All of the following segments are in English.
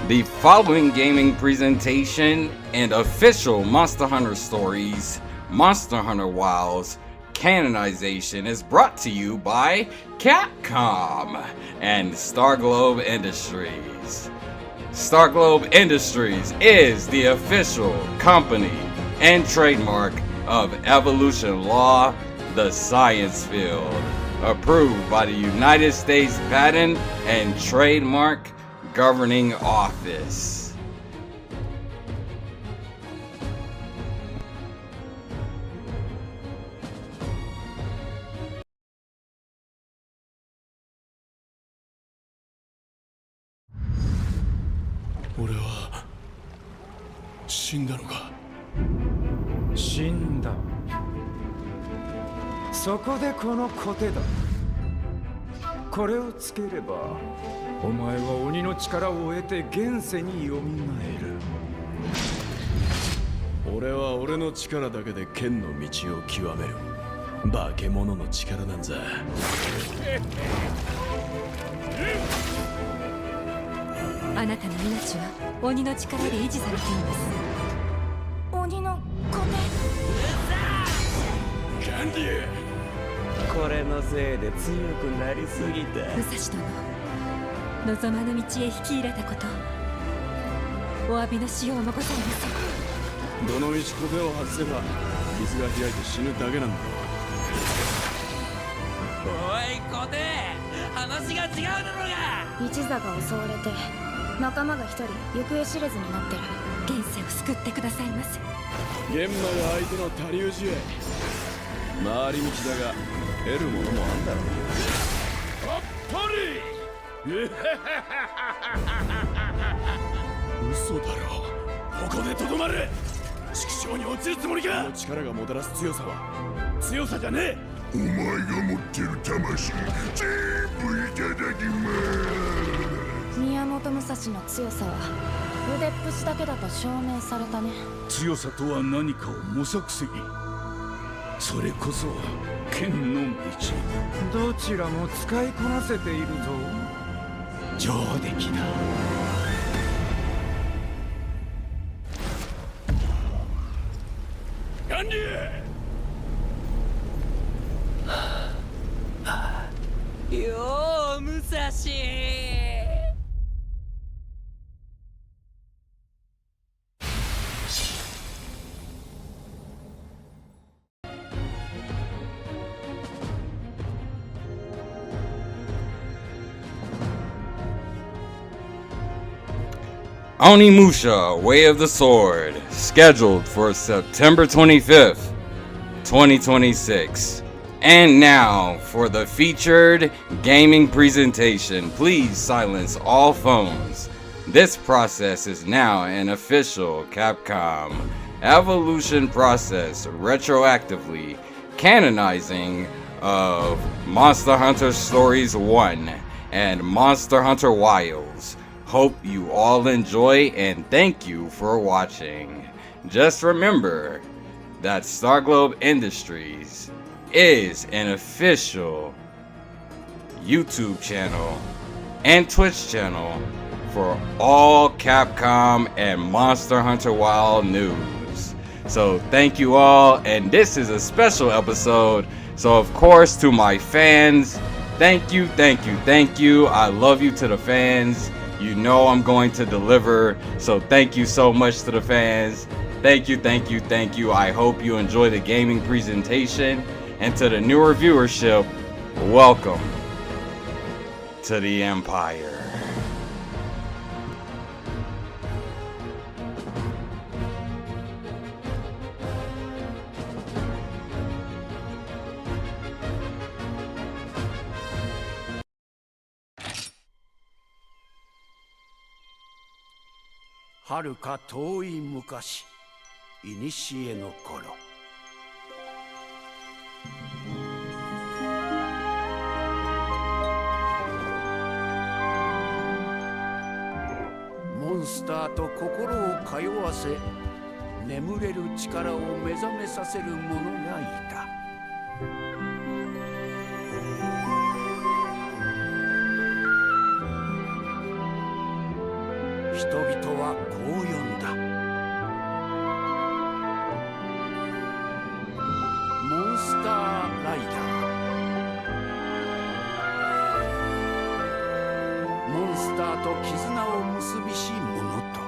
The following gaming presentation and official Monster Hunter Stories, Monster Hunter Wilds Canonization is brought to you by Capcom and Star Globe Industries. Star Globe Industries is the official company and trademark of Evolution Law, the science field, approved by the United States Patent and Trademark Governing Office.俺は死んだのか。死んだ。そこでこのコテだ。これをつければお前は鬼の力を得て現世によみがえる。俺は俺の力だけで剣の道を極める。化け物の力なんざ。あなたの命は鬼の力で維持されています。鬼のコテ。キャンディー。これのせいで強くなりすぎた。武蔵殿、望まぬ道へ引き入れたことお詫びのしようもございません。どの道小手を外せば傷が開いて死ぬだけなんだ。おい小手、話が違うだろうが。一座が襲われて仲間が一人行方知れずになってる。現世を救ってくださいませ。玄馬が相手の他流試合。回り道だが得るものもあんだろう。あっぱり嘘だろ。ここでとどまれ。畜生に落ちるつもりか。この力がもたらす強さは強さじゃねえ。お前が持ってる魂全部いただきます。宮本武蔵の強さは腕っぷしだけだと証明されたね。強さとは何かを模索せい。それこそ剣の道。どちらも使いこなせているぞ。上出来だ。ガンディよう武蔵。Onimusha, Way of the Sword, scheduled for September 25th, 2026. And now, for the featured gaming presentation, please silence all phones. This process is now an official Capcom evolution process retroactively canonizing of Monster Hunter Stories 1 and Monster Hunter Wilds. Hope you all enjoy and thank you for watching. Just remember that Star Globe Industries is an official YouTube channel and Twitch channel for all Capcom and Monster Hunter Wild news. So thank you all, and this is a special episode. So of course, to my fans, thank you, thank you, thank you. I love you to the fans. You know I'm going to deliver, so thank you so much to the fans. Thank you, thank you, thank you. I hope you enjoy the gaming presentation. And to the newer viewership, welcome to the Empire. "はるか遠い昔、古の頃、モンスターと心を通わせ、眠れる力を目覚めさせる者がいた。一人々はこう呼んだ。モンスターライダー。モンスターと絆を結びし者と。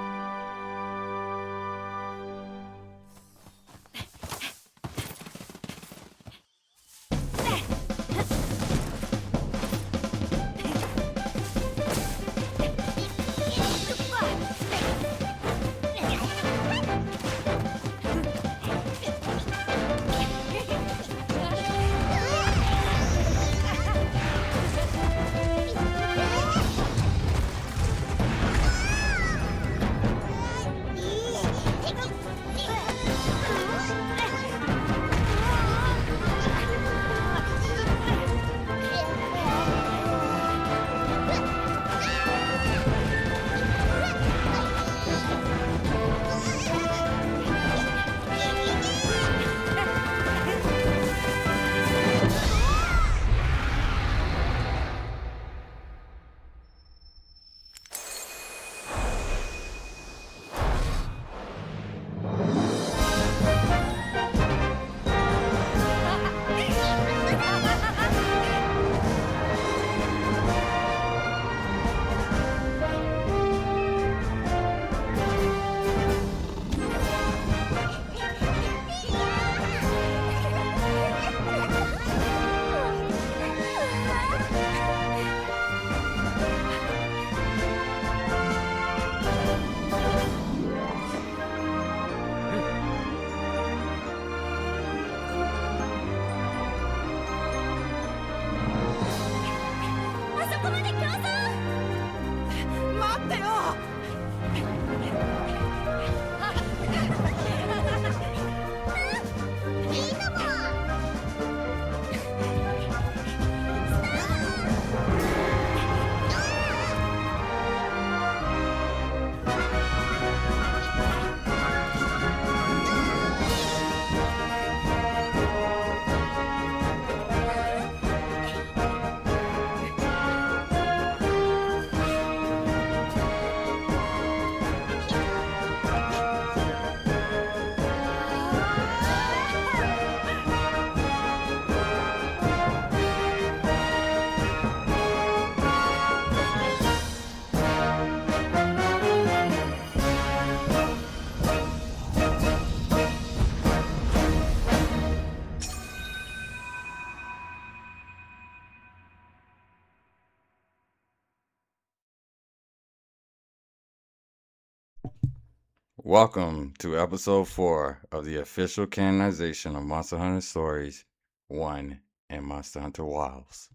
Welcome to episode 4 of the official canonization of Monster Hunter Stories 1 and Monster Hunter Wilds.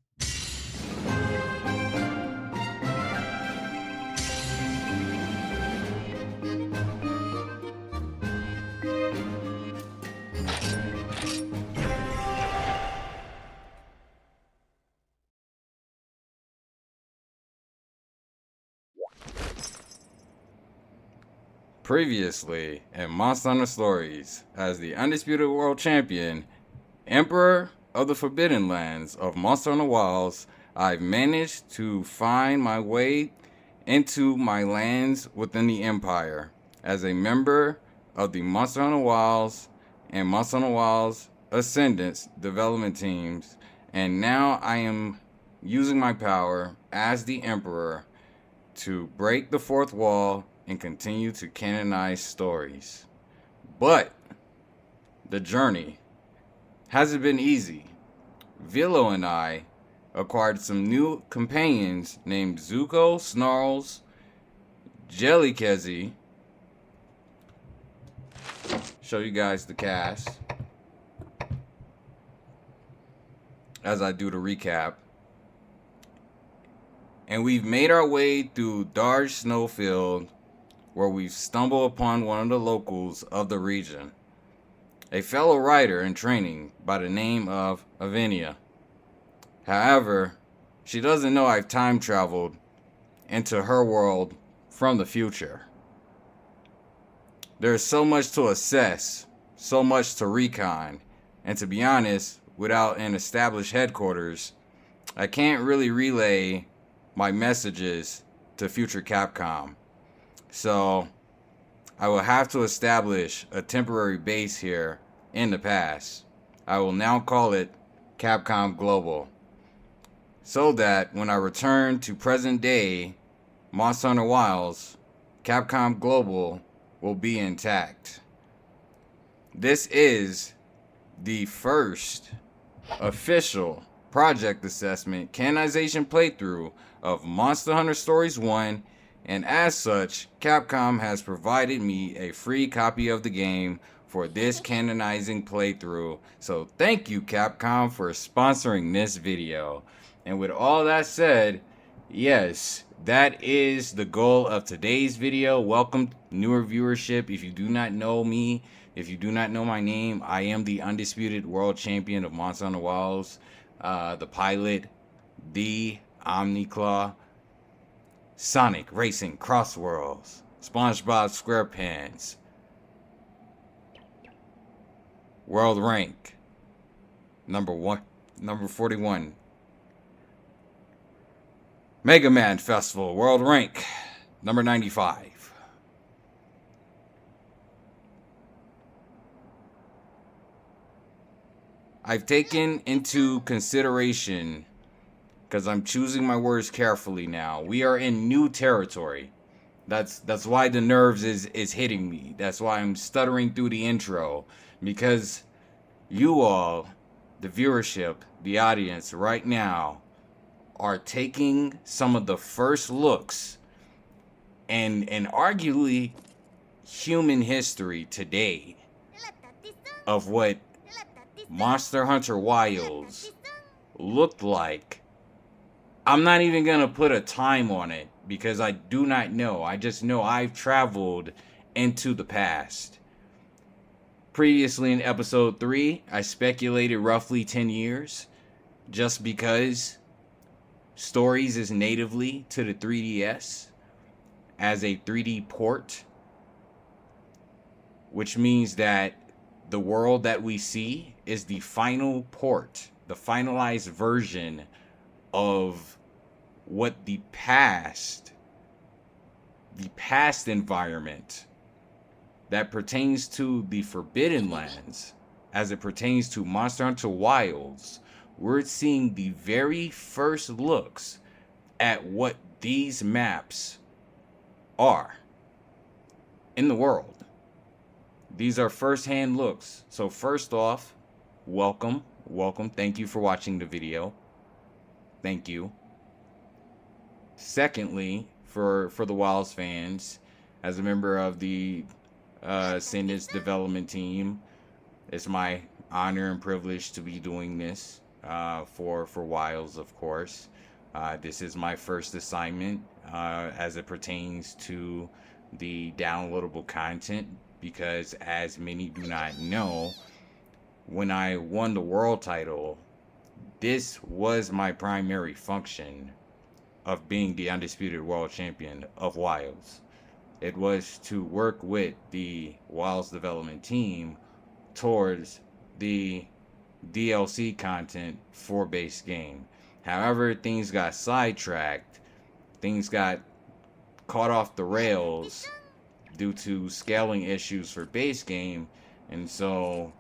Previously in Monster Hunter Stories, as the undisputed world champion, Emperor of the Forbidden Lands of Monster Hunter Wilds, I've managed to find my way into my lands within the Empire as a member of the Monster Hunter Wilds and Monster Hunter Wilds Ascendance development teams, and now I am using my power as the Emperor to break the fourth wall and continue to canonize stories. But the journey hasn't been easy. Vilo and I acquired some new companions named Zuko, Snarls, Jellykezzy. Show you guys the cast as I do the recap. And we've made our way through Darj Snowfield, where we've stumbled upon one of the locals of the region, a fellow writer in training by the name of Avinia. However, she doesn't know I've time traveled into her world from the future. There's so much to assess, so much to recon, and to be honest, without an established headquarters, I can't really relay my messages to future Capcom. So I will have to establish a temporary base here in the past. I will now call it Capcom Global, so that when I return to present day Monster Hunter Wilds, Capcom Global will be intact. This is the first official project assessment canonization playthrough of Monster Hunter Stories 1, and as such, Capcom has provided me a free copy of the game for this canonizing playthrough. So thank you, Capcom, for sponsoring this video. And with all that said, yes, that is the goal of today's video. Welcome newer viewership. If you do not know me, if you do not know my name, I am the undisputed world champion of Monster Hunter Wilds, the pilot, the Omniclaw, Sonic Racing Cross Worlds, SpongeBob SquarePants, World Rank, number 41. Mega Man Festival, World Rank, number 95. I've taken into consideration, because I'm choosing my words carefully now, we are in new territory. That's why the nerves is hitting me. That's why I'm stuttering through the intro, because you all, the viewership, the audience right now, are taking some of the first looks and arguably human history today of what Monster Hunter Wilds looked like. I'm not even gonna put a time on it because I do not know. I just know I've traveled into the past. Previously in episode 3, I speculated roughly 10 years just because Stories is natively to the 3DS as a 3D port, which means that the world that we see is the final port, the finalized version of what the past environment that pertains to the Forbidden Lands, as it pertains to Monster Hunter Wilds. We're seeing the very first looks at what these maps are in the world. These are first-hand looks. So first off, welcome. Thank you for watching the video. Thank you. Secondly, for the Wilds fans, as a member of the Ascendance development team, it's my honor and privilege to be doing this for Wilds, of course. This is my first assignment as it pertains to the downloadable content, because as many do not know, when I won the world title, this was my primary function of being the undisputed world champion of Wilds. It was to work with the Wilds development team towards the DLC content for base game. However, things got sidetracked. Things got caught off the rails due to scaling issues for base game. And so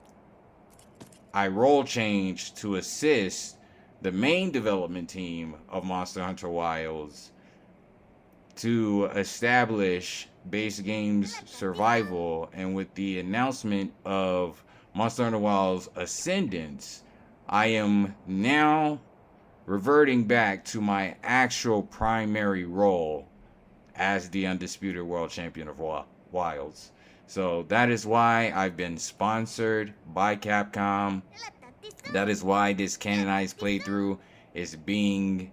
I role changed to assist the main development team of Monster Hunter Wilds to establish base game's survival. And with the announcement of Monster Hunter Wilds Ascendance, I am now reverting back to my actual primary role as the undisputed world champion of Wilds. So that is why I've been sponsored by Capcom. That is why this canonized playthrough is being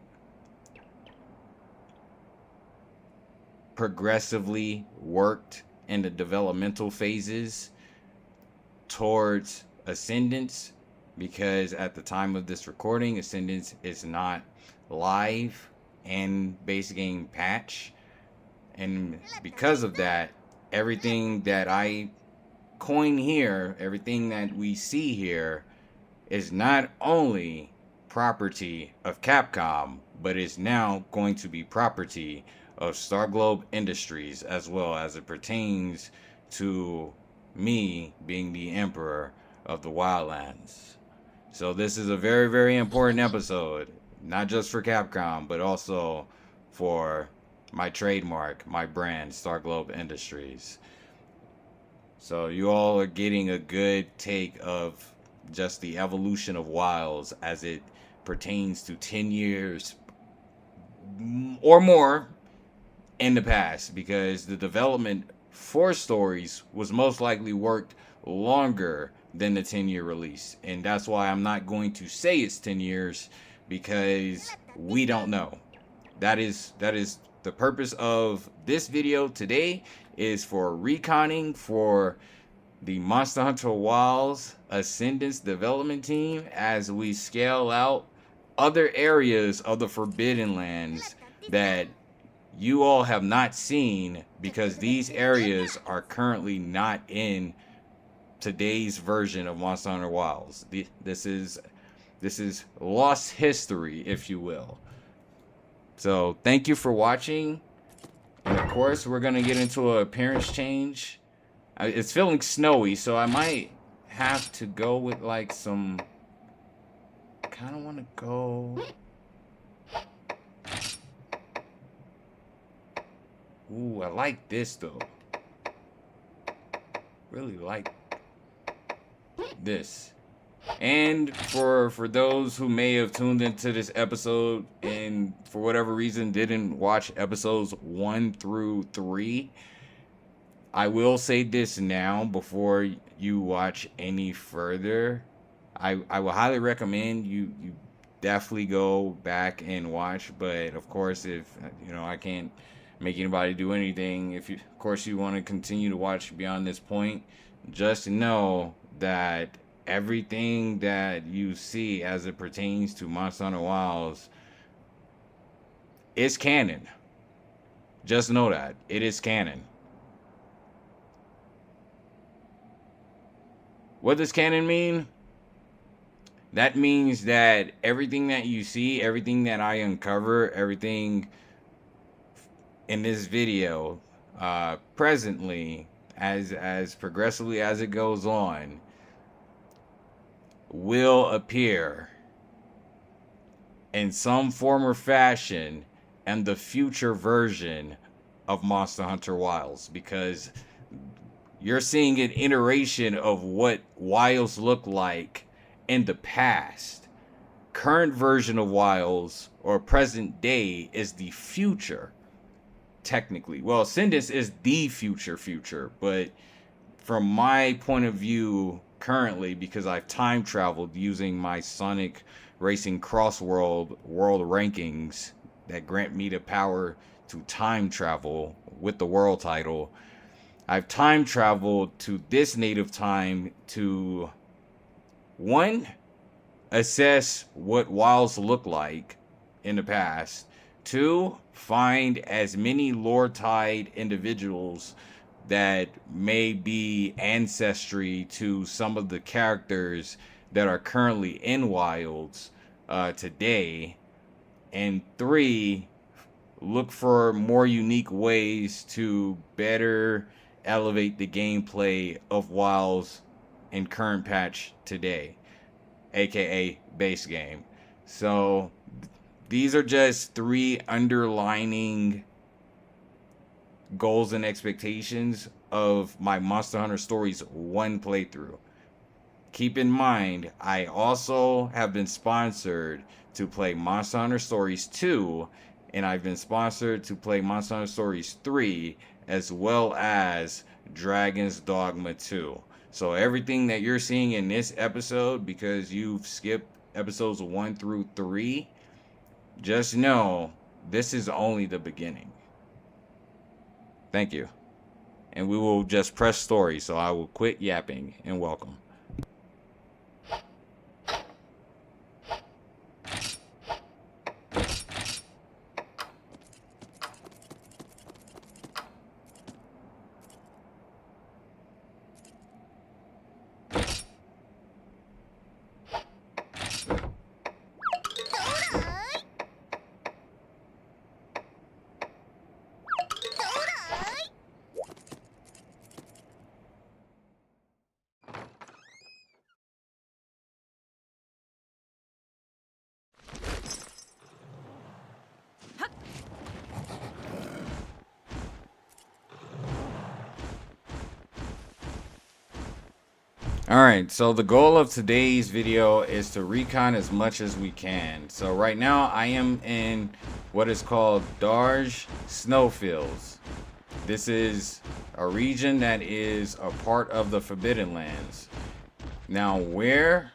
progressively worked in the developmental phases towards Ascendance, because at the time of this recording, Ascendance is not live and base game patch. And because of that, everything that I coin here, everything that we see here, is not only property of Capcom, but is now going to be property of Star Globe Industries, as well as it pertains to me being the Emperor of the Wildlands. So this is a very, very important episode, not just for Capcom, but also for my trademark, my brand, Star Globe Industries. So you all are getting a good take of just the evolution of Wilds as it pertains to 10 years or more in the past, because the development for stories was most likely worked longer than the 10-year release. And that's why I'm not going to say it's 10 years, because we don't know. That is the purpose of this video today, is for reconning for the Monster Hunter Wilds Ascendance development team as we scale out other areas of the Forbidden Lands that you all have not seen, because these areas are currently not in today's version of Monster Hunter Wilds. This is lost history, if you will. So thank you for watching. And of course, we're gonna get into an appearance change. It's feeling snowy, so I might have to go with like some. Kind of want to go. Ooh, I like this though. Really like this. And for those who may have tuned into this episode and for whatever reason didn't watch episodes 1 through 3, I will say this now before you watch any further. I will highly recommend you definitely go back and watch. But of course, if I can't make anybody do anything, if of course you want to continue to watch beyond this point, just know that everything that you see as it pertains to Monster Hunter Wilds is canon. Just know that it is canon. What does canon mean? That means that everything that you see, everything that I uncover, everything in this video, presently, as progressively as it goes on, will appear in some form or fashion in the future version of Monster Hunter Wilds, because you're seeing an iteration of what Wilds look like in the past. Current version of Wilds, or present day, is the future, technically. Well, Ascendance is the future, but from my point of view currently, because I've time traveled using my Sonic Racing Crossworld world rankings that grant me the power to time travel with the world title, I've time traveled to this native time to, one, assess what Wilds look like in the past. Two, find as many lore-tied individuals that may be ancestry to some of the characters that are currently in Wilds today. And three, look for more unique ways to better elevate the gameplay of Wilds in current patch today, aka base game. So these are just 3 underlining goals and expectations of my Monster Hunter Stories 1 playthrough. Keep in mind, I also have been sponsored to play Monster Hunter Stories 2, and I've been sponsored to play Monster Hunter Stories 3, as well as Dragon's Dogma 2. So everything that you're seeing in this episode, because you've skipped episodes 1 through 3, just know this is only the beginning. Thank you. And we will just press story, so I will quit yapping and welcome. Alright, so the goal of today's video is to recon as much as we can. So right now I am in what is called Darj Snowfields. This is a region that is a part of the Forbidden Lands. Now where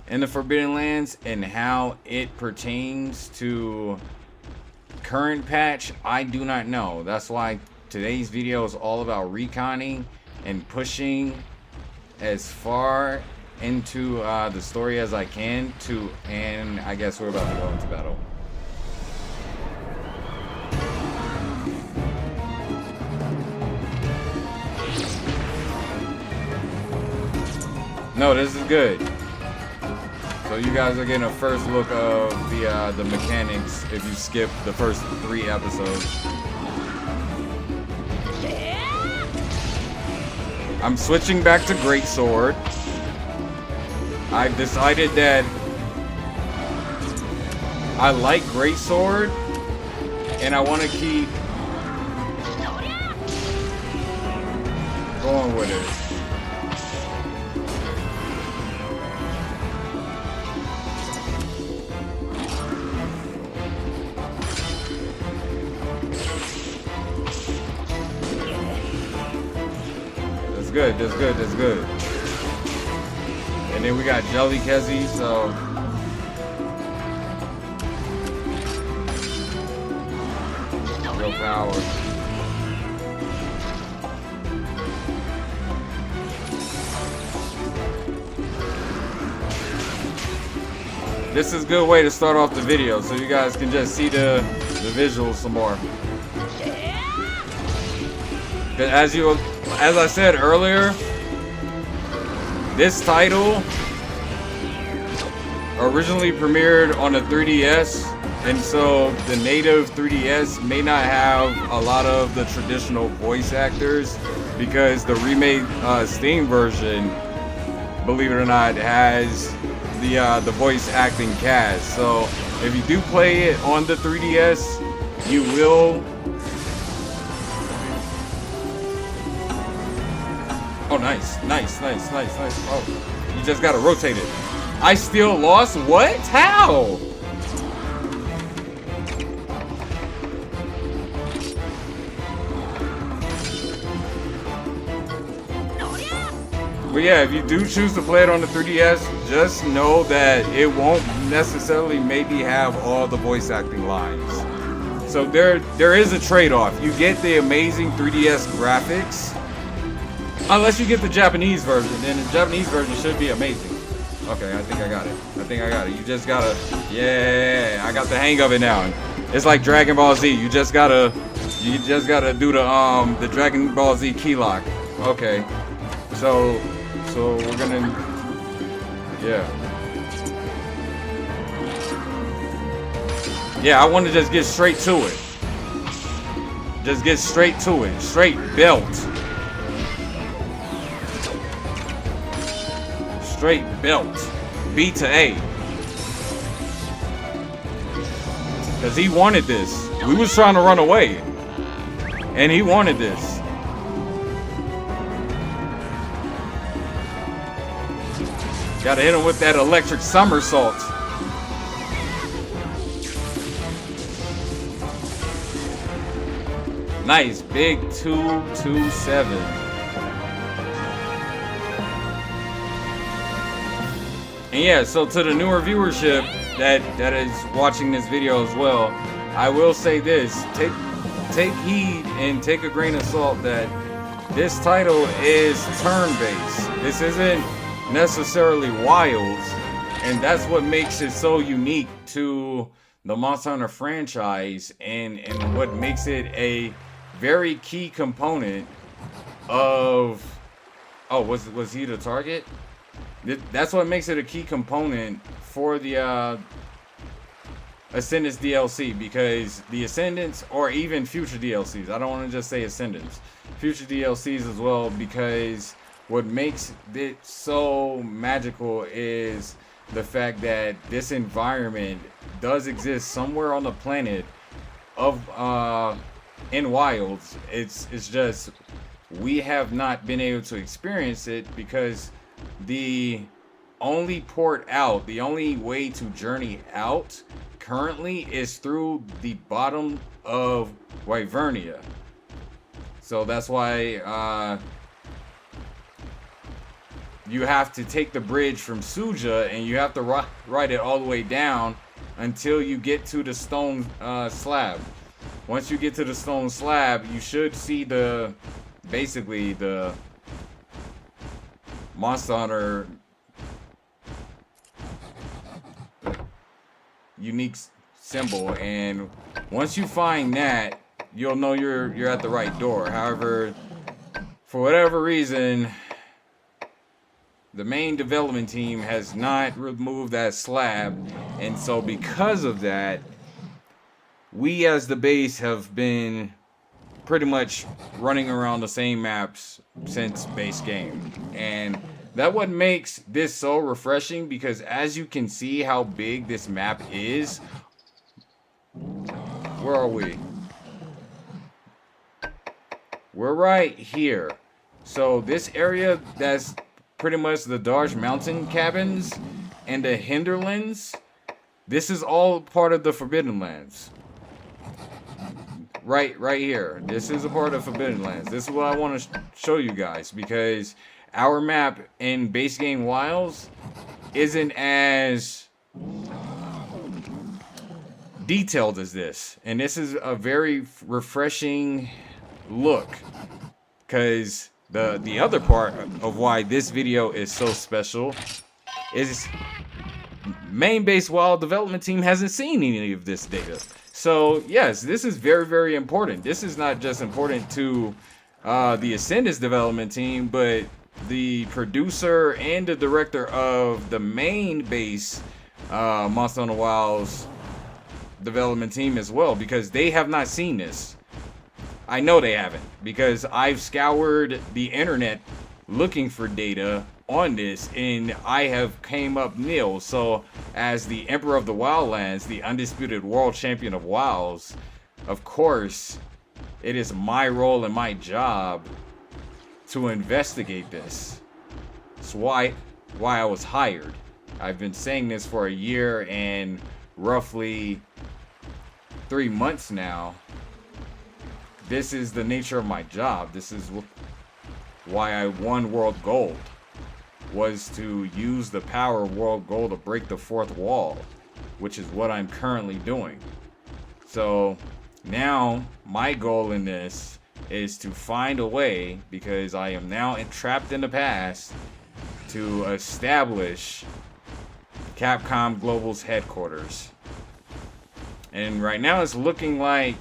in the Forbidden Lands and how it pertains to current patch, I do not know. That's why today's video is all about reconning and pushing as far into the story as I can to, and I guess we're about to go into battle. No, this is good. So you guys are getting a first look of the mechanics if you skip the first 3 episodes. I'm switching back to Greatsword. I've decided that I like Greatsword and I want to keep going with it. Good, that's good, that's good. And then we got Jelly Kezi, so real power. This is a good way to start off the video so you guys can just see the visuals some more. But as I said earlier, this title originally premiered on a 3DS, and so the native 3DS may not have a lot of the traditional voice actors because the remade Steam version, believe it or not, has the voice acting cast. So if you do play it on the 3DS, you will. Oh, nice. Oh, you just gotta rotate it. I still lost? What? How? But yeah, if you do choose to play it on the 3DS, just know that it won't necessarily maybe have all the voice acting lines. So there is a trade-off. You get the amazing 3DS graphics, unless you get the Japanese version, then the Japanese version should be amazing. Okay, I think I got it. You just gotta, yeah, I got the hang of it now. It's like Dragon Ball Z. You just gotta do the Dragon Ball Z key lock. Okay, so we're gonna, yeah, I want to just get straight to it. Straight belt. Straight belt. B to A. Because he wanted this. We was trying to run away. And he wanted this. Gotta hit him with that electric somersault. Nice. Big 227. And yeah, so to the newer viewership that is watching this video as well, I will say this: take heed and take a grain of salt that this title is turn-based. This isn't necessarily Wilds, and that's what makes it so unique to the Monster Hunter franchise, and what makes it a very key component of. Oh, was he the target? That's what makes it a key component for the Ascendance DLC, because the Ascendance, or even future DLCs, I don't want to just say Ascendance, future DLCs as well, because what makes it so magical is the fact that this environment does exist somewhere on the planet of in Wilds. It's just we have not been able to experience it because the only port out, the only way to journey out currently is through the bottom of Wyvernia. So that's why you have to take the bridge from Suja and you have to ride it all the way down until you get to the stone slab. Once you get to the stone slab, you should see basically the Monster Hunter unique symbol, and once you find that, you'll know you're at the right door. However, for whatever reason, the main development team has not removed that slab, and so because of that, we as the base have been pretty much running around the same maps since base game. And that what makes this so refreshing, because as you can see how big this map is. Where are we? We're right here. So this area, that's pretty much the Darsh Mountain cabins and the Hinterlands. This is all part of the Forbidden Lands. Right here. This is a part of Forbidden Lands. This is what I want to show you guys, because our map in base game Wilds isn't as detailed as this, and this is a very refreshing look, because the other part of why this video is so special is main base Wild development team hasn't seen any of this data. So yes, this is very, very important. This is not just important to the Ascendance development team, but the producer and the director of the main base Monster Hunter Wilds development team as well, because they have not seen this. I know they haven't, because I've scoured the internet looking for data on this, and I have came up nil. So as the Emperor of the Wildlands, the undisputed world champion of Wilds, of course it is my role and my job to investigate this. That's why I was hired. I've been saying this for a year and roughly 3 months now. This is the nature of my job. This is why I won World Gold, was to use the power of World Gold to break the fourth wall, which is what I'm currently doing. So now my goal in this is to find a way, because I am now trapped in the past, to establish Capcom Global's headquarters. And right now it's looking like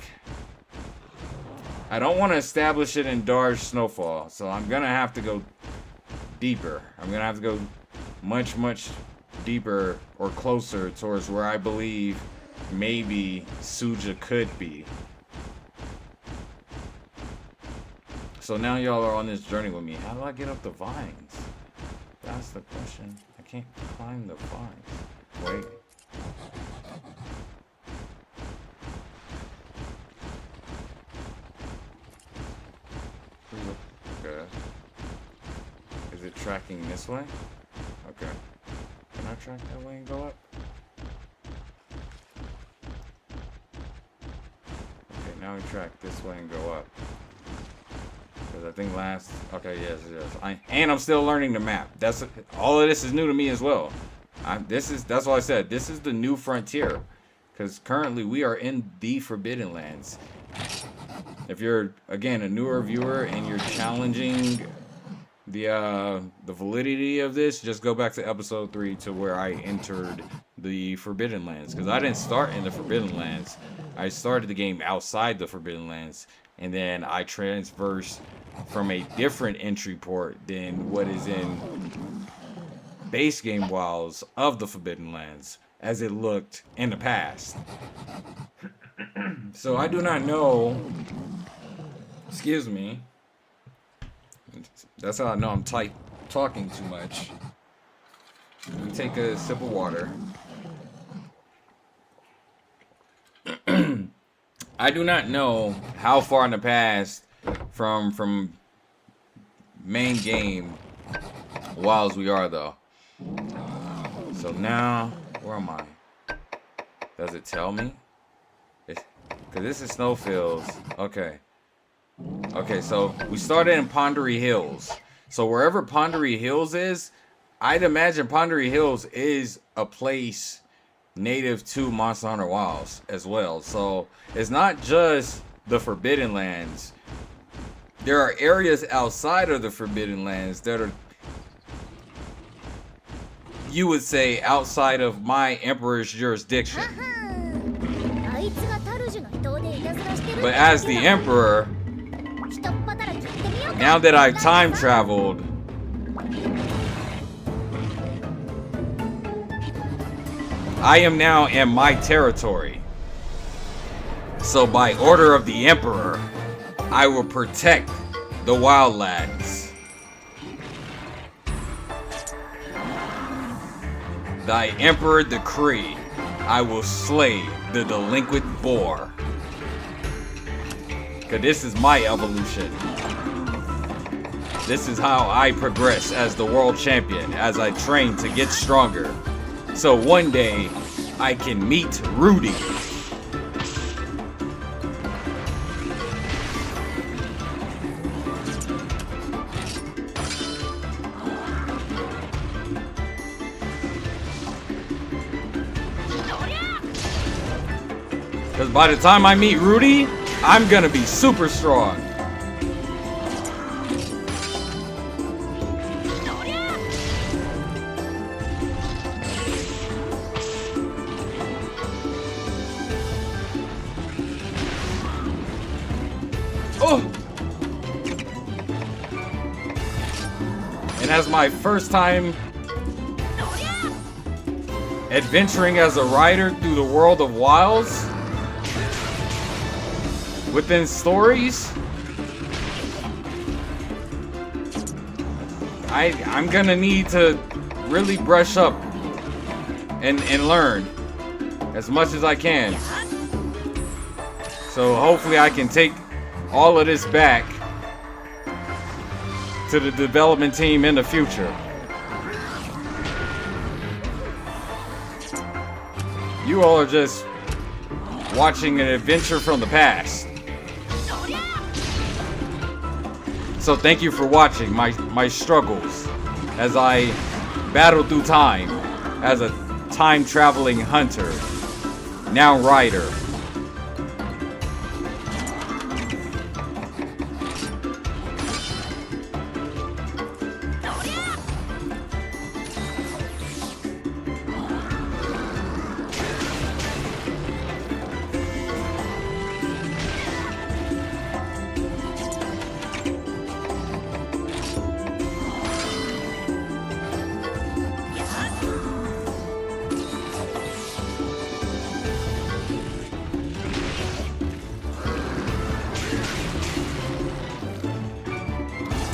I don't want to establish it in Darj Snowfall, so I'm gonna have to go deeper. I'm gonna have to go much, much deeper or closer towards where I believe maybe Suja could be. So now y'all are on this journey with me. How do I get up the vines? That's the question. I can't climb the vines. Wait. Okay. Is it tracking this way? Okay. Can I track that way and go up? Okay, now we track this way and go up. Because I think last... Okay, yes. And I'm still learning the map. That's all of this is new to me as well. That's why I said this is the new frontier. Because currently we are in the Forbidden Lands. If you're, again, a newer viewer and you're challenging the validity of this, just go back to episode 3 to where I entered the Forbidden Lands. Because I didn't start in the Forbidden Lands. I started the game outside the Forbidden Lands. And then I transversed from a different entry port than what is in base game Wilds of the Forbidden Lands, as it looked in the past. So I do not know. Excuse me. That's how I know I'm talking too much. Let me take a sip of water. I do not know how far in the past from main game while as we are though. So now, where am I? Does it tell me? Cause this is Snowfields. Okay. Okay, so we started in Pondery Hills. So wherever Pondery Hills is, I'd imagine Pondery Hills is a place native to Monster Hunter Wilds as well. So it's not just the Forbidden Lands. There are areas outside of the Forbidden Lands that are, you would say, outside of my Emperor's jurisdiction. But as the Emperor, now that I've time traveled, I am now in my territory. So by order of the Emperor, I will protect the Wildlands. Thy Emperor decree, I will slay the delinquent boar. Cause this is my evolution. This is how I progress as the world champion, as I train to get stronger. So one day, I can meet Rudy. Because by the time I meet Rudy, I'm gonna be super strong. Oh! And as my first time adventuring as a rider through the world of Wilds, within stories, I'm gonna need to really brush up and learn as much as I can. So hopefully I can take all of this back to the development team in the future. You all are just watching an adventure from the past. So thank you for watching my struggles as I battle through time as a time-traveling hunter, now rider.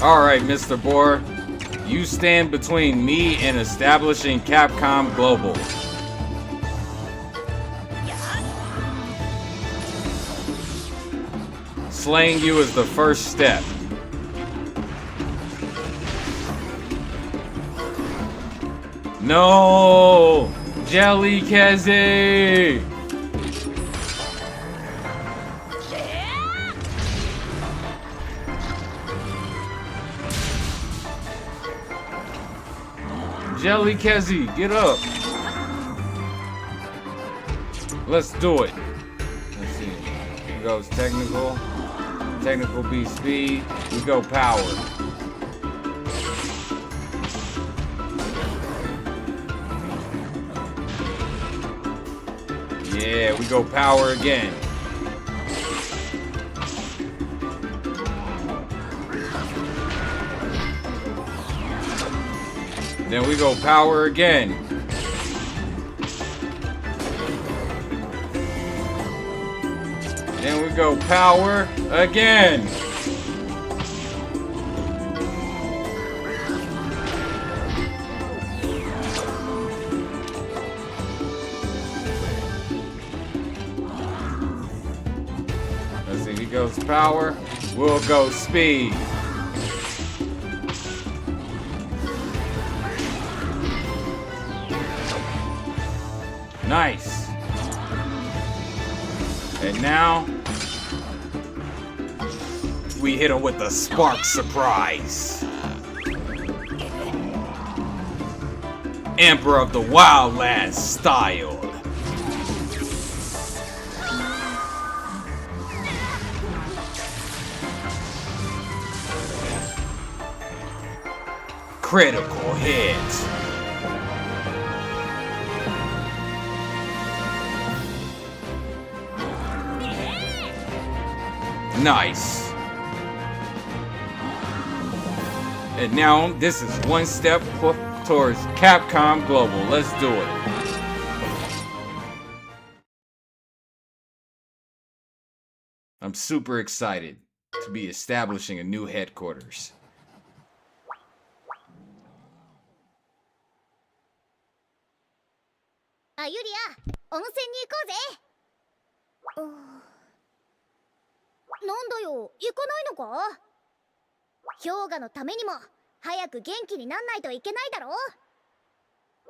Alright, Mr. Boar, you stand between me and establishing Capcom Global. Slaying you is the first step. No! Jelly Kezi! Jelly Kezi, get up. Let's do it. Let's see. Here goes technical. Technical B speed. We go power. Yeah, we go power again. Then we go power again. Then we go power again. Let's see, he goes power, we'll go speed. Nice. And now we hit him with a spark surprise. Emperor of the Wildlands style. Critical hit. Nice. And now this is one step towards Capcom Global. Let's do it. I'm super excited to be establishing a new headquarters. あ、ユリア、温泉に行こうぜ。なんだよ、行かないのか？氷河のためにも早く元気になんないといけないだろ。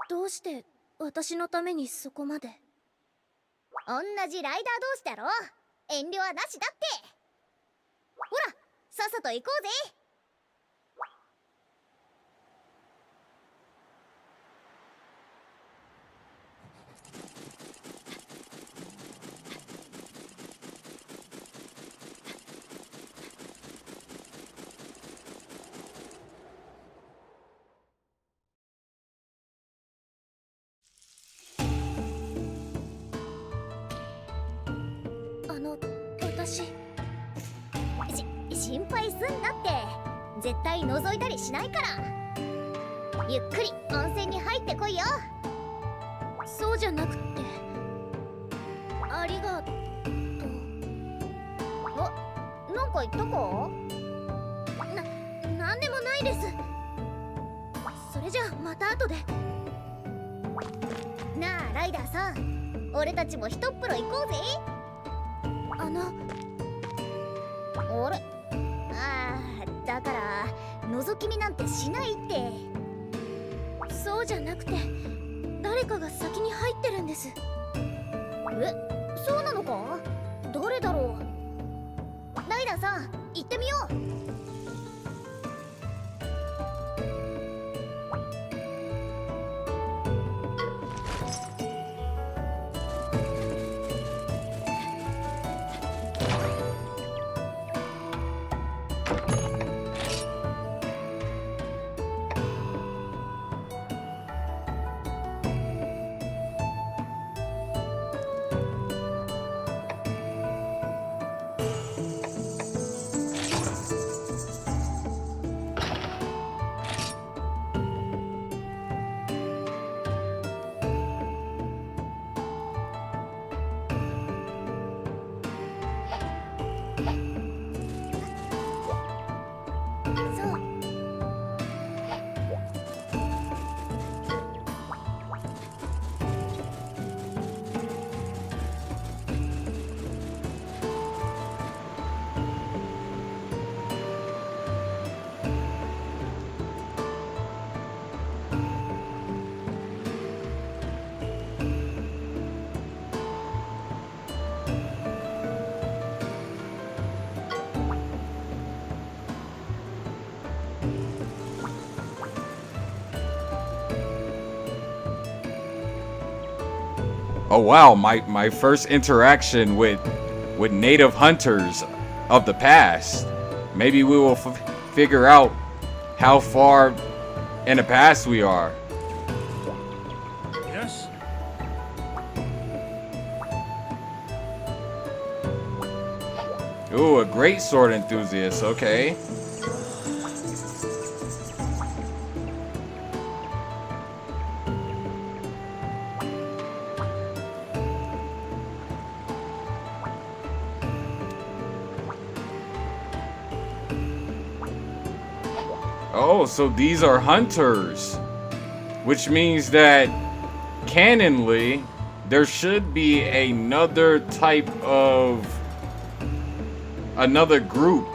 どうして私のためにそこまで？同じライダー同士だろ。遠慮はなしだって。ほら、さっさと行こうぜ。心配すんなって。絶対覗いたりしないから。ゆっくり温泉に入ってこいよ。そうじゃなくって、ありがとう。なんか言ったか？なんでもないです。それじゃあまた後で。なあライダーさん、俺たちもひとっ風呂行こうぜ。あれ？だから覗き見なんてしないって。そうじゃなくて、誰かが先に入ってるんです。そうなのか？誰だろう？ライダーさん、行ってみよう。Oh wow, my first interaction with native hunters of the past. Maybe we will figure out how far in the past we are. Yes. Ooh, a great sword enthusiast, okay. Oh, so these are hunters, which means that canonly there should be another group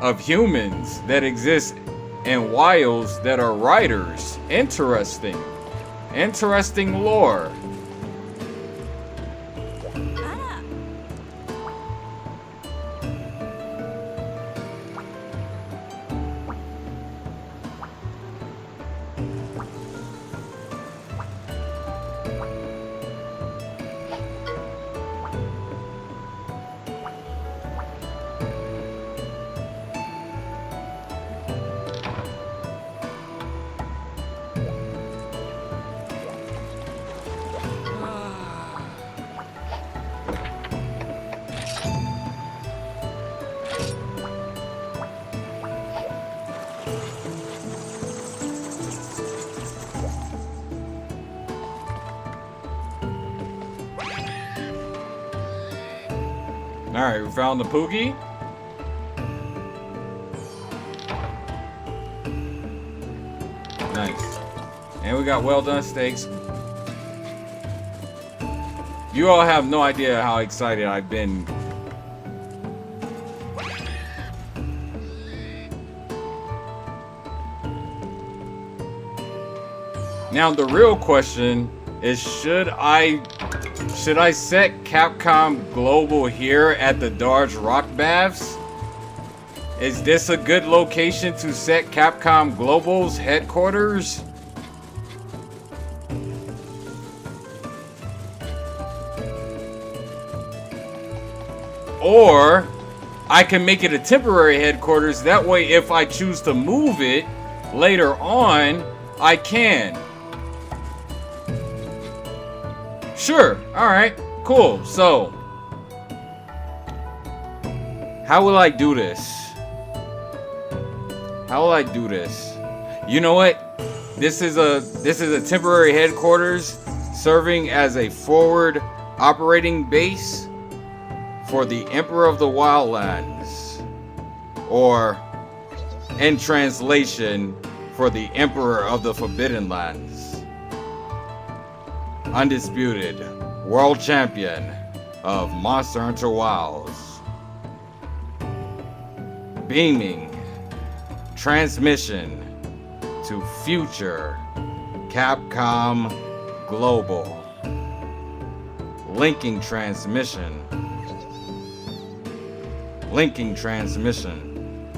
of humans that exist in wilds that are riders. Interesting lore. Alright, we found the Poogie. Nice. And we got well done steaks. You all have no idea how excited I've been. Now the real question is, should I set Capcom Global here at the Darge Rock Baths? Is this a good location to set Capcom Global's headquarters? Or I can make it a temporary headquarters. That way, if I choose to move it later on, I can. Sure. Alright. Cool. So, how will I do this? How will I do this? You know what? This is a temporary headquarters serving as a forward operating base for the Emperor of the Wildlands, or in translation, for the Emperor of the Forbidden Lands. Undisputed World Champion of Monster Hunter Wilds. Beaming transmission to future Capcom Global. Linking transmission. Linking transmission.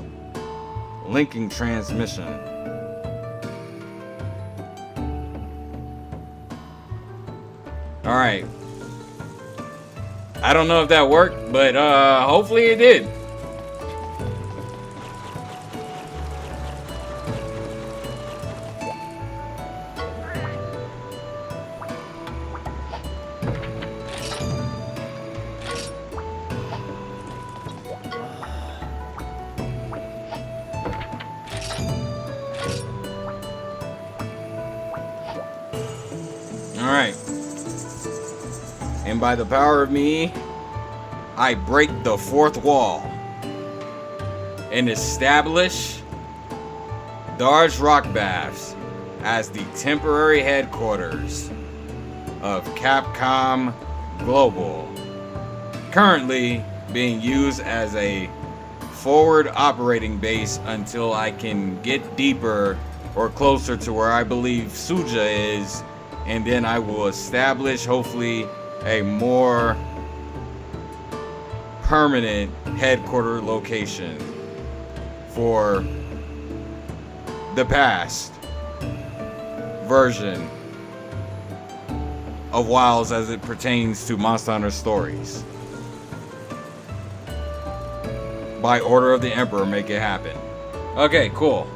Linking transmission. Alright. I don't know if that worked, but hopefully it did. Alright. And by the power of me, I break the fourth wall and establish Darge Rock Baths as the temporary headquarters of Capcom Global, currently being used as a forward operating base until I can get deeper or closer to where I believe Suja is, and then I will establish hopefully a more permanent headquarter location for the past version of Wilds as it pertains to Monster Hunter stories. By order of the Emperor, make it happen. Okay, cool.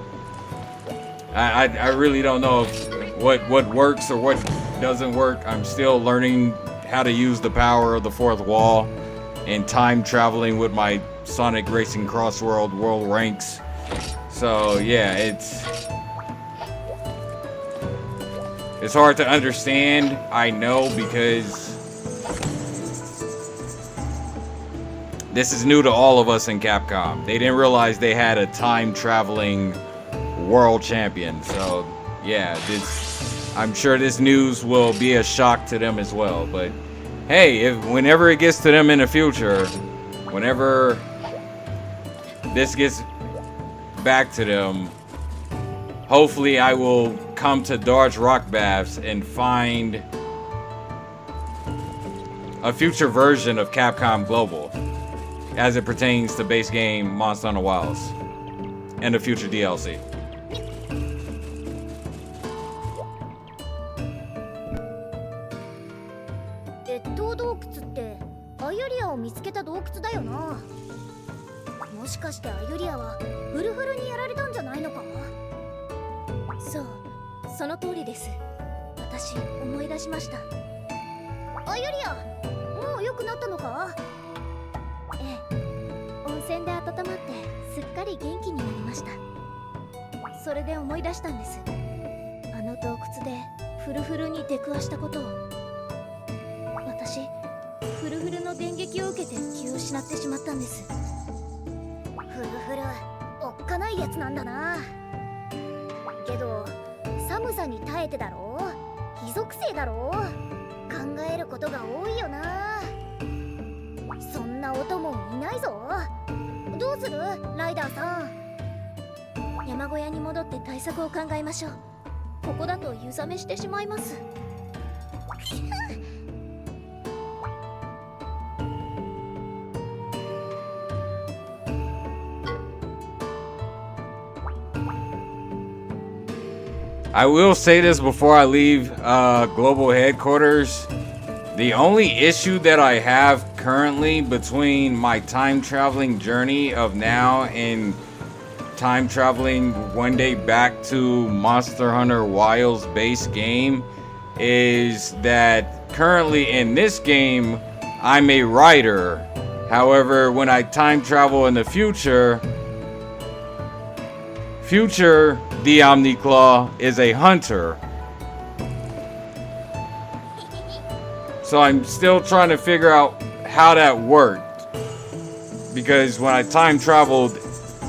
I really don't know if what works or what doesn't work. I'm still learning how to use the power of the fourth wall and time traveling with my Sonic Racing Crossworld world ranks. So yeah, it's hard to understand, I know, because this is new to all of us in Capcom. They didn't realize they had a time traveling world champion. So yeah, I'm sure this news will be a shock to them as well. But hey, whenever it gets to them in the future, whenever this gets back to them, hopefully I will come to Darge Rock Baths and find a future version of Capcom Global as it pertains to base game Monster Hunter Wilds and the future DLC. 見つけた洞窟だよな。もしかしてアユリアはフルフルにやられたんじゃないのか？そう、その通りです。私思い出しました。アユリア、もう良くなったのか？ええ、温泉で温まってすっかり元気になりました。それで思い出したんです。あの洞窟でフルフルに出くわしたことを。私フルフルの電撃を受けて気を失ってしまったんです。フルフルおっかないやつなんだな。けど寒さに耐えてだろう、火属性だろう、考えることが多いよな。そんなお供いないぞ。どうするライダーさん。山小屋に戻って対策を考えましょう。ここだと湯冷めしてしまいます。I will say this before I leave global headquarters. The only issue that I have currently between my time traveling journey of now and time traveling one day back to Monster Hunter Wilds base game is that currently in this game I'm a writer. However, when I time travel in the future the Omniclaw is a hunter. So I'm still trying to figure out how that worked, because when I time traveled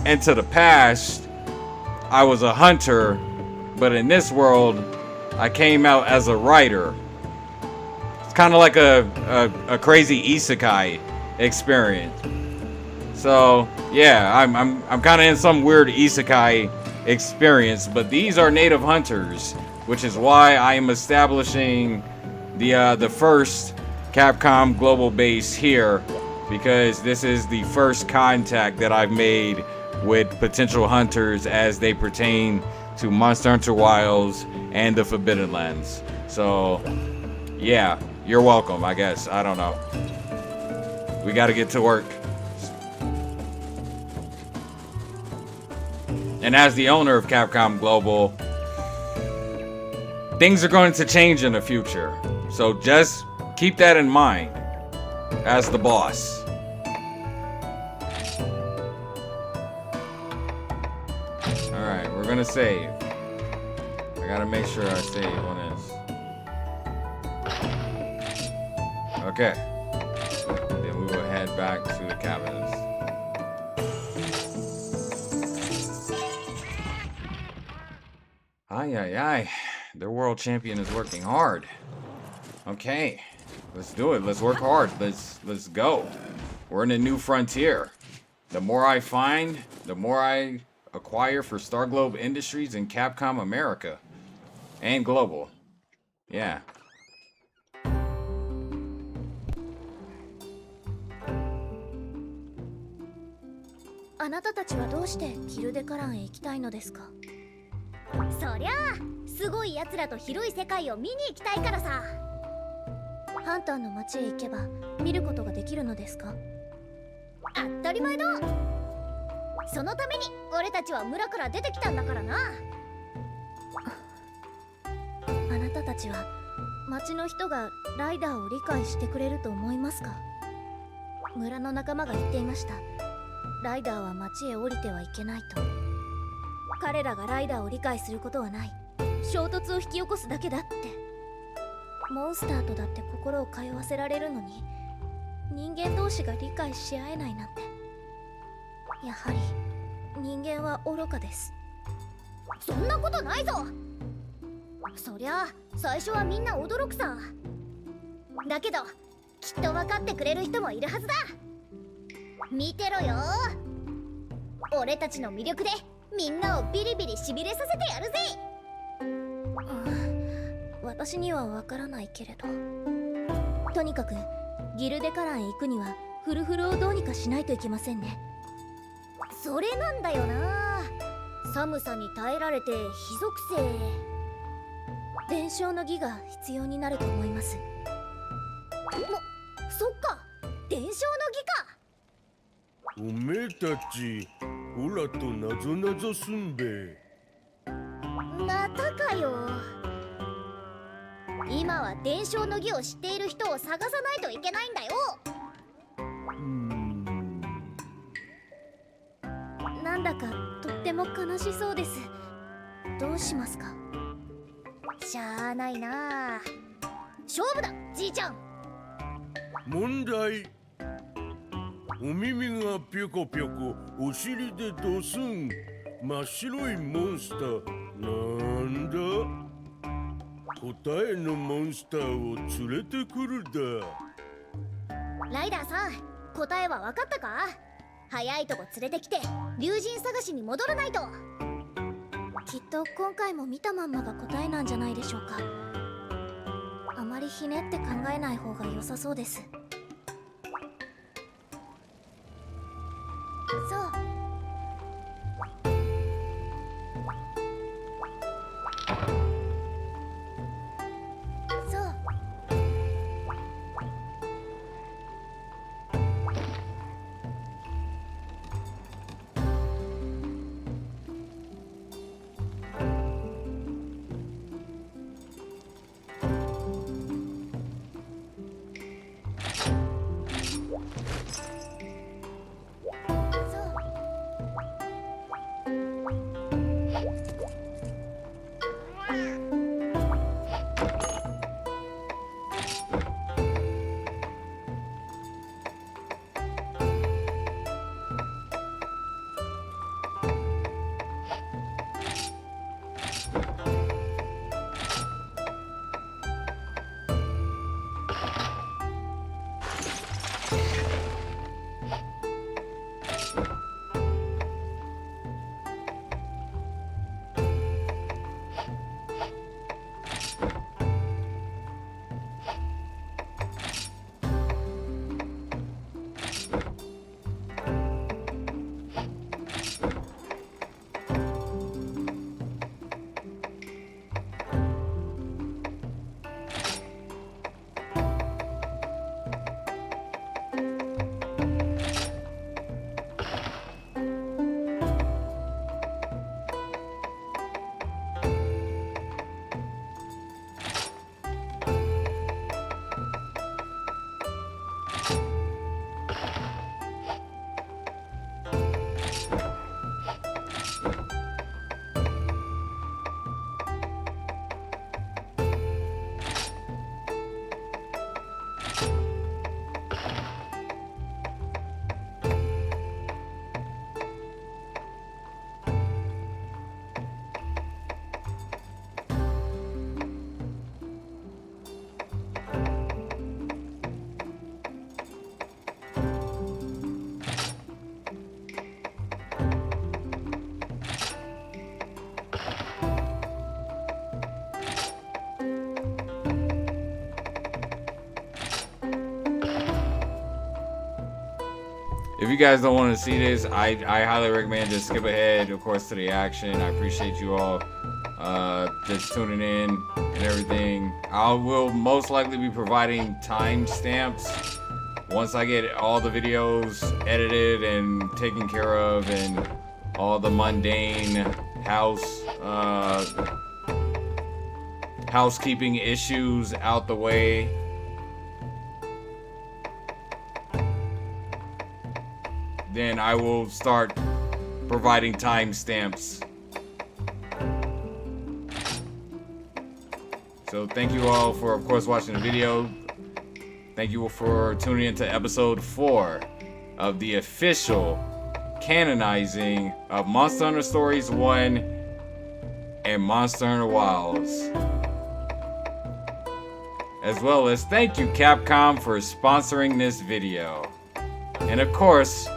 into the past I was a hunter, but in this world I came out as a writer. It's kind of like a crazy isekai experience. So yeah, I'm kind of in some weird isekai experience, but these are native hunters, which is why I am establishing the first Capcom global base here, because this is the first contact that I've made with potential hunters as they pertain to Monster Hunter Wilds and the Forbidden Lands. So yeah, you're welcome, I guess. I don't know. We gotta get to work. And as the owner of Capcom Global, things are going to change in the future. So just keep that in mind as the boss. Alright, we're gonna save. I gotta make sure I save on this. Okay. Then we will head back to the cabins. Ay. The world champion is working hard. Okay, let's do it. Let's work hard. Let's go. We're in a new frontier. The more I find, the more I acquire for Star Globe Industries and Capcom America and Global. Yeah. あなたたちはどうしてキルデカランへ行きたいのですか？そりゃあすごい奴らと広い世界を見に行きたいからさ。ハンターの町へ行けば見ることができるのですか？当たり前だ。そのために俺たちは村から出てきたんだからな。あなたたちは町の人がライダーを理解してくれると思いますか？村の仲間が言っていました。ライダーは町へ降りてはいけないと。彼らがライダーを理解することはない。衝突を引き起こすだけだって。モンスターとだって心を通わせられるのに、人間同士が理解し合えないなんて。やはり人間は愚かです。そんなことないぞ。そりゃ最初はみんな驚くさ。だけどきっと分かってくれる人もいるはずだ。見てろよ。俺たちの魅力でみんなをビリビリしびれさせてやるぜ。私にはわからないけれど、とにかくギルデカランへ行くにはフルフルをどうにかしないといけませんね。それなんだよな。寒さに耐えられて火属性。伝承の儀が必要になると思います。そっか、伝承の儀か。おめえたちオラとなぞなぞすんべ。またかよ。今は伝承の儀を知っている人を探さないといけないんだよ。なんだかとっても悲しそうです。どうしますか？しゃあないな。勝負だじいちゃん。問題お耳がぴょこぴょこ、お尻でドスン。真っ白いモンスター。なんだ？答えのモンスターを連れてくるだ。ライダーさん、答えは分かったか？早いとこ連れてきて竜神探しに戻らないと。きっと今回も見たまんまが答えなんじゃないでしょうか。あまりひねって考えない方が良さそうです。そうIf you guys don't want to see this, I highly recommend just skip ahead, of course, to the action. I appreciate you all just tuning in and everything. I will most likely be providing timestamps once I get all the videos edited and taken care of and all the mundane housekeeping issues out the way. Then I will start providing timestamps. So thank you all for, of course, watching the video. Thank you for tuning into episode 4 of the official canonizing of Monster Hunter Stories 1 and Monster Hunter Wilds. As well as thank you Capcom for sponsoring this video. And of course,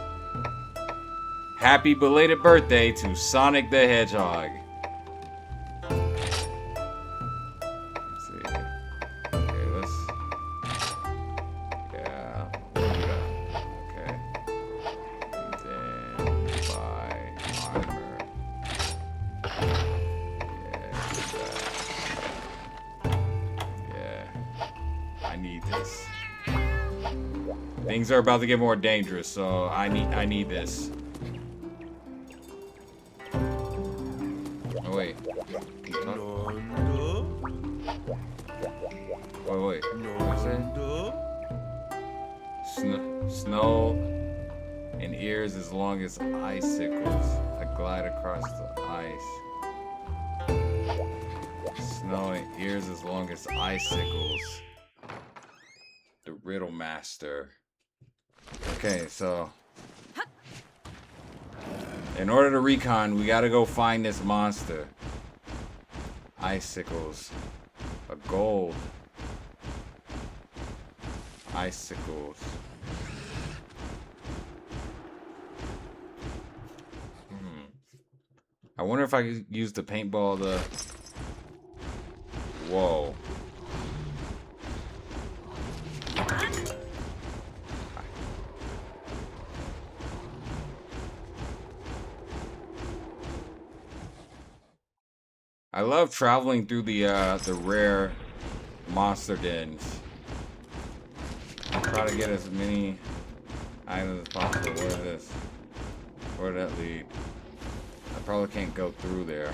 happy belated birthday to Sonic the Hedgehog. Let's see. Okay, yeah, we'll do that. Okay. And then buy armor. Yeah, I need this. Things are about to get more dangerous, so I need this. Wait. Wait. What's it? Snow and ears as long as icicles. I glide across the ice. Snow and ears as long as icicles. The Riddle Master. Okay, so in order to recon, we gotta go find this monster. Icicles. A gold. Icicles. I wonder if I could use the paintball to... Whoa. I love traveling through the rare monster dens. Try to get as many items as possible. What is this? Where did that lead? I probably can't go through there.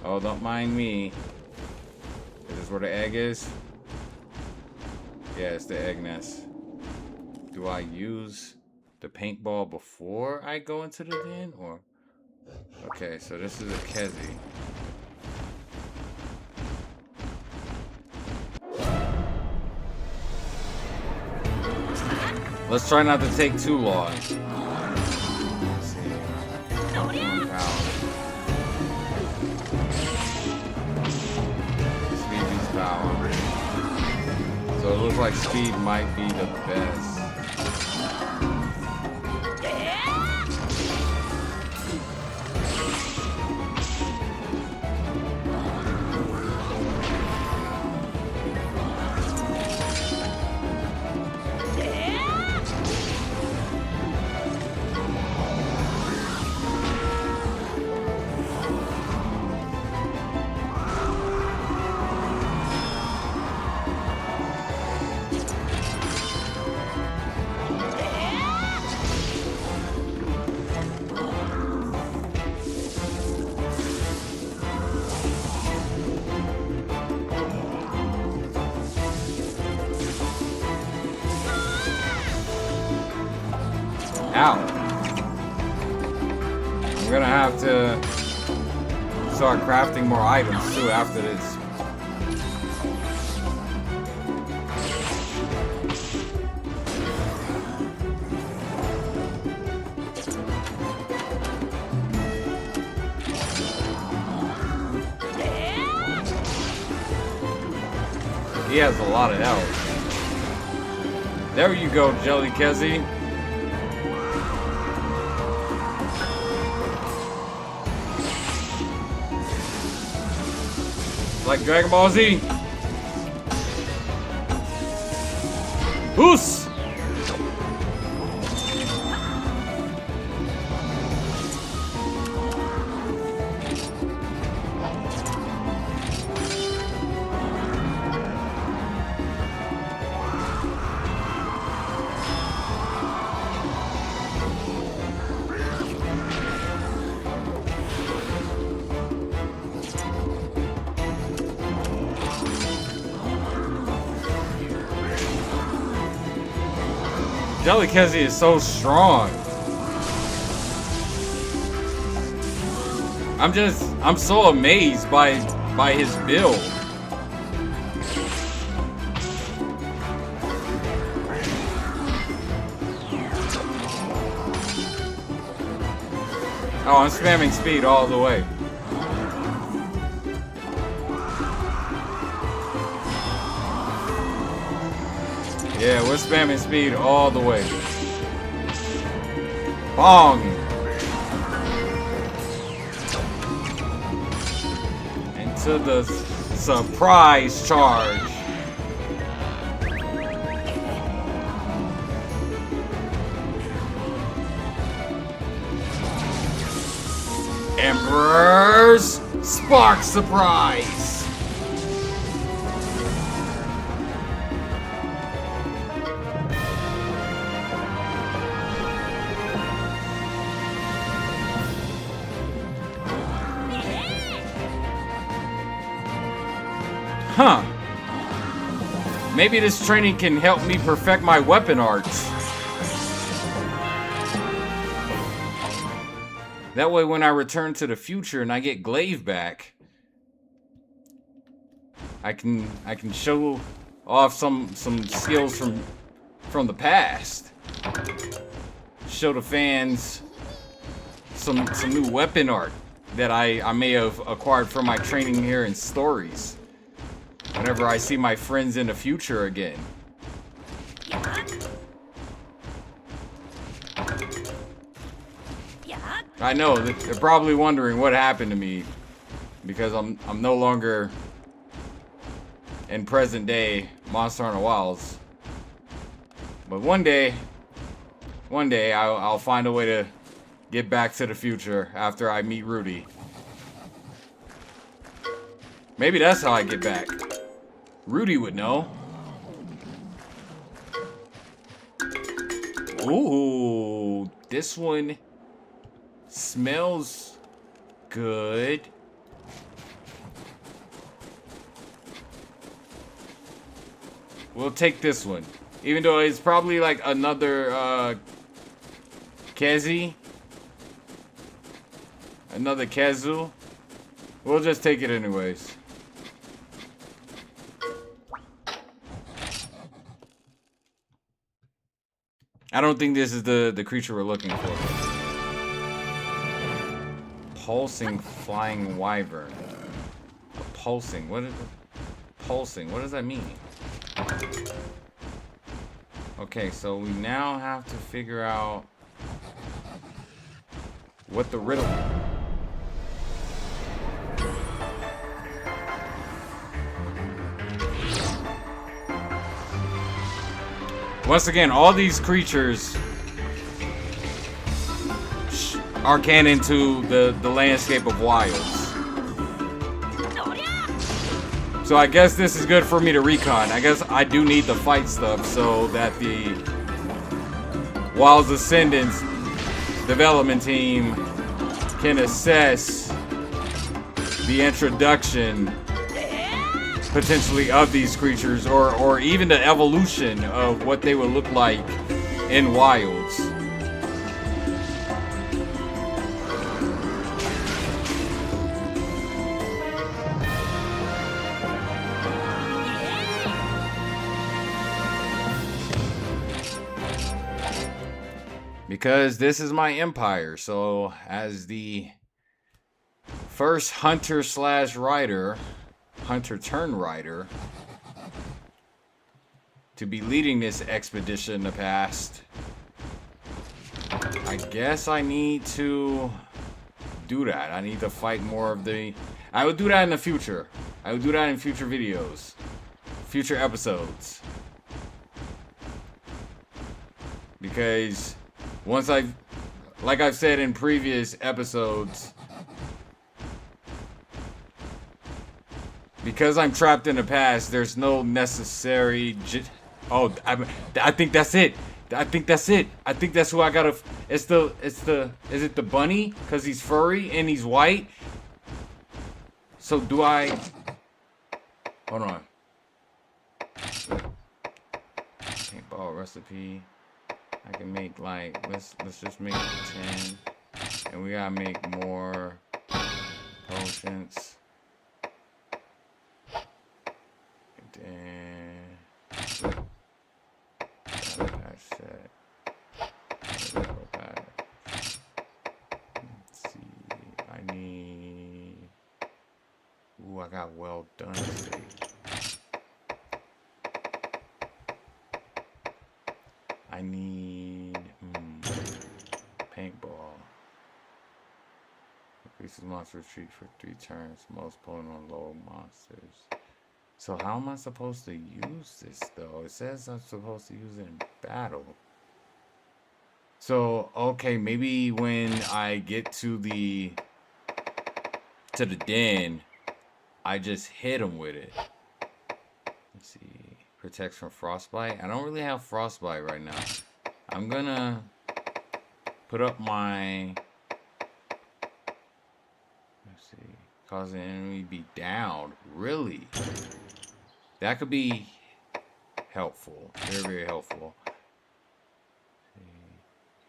Oh, don't mind me. Is this where the egg is? Yeah, it's the egg nest. Do I use the paintball before I go into the den, or? Okay, so this is a Kezi. Let's try not to take too long. Let's see. Speed power. So it looks like speed might be the best. Ow. I'm gonna have to start crafting more items too after this. He has a lot of health. There you go, Jelly Kezi. Like Dragon Ball Z. Oos! Jelly Kezi is so strong. I'm so amazed by his build. Oh, I'm spamming speed all the way. Yeah, we're spamming speed all the way. Bong! Into the surprise charge. Emperor's Spark Surprise! Huh. Maybe this training can help me perfect my weapon arts. That way when I return to the future and I get Glaive back, I can show off some skills from the past. Show the fans some new weapon art that I may have acquired from my training here in stories. Whenever I see my friends in the future again. I know they're probably wondering what happened to me because I'm no longer in present day Monster Hunter Wilds. But one day I'll find a way to get back to the future after I meet Rudy. Maybe that's how I get back. Rudy would know. Ooh, this one smells good. We'll take this one. Even though it's probably like another Kezi. Another Kazu. We'll just take it anyways. I don't think this is the creature we're looking for. Pulsing flying wyvern. Pulsing. What is it? Pulsing. What does that mean? Okay, so we now have to figure out what the riddle is. Once again, all these creatures are canon to the landscape of Wilds. So I guess this is good for me to recon. I guess I do need the fight stuff so that the Wilds Ascendance development team can assess the introduction potentially of these creatures or even the evolution of what they would look like in Wilds. Because this is my empire, so as the first hunter/writer, hunter turned writer, to be leading this expedition in the past, I guess I need to do that. I need to fight more of the... I would do that in the future. I would do that in future videos, future episodes. Because once like I've said in previous episodes, because I'm trapped in the past, there's no necessary... Oh, I think that's it. I think that's it. I think that's who I gotta... Is it the bunny? Because he's furry and he's white? So do I... Hold on. Paintball recipe. I can make like... Let's just make 10. And we gotta make more potions. Then patch set. Let's see. I need. Ooh, I got well done today. I need paintball. Increases monster retreat for 3 turns. Most potent on low monsters. So how am I supposed to use this though? It says I'm supposed to use it in battle. So okay, maybe when I get to the den, I just hit him with it. Let's see. Protects from frostbite. I don't really have frostbite right now. I'm gonna put up my... Let's see. Cause the enemy be down. Really? That could be helpful. Very, very helpful.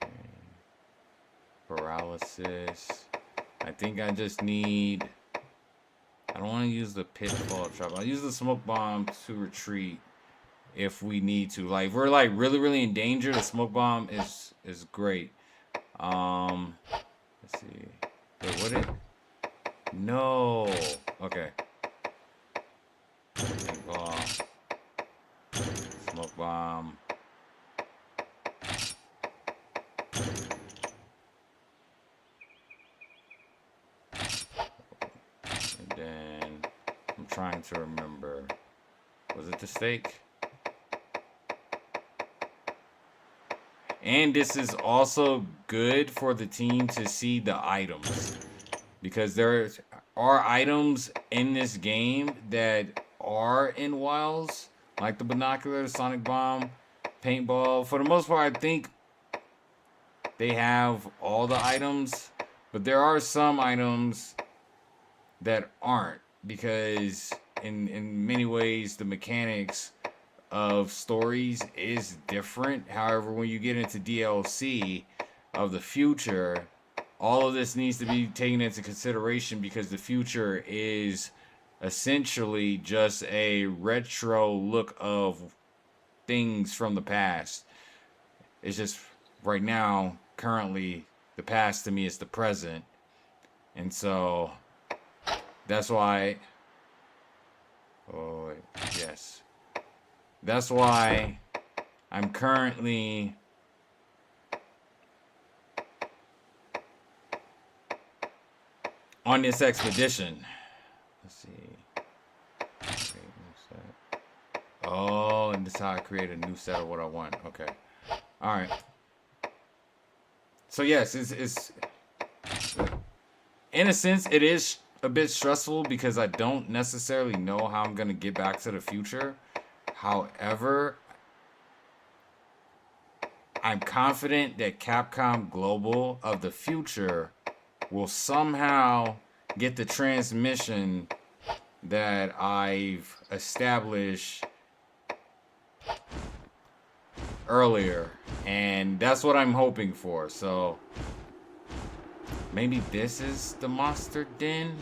Okay. Paralysis. I think I just need... I don't want to use the pitfall trap. I'll use the smoke bomb to retreat. if we need to. Like, we're like really in danger. The smoke bomb is great. Let's see. Wait, what did? No. Okay. Smoke bomb. And then I'm trying to remember. Was it the stake? And this is also good for the team to see the items, because there are items in this game that are in Wilds, like the binoculars, sonic bomb, paintball. For the most part, I think they have all the items, but there are some items that aren't, because in many ways the mechanics of stories is different. However, when you get into DLC of the future, all of this needs to be taken into consideration, because the future is essentially just a retro look of things from the past. It's just right now, currently, the past to me is the present. And so that's why, oh, yes. That's why I'm currently on this expedition. Let's see. Oh, and this is how I create a new set of what I want. Okay. All right. So yes, it's in a sense it is a bit stressful, because I don't necessarily know how I'm gonna get back to the future. However, I'm confident that Capcom Global of the future will somehow get the transmission that I've established earlier, and that's what I'm hoping for. So maybe this is the monster den,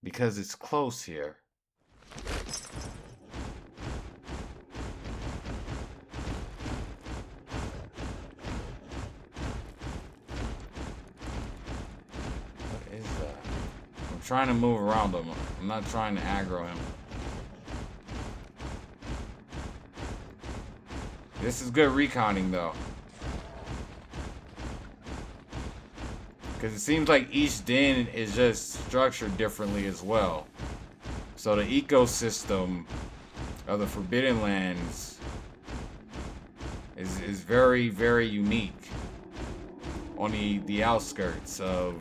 because it's close here. Trying to move around him. I'm not trying to aggro him. This is good reconning though, because it seems like each den is just structured differently as well. So the ecosystem of the Forbidden Lands is very unique on the outskirts of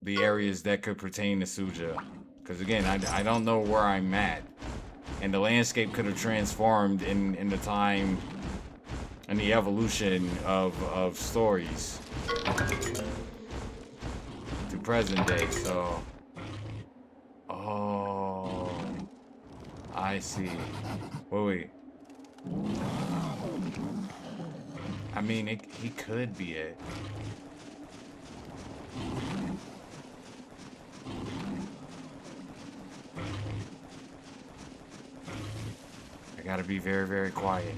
the areas that could pertain to Suja. Because again, I don't know where I'm at, and the landscape could have transformed in the time and the evolution of stories to present day. So, oh, I see. Wait. I mean, he could be it. I gotta be very quiet.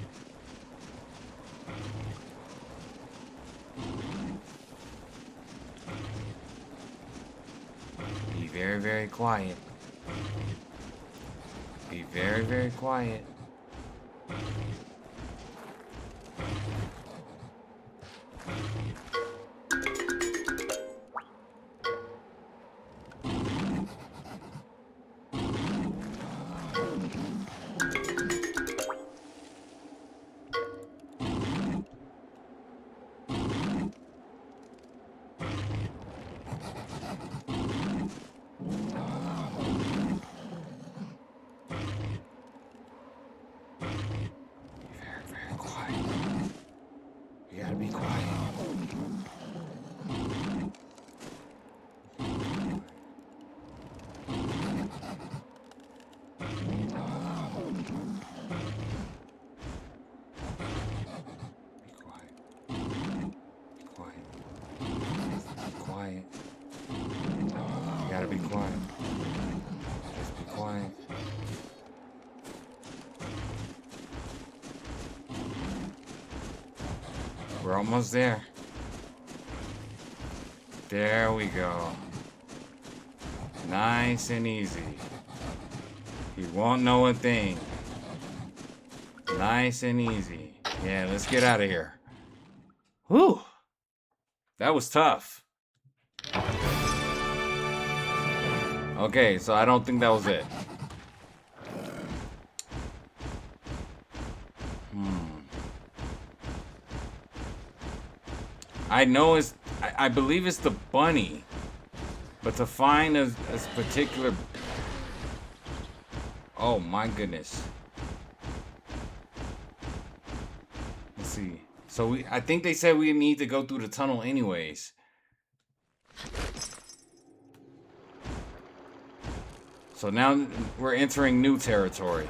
Be very quiet. Be very quiet. Be quiet. Just be quiet. We're almost there. There we go. Nice and easy. You won't know a thing. Nice and easy. Yeah, let's get out of here. Whew. That was tough. Okay, so I don't think that was it. I know it's... I believe it's the bunny. But to find a particular... Oh my goodness. Let's see. So I think they said we need to go through the tunnel anyways. So now we're entering new territory.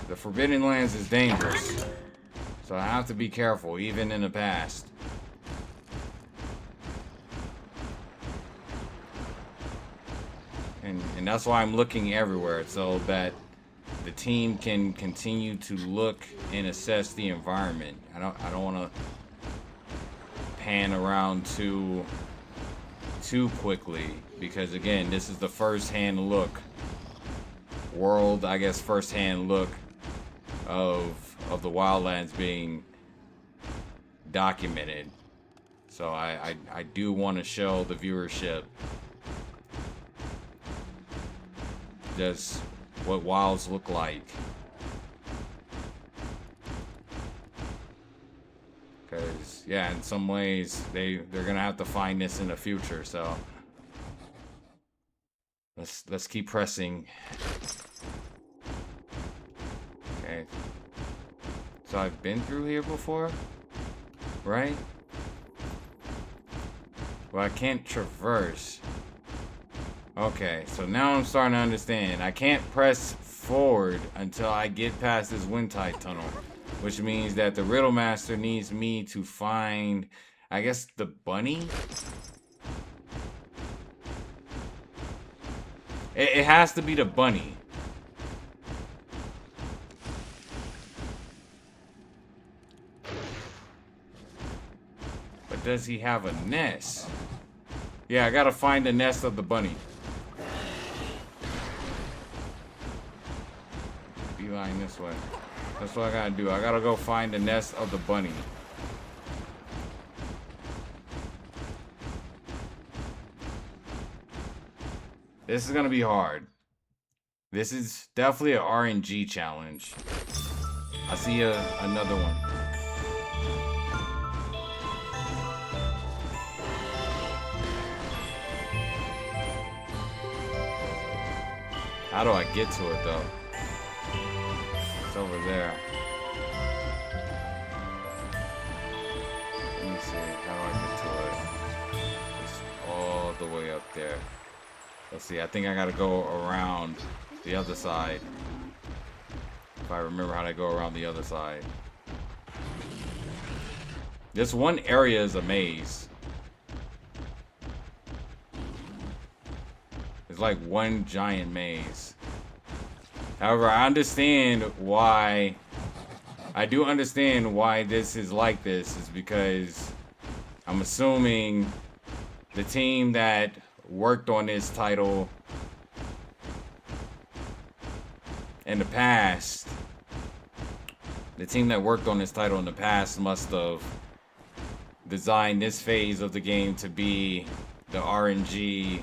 The Forbidden Lands is dangerous. So I have to be careful, even in the past. And that's why I'm looking everywhere, so that the team can continue to look and assess the environment. I don't want to pan around too quickly, because again, this is the first-hand look, first-hand look of the Wildlands being documented. So I do want to show the viewership just what wilds look like, because yeah, in some ways they're gonna have to find this in the future. So let's keep pressing. Okay, so I've been through here before, right? Well, I can't traverse. Okay, so now I'm starting to understand. I can't press forward until I get past this Windtide tunnel, which means that the Riddle Master needs me to find, I guess, the bunny? It has to be the bunny. But does he have a nest? Yeah, I gotta find the nest of the bunny. Beeline this way. That's what I gotta do. I gotta go find the nest of the bunny. This is gonna be hard. This is definitely an RNG challenge. I see another one. How do I get to it though? It's over there. Let me see. How do I get to it? It's all the way up there. Let's see. I think I gotta go around the other side. If I remember how to go around the other side. This one area is a maze. It's like one giant maze. However, I understand why. I do understand why this is like this. Is because I'm assuming the team that worked on this title in the past, must have designed this phase of the game to be the RNG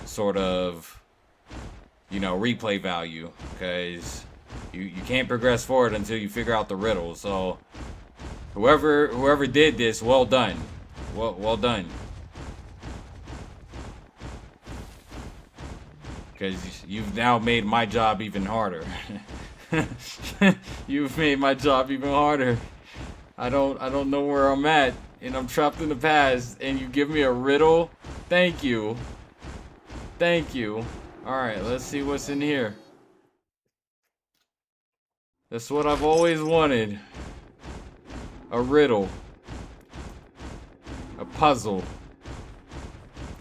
sort of, you know, replay value, because you can't progress forward until you figure out the riddle. So whoever did this, well done. Well done. Because you've now made my job even harder. You've made my job even harder. I don't know where I'm at, and I'm trapped in the past, and you give me a riddle? Thank you. Thank you. Alright, let's see what's in here. That's what I've always wanted. A riddle. A puzzle.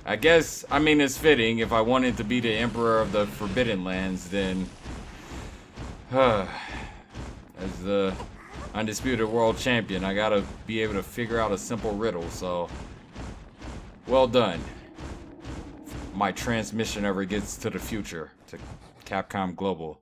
I guess, I mean, it's fitting. If I wanted to be the Emperor of the Forbidden Lands, then As the undisputed world champion, I gotta be able to figure out a simple riddle, so well done. My transmission ever gets to the future, to Capcom Global.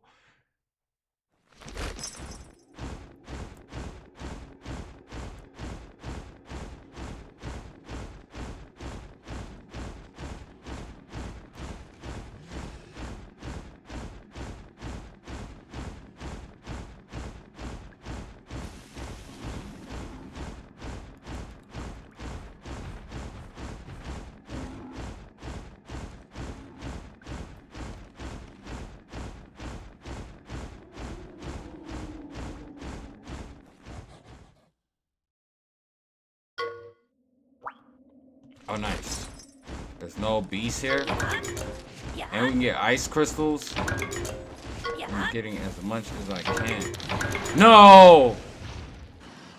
Oh, nice. There's no beast here. And we can get ice crystals. I'm getting as much as I can. No!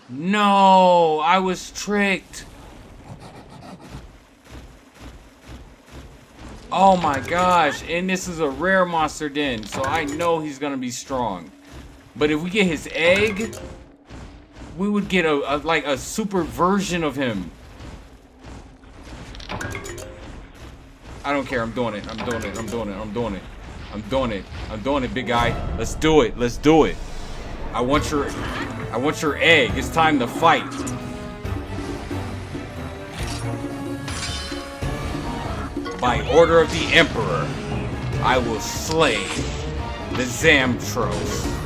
No! I was tricked. Oh my gosh. And this is a rare monster den, so I know he's gonna be strong. But if we get his egg, we would get like a super version of him. I don't care. I'm doing it. I'm doing it. I'm doing it. I'm doing it. I'm doing it. I'm doing it, big guy. Let's do it. Let's do it. I want your egg. It's time to fight. By order of the Emperor, I will slay the Zamtros.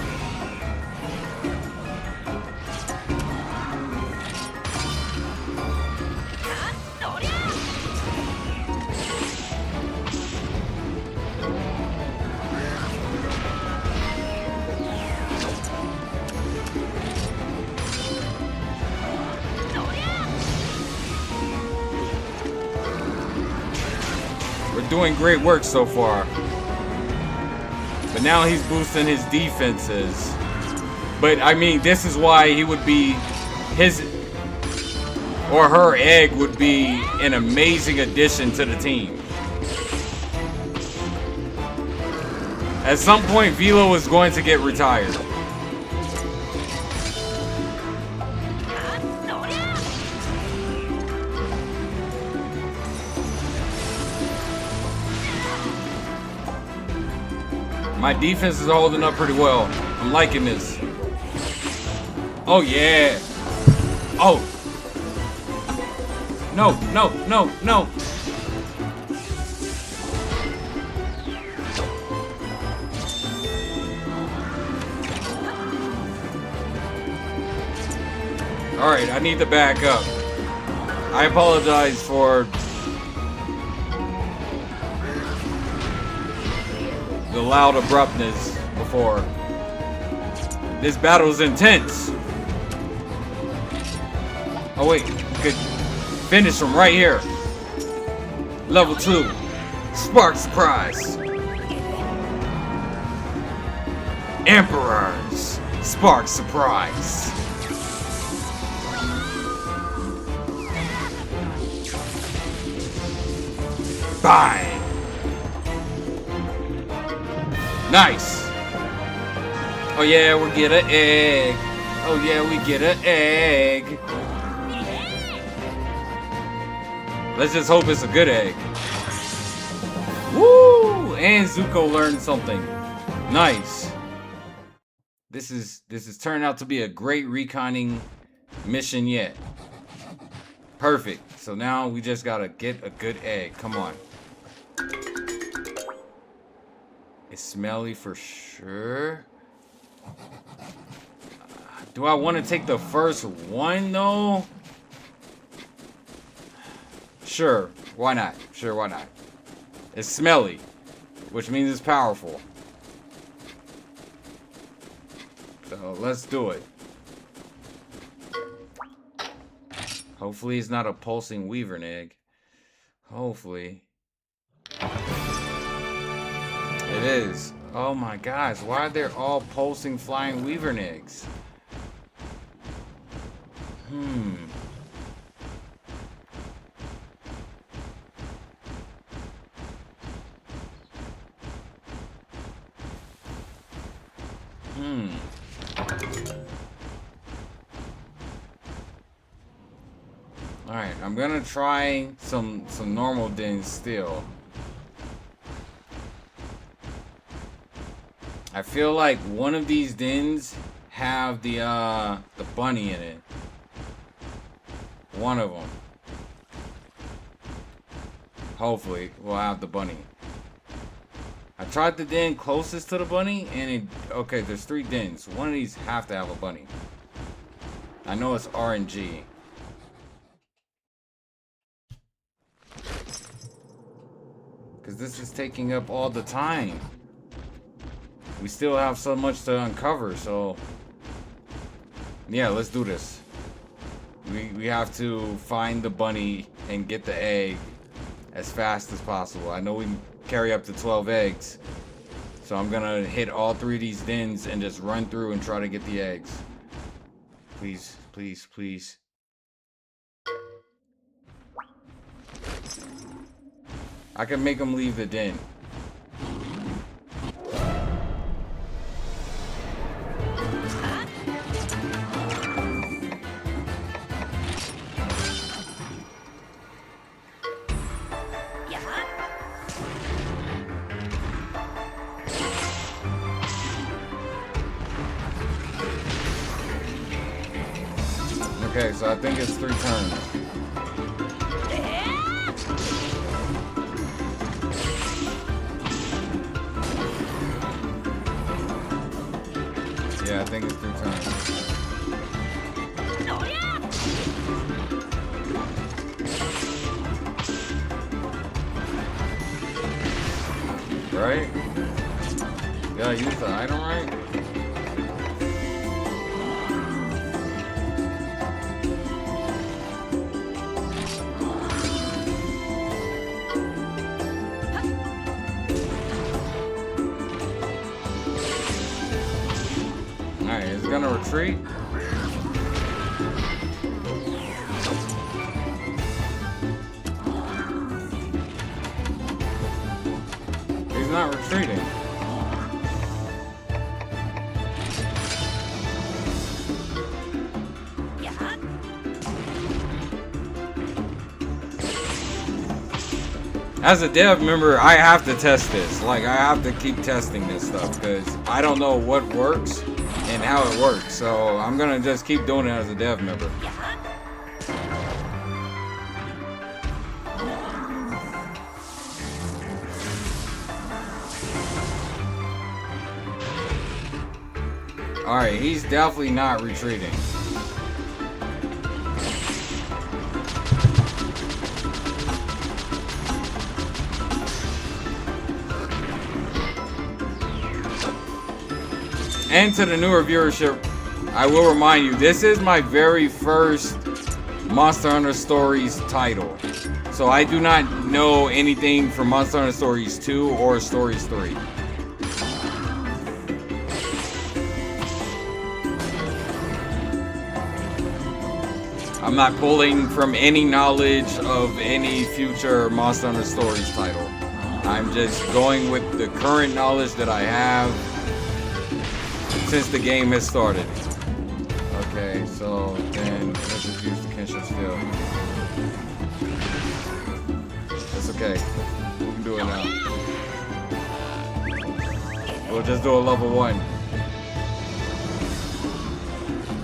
Doing great work so far, but now he's boosting his defenses. But I mean, this is why he would be, his or her egg would be an amazing addition to the team. At some point, Velo is going to get retired. My defense is holding up pretty well. I'm liking this. Oh, yeah. Oh. No, no, no, no. All right, I need to back up. I apologize for the loud abruptness before. This battle is intense. Oh wait, we could finish him right here. Level 2, Spark Surprise. Emperor's Spark Surprise. Bye. Nice. Oh yeah, we get an egg. Oh yeah, we get an egg. Let's just hope it's a good egg. Woo! And Zuko learned something. Nice. This is turned out to be a great reconning mission yet. Perfect. So now we just gotta get a good egg. Come on. It's smelly for sure. Do I want to take the first one though? Sure, why not? Sure, why not? It's smelly, which means it's powerful. So let's do it. Hopefully it's not a pulsing Weaver egg. Hopefully. It is. Oh my gosh, why are there all pulsing flying Weaver eggs? Alright, I'm gonna try some normal dens still. I feel like one of these dens have the bunny in it. One of them. Hopefully, we'll have the bunny. I tried the den closest to the bunny, and it... Okay, there's 3 dens. One of these have to have a bunny. I know it's RNG. Because this is taking up all the time. We still have so much to uncover, so... Yeah, let's do this. We have to find the bunny and get the egg as fast as possible. I know we can carry up to 12 eggs. So I'm gonna hit all 3 of these dens and just run through and try to get the eggs. Please, please, please. I can make them leave the den. Okay, so I think it's 3 turns. Yeah, I think it's 3 turns. Right? Yeah, use the item right? Gonna retreat. He's not retreating. As a dev member, I have to test this. Like, I have to keep testing this stuff because I don't know what works and how it works, so I'm gonna just keep doing it as a dev member. Alright, he's definitely not retreating. And to the newer viewership, I will remind you, this is my very first Monster Hunter Stories title. So I do not know anything from Monster Hunter Stories 2 or Stories 3. I'm not pulling from any knowledge of any future Monster Hunter Stories title. I'm just going with the current knowledge that I have since the game has started. Okay, so then let's just use the kinship still. That's okay. We can do it now. We'll just do a level 1.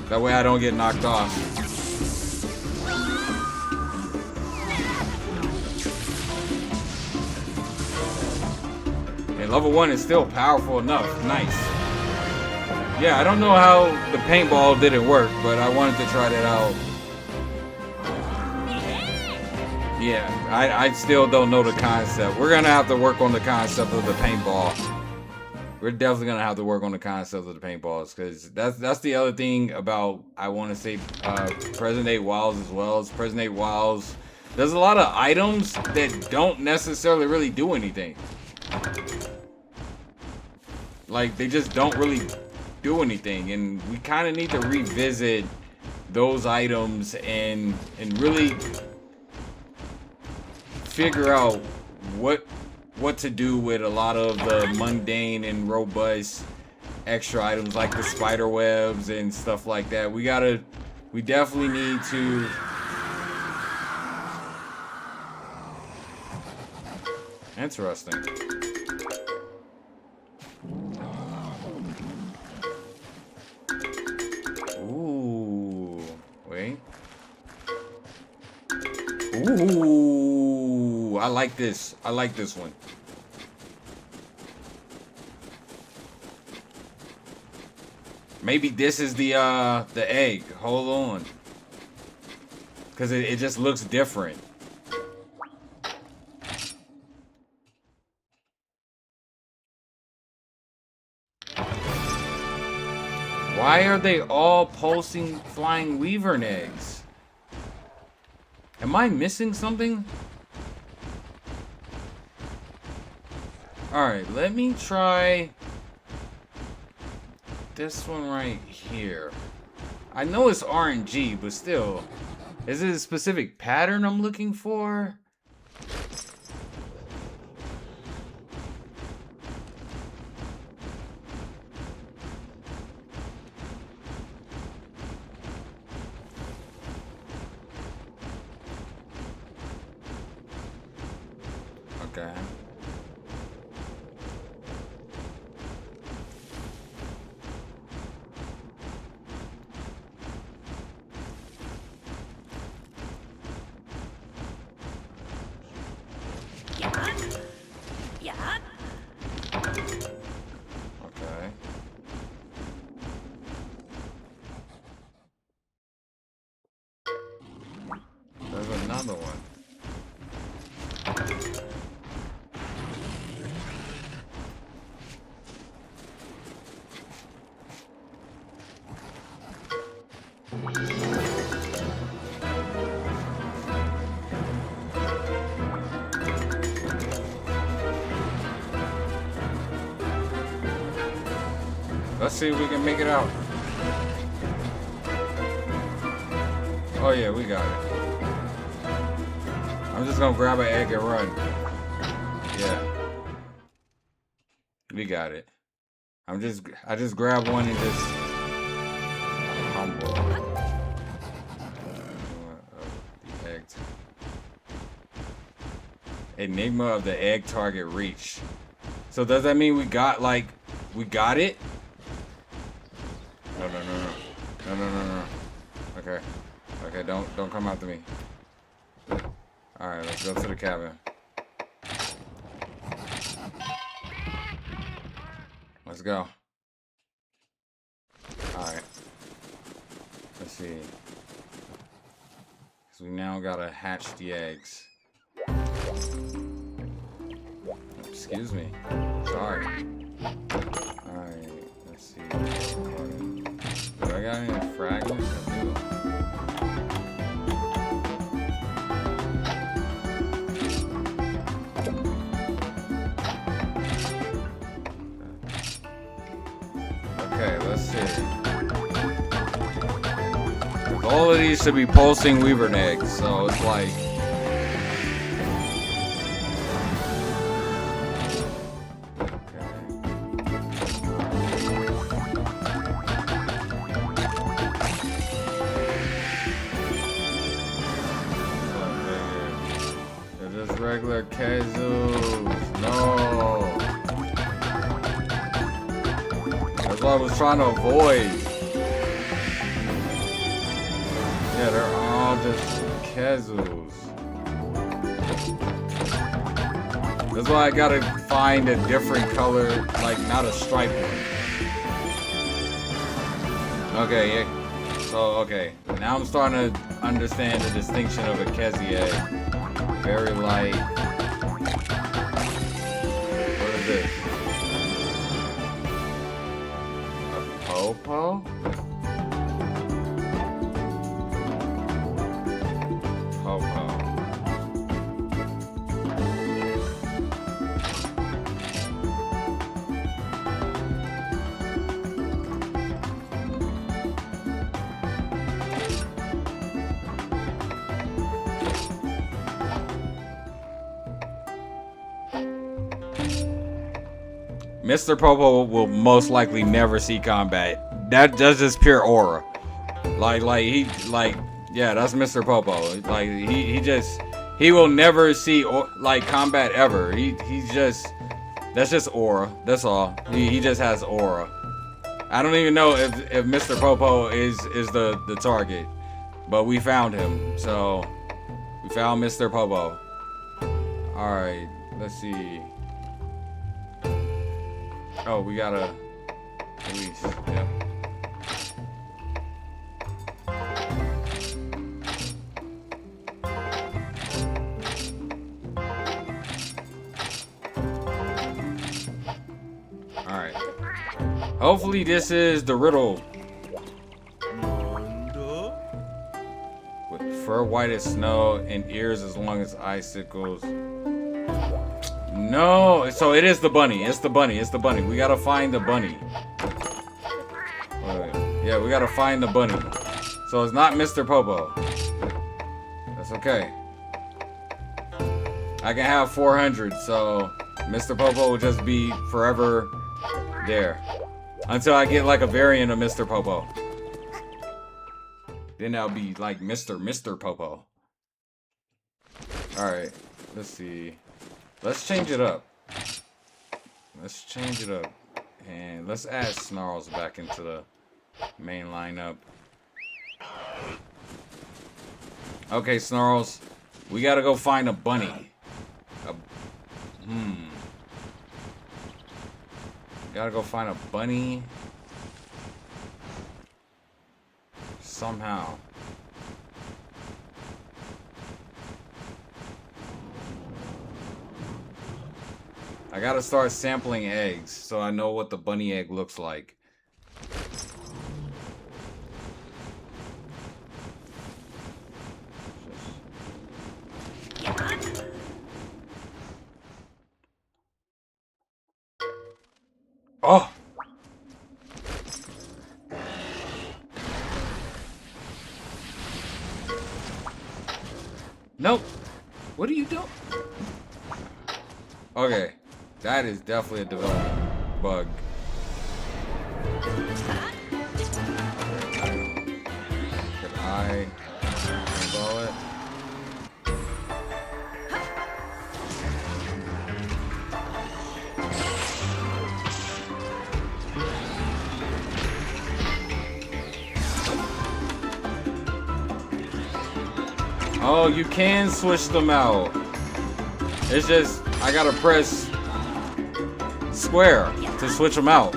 That way I don't get knocked off. And level 1 is still powerful enough. Nice. Yeah, I don't know how the paintball didn't work, but I wanted to try that out. Yeah, I still don't know the concept. We're gonna have to work on the concept of the paintball. We're definitely gonna have to work on the concept of the paintballs, because that's the other thing about, I want to say, Present Day Wilds as well. As Present Day Wilds, there's a lot of items that don't necessarily really do anything. Like, they just don't really do anything, and we kind of need to revisit those items and really figure out what to do with a lot of the mundane and robust extra items like the spider webs and stuff like that. We definitely need to interesting. Ooh, wait. Ooh, I like this. I like this one. Maybe this is the egg. Hold on. Cause it just looks different. Why are they all pulsing flying wyvern eggs? Am I missing something? Alright, let me try this one right here. I know it's RNG, but still. Is it a specific pattern I'm looking for? Okay. Okay. There's another one. Let's see if we can make it out. Oh yeah, we got it. I'm just gonna grab an egg and run. Yeah. We got it. I just grab one and just humble. The egg. Enigma of the egg target reach. So does that mean we got it? No. Okay, don't come after me. Alright, let's go to the cabin. Let's go. Alright. Let's see. So we now gotta hatch the eggs. Excuse me. Sorry. Alright, let's see. Do I got any fragments? I do. Okay, let's see. All of these should be pulsing wyvern eggs, so it's like. They're just regular kazoos. No. That's what I was trying to avoid. Yeah, they're all just kazoos. That's why I gotta find a different color, like not a striped one. Okay, yeah. So, okay. Now I'm starting to understand the distinction of a Kezi egg. Very light. What is this? A popo? Popo. Mr. Popo will most likely never see combat. That's just pure aura. Like yeah, that's Mr. Popo. Like he will never see like combat ever. That's just aura. That's all. He just has aura. I don't even know if Mr. Popo is the target, but we found him. So we found Mr. Popo. All right, let's see. Oh, we gotta release. Yeah. All right. Hopefully this is the riddle. With fur white as snow and ears as long as icicles. No, so it is the bunny. It's the bunny. It's the bunny. We gotta find the bunny. Wait. Yeah, we gotta find the bunny. So it's not Mr. Popo. That's okay. I can have 400, so Mr. Popo will just be forever there. Until I get like a variant of Mr. Popo. Then I'll be like Mr. Popo. Alright, let's see. Let's change it up. Let's change it up. And let's add Snarls back into the main lineup. Okay, Snarls. We gotta go find a bunny. Gotta go find a bunny. Somehow. I gotta start sampling eggs so I know what the bunny egg looks like. Oh! Nope. What are you doing? Okay. That is definitely a development bug. Could I handle it? Oh, you can switch them out. It's just, I gotta press square to switch them out.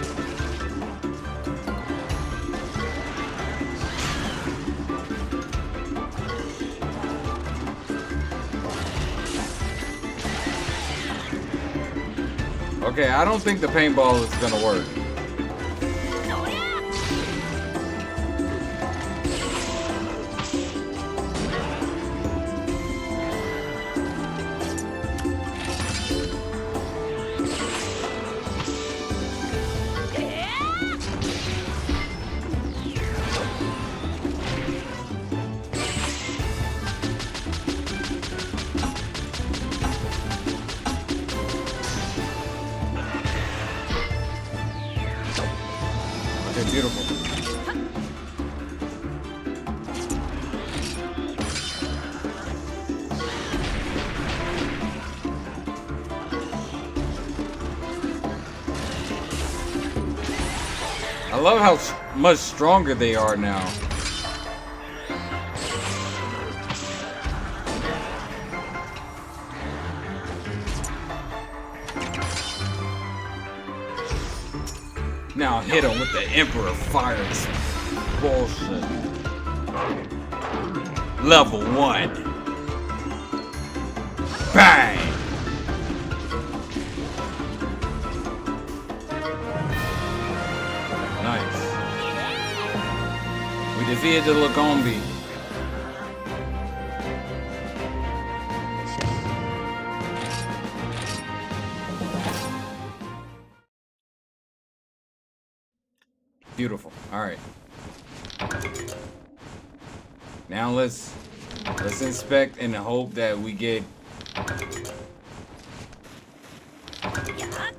Okay, I don't think the paintball is gonna work. Beautiful. I love how much stronger they are now. Now hit him with the Emperor Fires. Bullshit. Level 1. Bang! Nice. We defeated the Lagombi. Beautiful. All right. Now let's inspect and hope that we get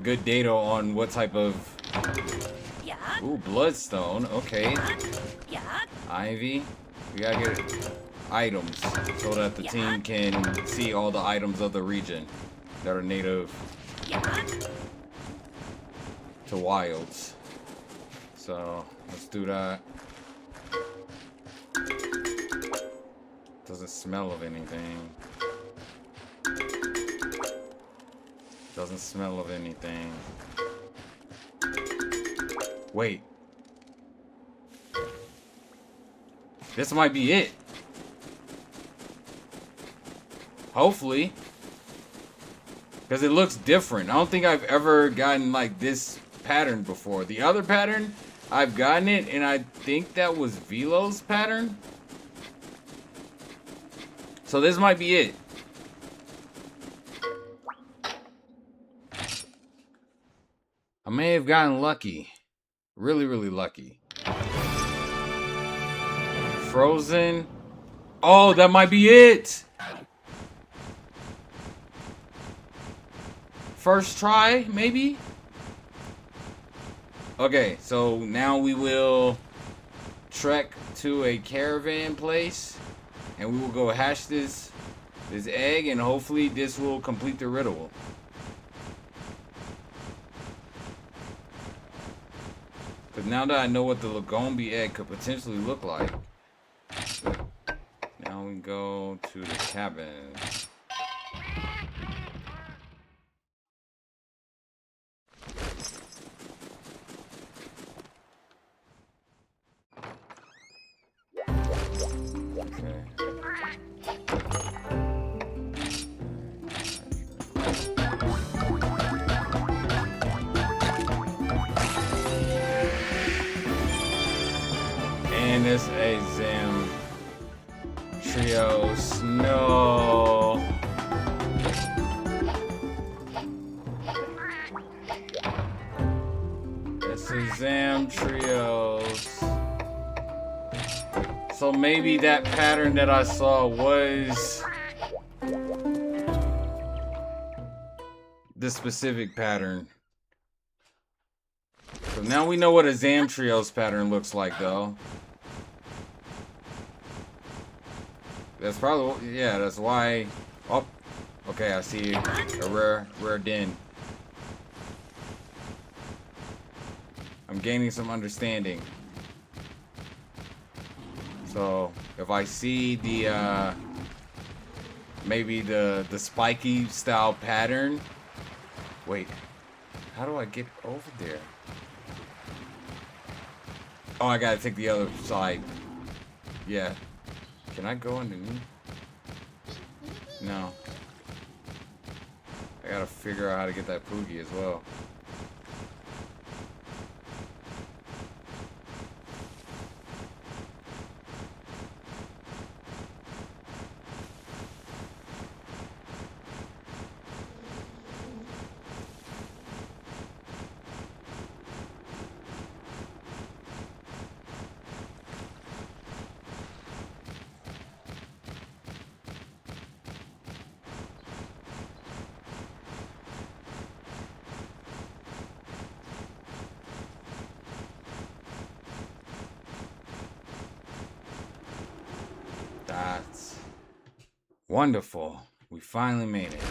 good data on what type of. Ooh, bloodstone. Okay. Ivy. We gotta get items so that the team can see all the items of the region that are native to wilds. So let's do that. Doesn't smell of anything. Doesn't smell of anything. Wait. This might be it. Hopefully. Because it looks different. I don't think I've ever gotten like this pattern before. The other pattern, I've gotten it, and I think that was Velo's pattern. So this might be it. I may have gotten lucky. Really, really lucky. Frozen. Oh, that might be it. First try, maybe? Okay, so now we will trek to a caravan place, and we will go hash this egg, and hopefully this will complete the riddle. Because now that I know what the Lagombi egg could potentially look like, now we go to the cabin. And this Azam Trios. No. This Azam Trios. So maybe that pattern that I saw was the specific pattern. So now we know what a Zamtrios pattern looks like, though. That's probably, yeah, that's why. Oh, okay, I see a rare den. I'm gaining some understanding. So if I see the maybe the spiky style pattern. Wait, how do I get over there? Oh, I gotta take the other side. Yeah. Can I go underneath? No. I gotta figure out how to get that Poogie as well. That's wonderful. We finally made it.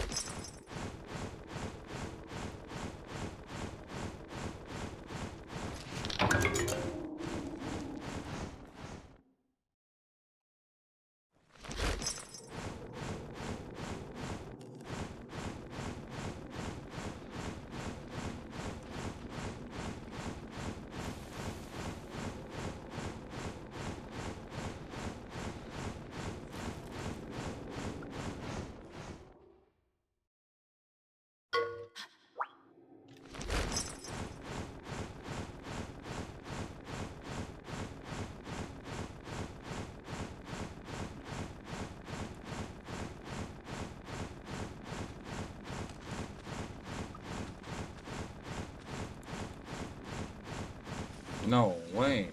No way.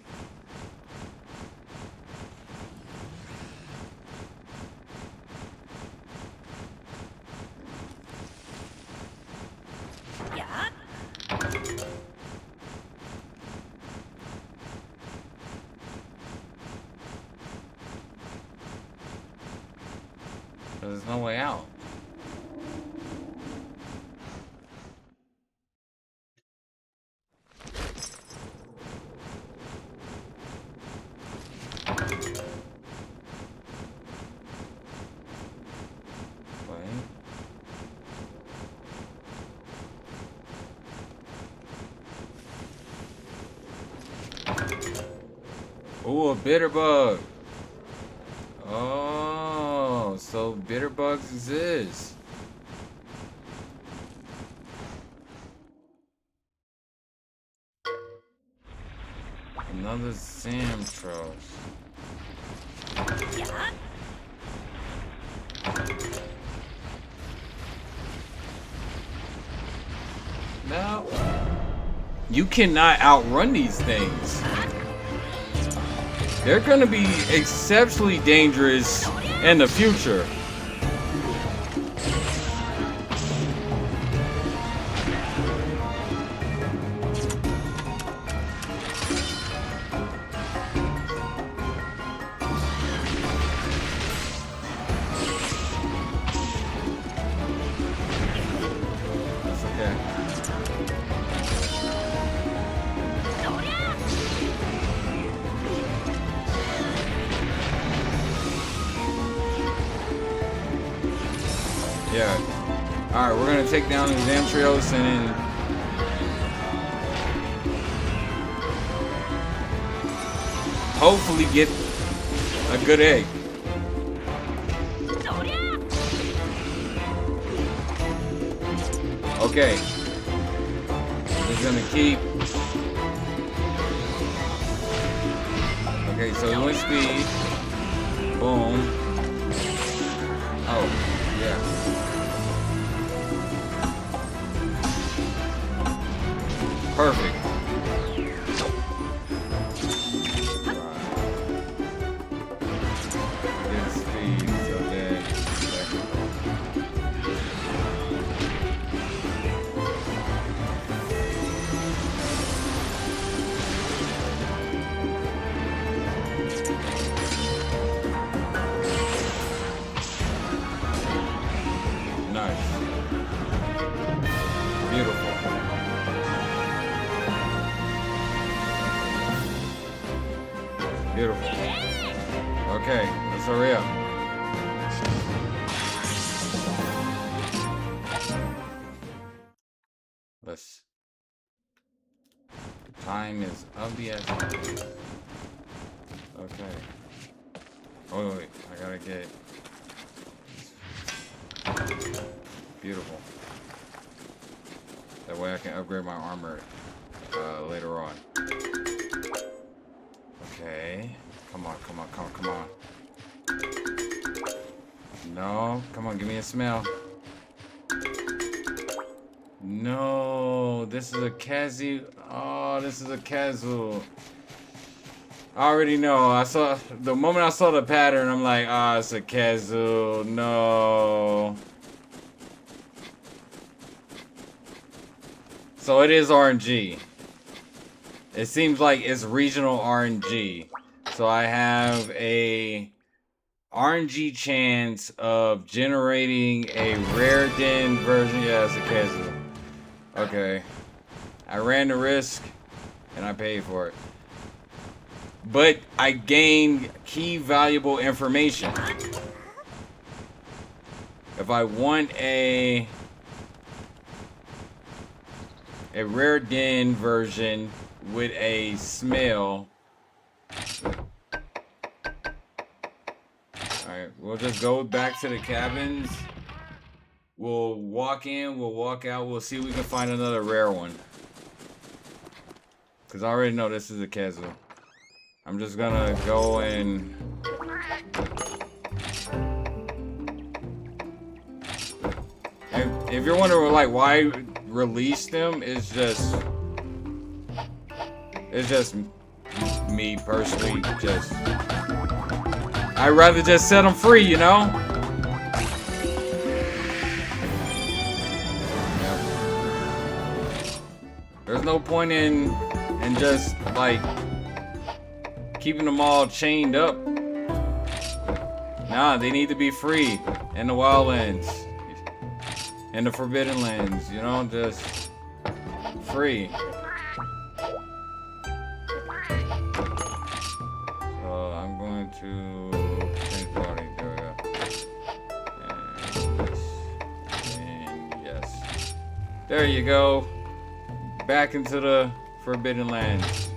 there's no way out. Oh, a bitter bug. Oh, so bitter bugs exist. Another Samtros. No. You cannot outrun these things. They're gonna be exceptionally dangerous in the future. That's okay. Yeah. Alright, we're gonna take down the Zamtrios and then hopefully get a good egg. Okay. Just gonna keep. Okay, so wind speed. Boom. Oh, yeah. Perfect. Get speed, so then. Nice. Beautiful. Beautiful. Okay, let's hurry up. Let's. Time is of the essence. Okay. Oh wait, I gotta get. Beautiful. That way I can upgrade my armor later on. Okay. Come on, come on, come on, come on. No, come on, give me a smell. No, this is a Kazu. Oh, this is a Kazu. I already know. I saw the moment I saw the pattern, I'm like, ah, it's a Kazu. No. So it is RNG. It seems like it's regional RNG. So I have a RNG chance of generating a rare den version. Yeah, it's a Kazu. Okay. I ran the risk and I paid for it. But I gained key valuable information. If I want a rare den version with a smell. Alright, we'll just go back to the cabins. We'll walk in, we'll walk out, we'll see if we can find another rare one. Because I already know this is a Kazu. I'm just gonna go and... If you're wondering like why I release them, it's just me personally. Just I'd rather just set them free, you know. Yep. There's no point in just like keeping them all chained up. Nah, they need to be free. in the Wildlands, in the Forbidden Lands, you know, just free. So I'm going to change party. There we go. And yes. There you go. Back into the Forbidden Lands.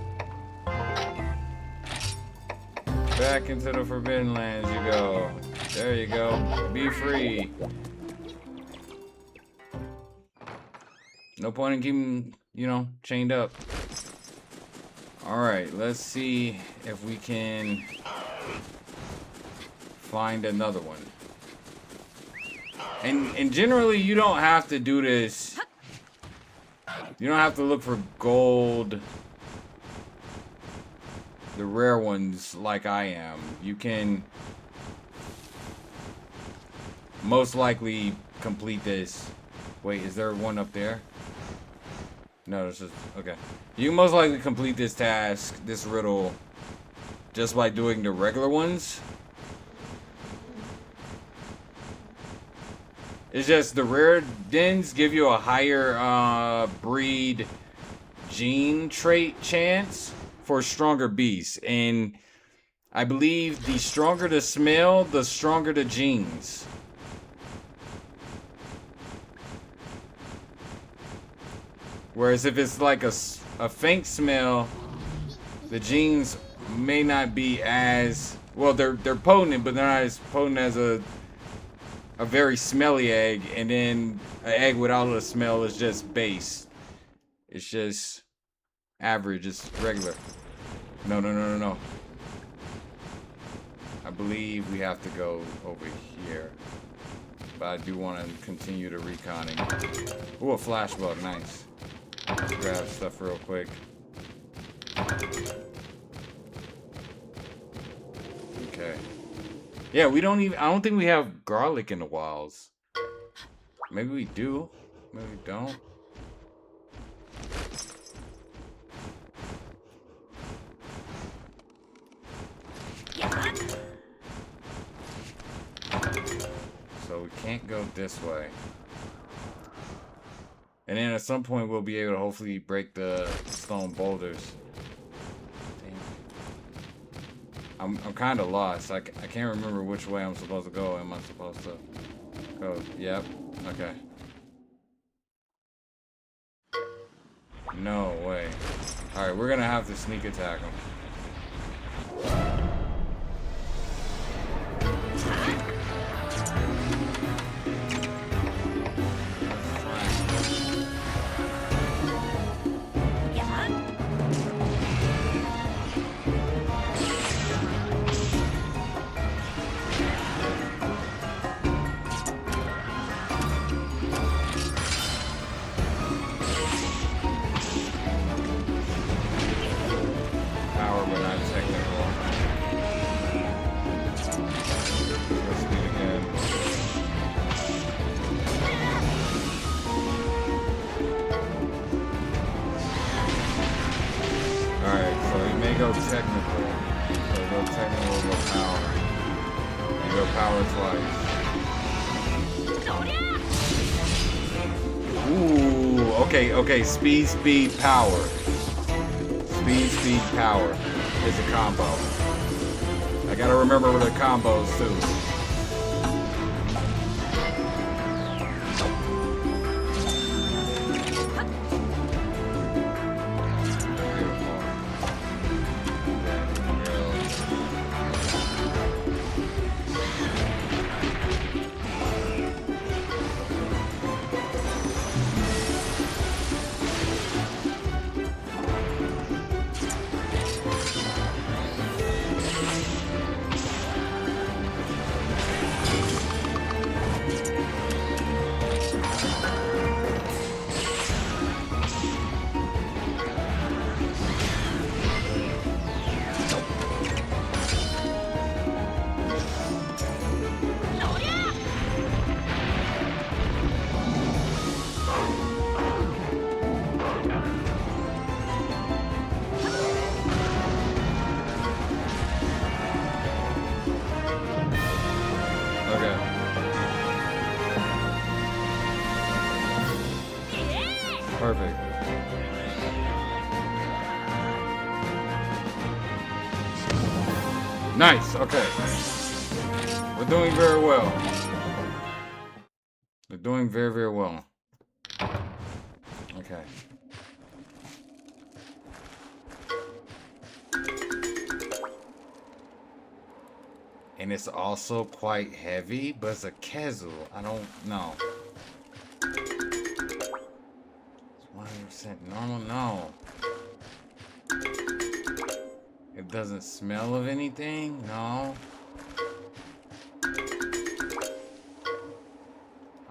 Back into the Forbidden Lands you go. There you go. Be free. No point in keeping, you know, chained up. Alright, let's see if we can find another one. And generally you don't have to do this. You don't have to look for gold, the rare ones like I am. You can most likely complete this. Wait, is there one up there? No, it's just, okay. You can most likely complete this task, this riddle, just by doing the regular ones. It's just the rare dens give you a higher breed gene trait chance for stronger beasts. And I believe the stronger the smell, the stronger the genes. Whereas if it's like a faint smell, the genes may not be as, well, they're potent, but they're not as potent as a very smelly egg. And then an egg without a smell is just base. It's just average, it's regular. No. I believe we have to go over here. But I do want to continue the reconning. Ooh, a flash bug, nice. Let's grab stuff real quick. Okay. Yeah, we don't even, I don't think we have garlic in the wilds. Maybe we do. Maybe we don't. So we can't go this way. And then at some point we'll be able to hopefully break the stone boulders. Damn. I'm kind of lost. I can't remember which way I'm supposed to go. Am I supposed to go? Yep. Okay. No way. Alright, we're gonna have to sneak attack them. Okay, speed, power. Speed, power is a combo. I gotta remember the combos too. Nice, okay. We're doing very well. We're doing very, very well. Okay. And it's also quite heavy, but it's a Kezu. I don't know. It's 100% normal? No. It doesn't smell of anything? No.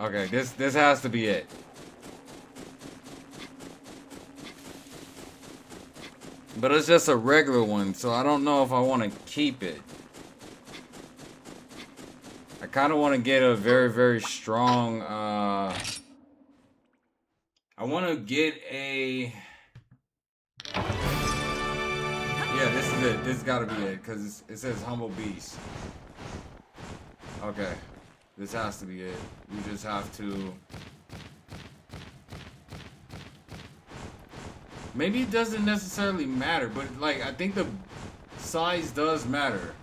Okay, this has to be it. But it's just a regular one, so I don't know if I want to keep it. I kind of want to get a very, very strong, I want to get a, yeah, this is it. This got to be it, because it says Humble Beast. Okay, this has to be it. We just have to, maybe it doesn't necessarily matter, but like, I think the size does matter.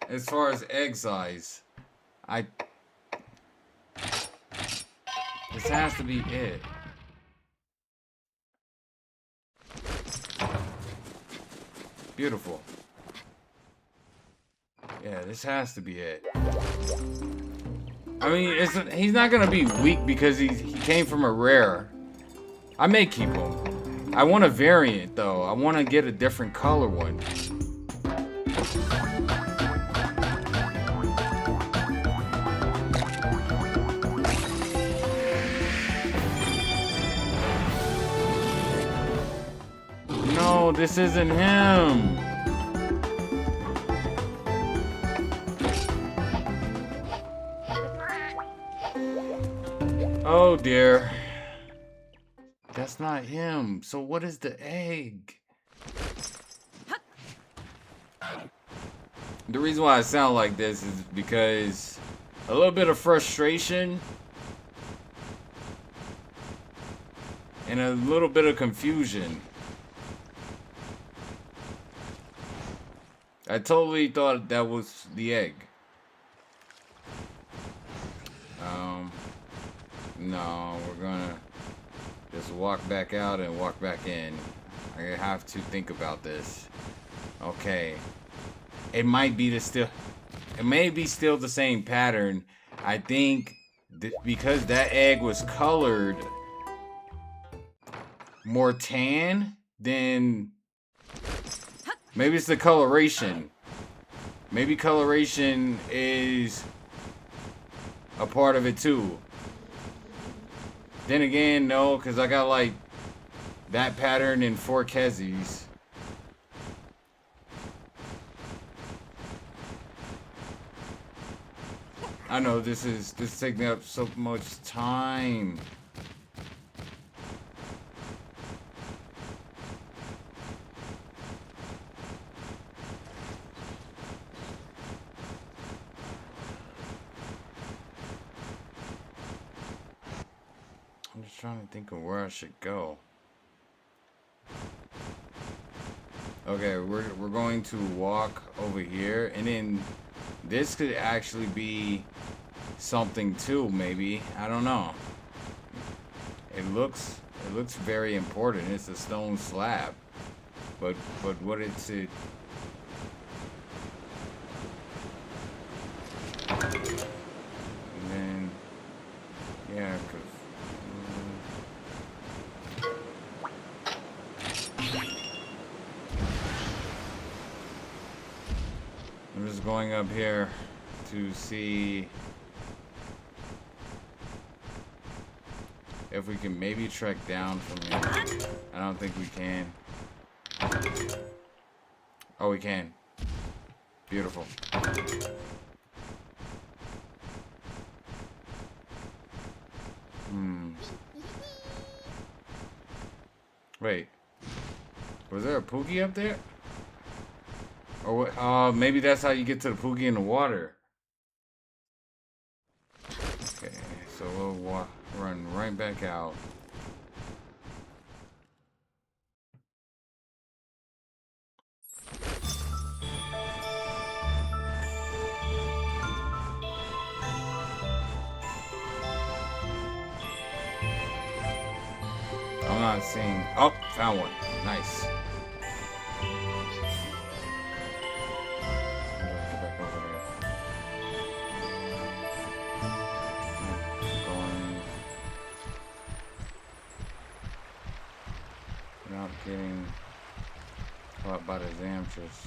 As far as egg size, this has to be it. Beautiful. Yeah, this has to be it. I mean, he's not gonna be weak because he came from a rare. I may keep him. I want a variant though. I want to get a different color one. No, this isn't him. Oh dear. That's not him. So what is the egg? The reason why I sound like this is because a little bit of frustration and a little bit of confusion. I totally thought that was the egg. No, we're gonna just walk back out and walk back in. I have to think about this. Okay. It might be it may be still the same pattern. I think because that egg was colored more tan, then maybe it's the coloration. Maybe coloration is a part of it too. Then again, no, because I got like that pattern in 4 Kezis. I know this is taking up so much time. I'm just trying to think of where I should go. Okay, we're going to walk over here, and then this could actually be something too, maybe. I don't know. It looks very important. It's a stone slab. But what is it? And then yeah, I'm just going up here to see if we can maybe trek down from here. I don't think we can. Oh, we can. Beautiful. Wait. Was there a Pookie up there? Or what? Maybe that's how you get to the Pookie in the water. Okay, so we'll run right back out. I'm not seeing. Oh, found one. Nice. Get back over there. Going without getting caught by the Zamtress.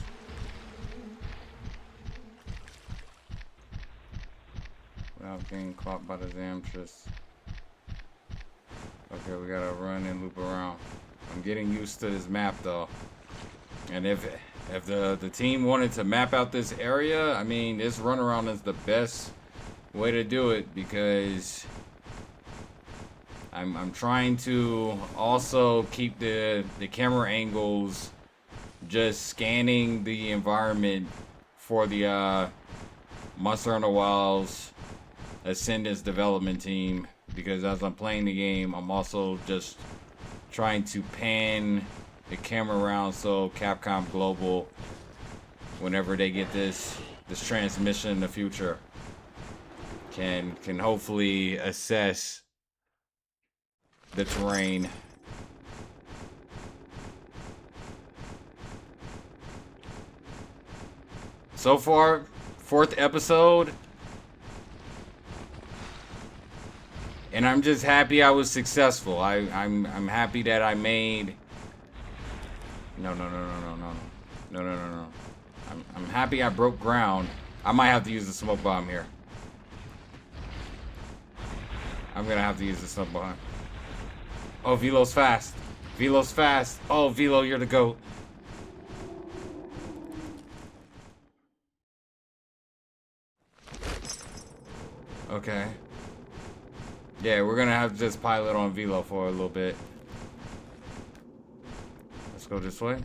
Without getting caught by the Zamtress. Okay, we gotta run and loop around. I'm getting used to this map though. And if the team wanted to map out this area, I mean, this runaround is the best way to do it because I'm trying to also keep the camera angles just scanning the environment for the Monster Hunter Wilds Ascendance development team, because as I'm playing the game, I'm also just trying to pan the camera around so Capcom Global, whenever they get this transmission in the future, can hopefully assess the terrain. So far, 4th episode, and I'm just happy I was successful. I'm happy that I made. No. I'm happy I broke ground. I might have to use the smoke bomb here. I'm gonna have to use the smoke bomb. Oh, Velo's fast. Velo's fast. Oh, Velo, you're the GOAT. Okay. Yeah, we're gonna have to just pilot on Velo for a little bit. Let's go this way.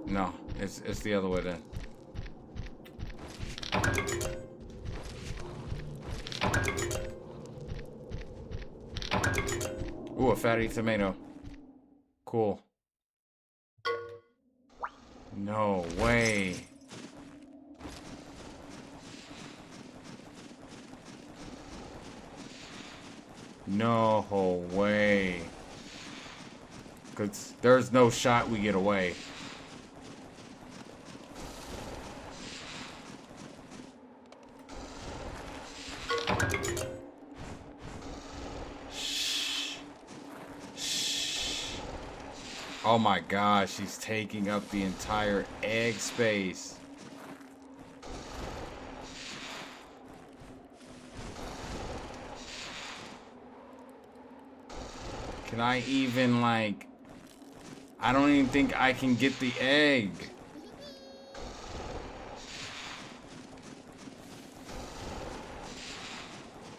No, it's the other way then. Ooh, a fatty tomato. Cool. No way. No way. 'Cause there's no shot we get away. Shh. Shh. Oh my gosh, she's taking up the entire egg space. Can I even, like... I don't even think I can get the egg.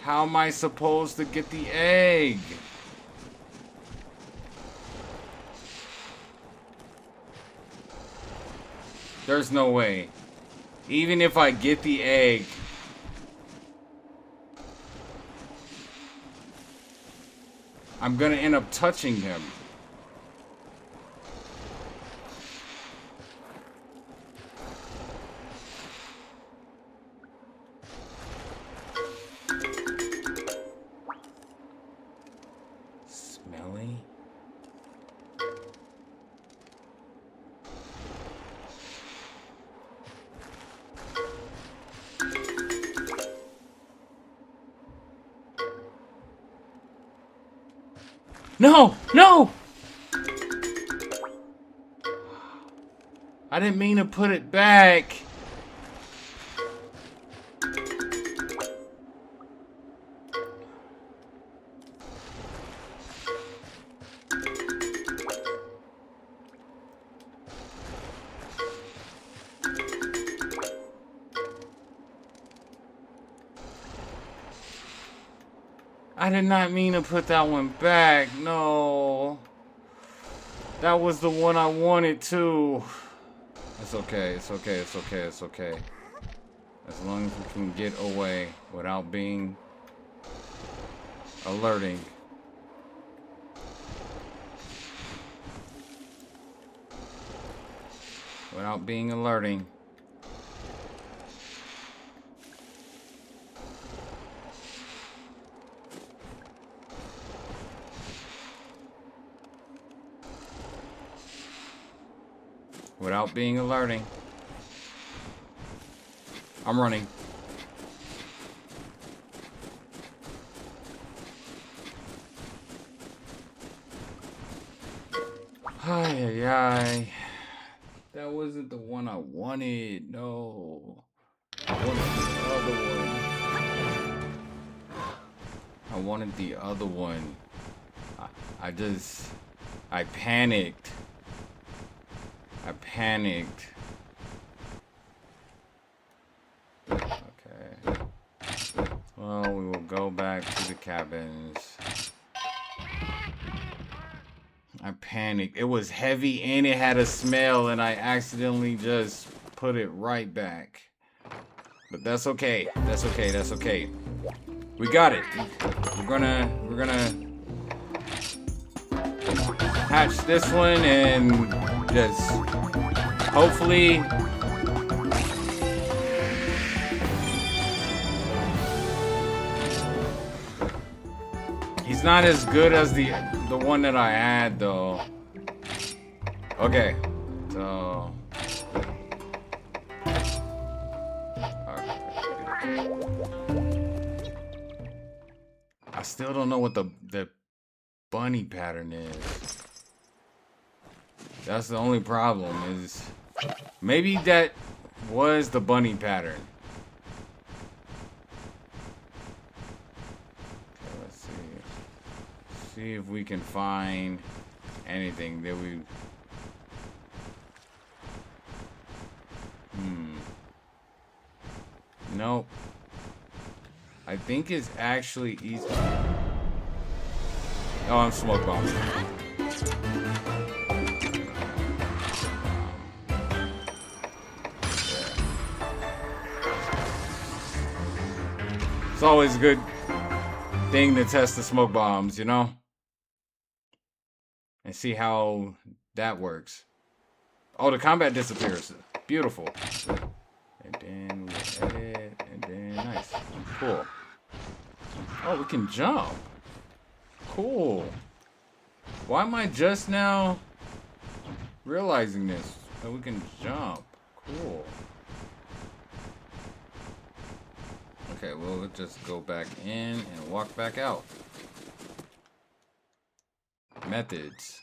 How am I supposed to get the egg? There's no way. Even if I get the egg... I'm gonna end up touching him. Smelly? No! No! I didn't mean to put it back. I did not mean to put that one back. No. That was the one I wanted to. It's okay. It's okay. It's okay. It's okay. As long as we can get away without being alerting. Without being alerting. without being alerting. I'm running. Ay, ay, ay. That wasn't the one I wanted. No. I wanted the other one. I wanted the other one. I panicked. I panicked. Okay. Well, we will go back to the cabins. I panicked. It was heavy and it had a smell, and I accidentally just put it right back. But that's okay. That's okay. That's okay. We got it. We're gonna hatch this one and just hopefully he's not as good as the one that I had though. Okay. So I still don't know what the bunny pattern is. That's the only problem, is maybe that was the bunny pattern. Okay, let's see. See if we can find anything that we... Nope. I think it's actually easy. Oh, I'm smoke bombing. It's always a good thing to test the smoke bombs, you know? And see how that works. Oh, the combat disappears. Beautiful. And then we edit, and then nice. Cool. Oh, we can jump. Cool. Why am I just now realizing this? That we can jump. Cool. Okay, well, let's just go back in and walk back out. Methods.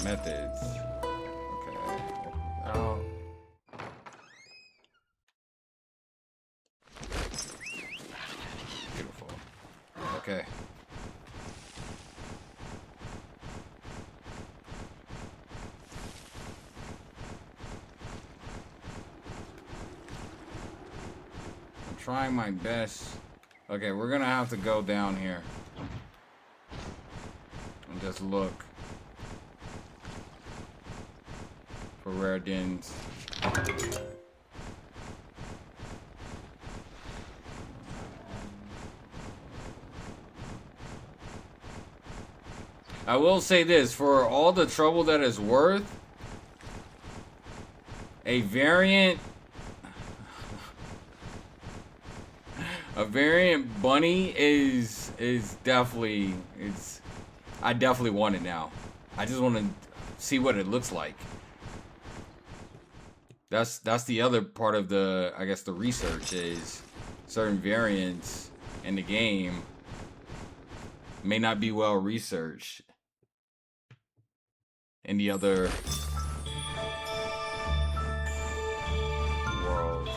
Methods. Okay. Out. Beautiful. Okay. Trying my best. Okay, we're gonna have to go down here and just look for rare dens. I will say this, for all the trouble that it's worth, a variant bunny is definitely, I definitely want it now. I just want to see what it looks like. That's the other part of the, I guess, the research, is certain variants in the game may not be well researched in the other worlds.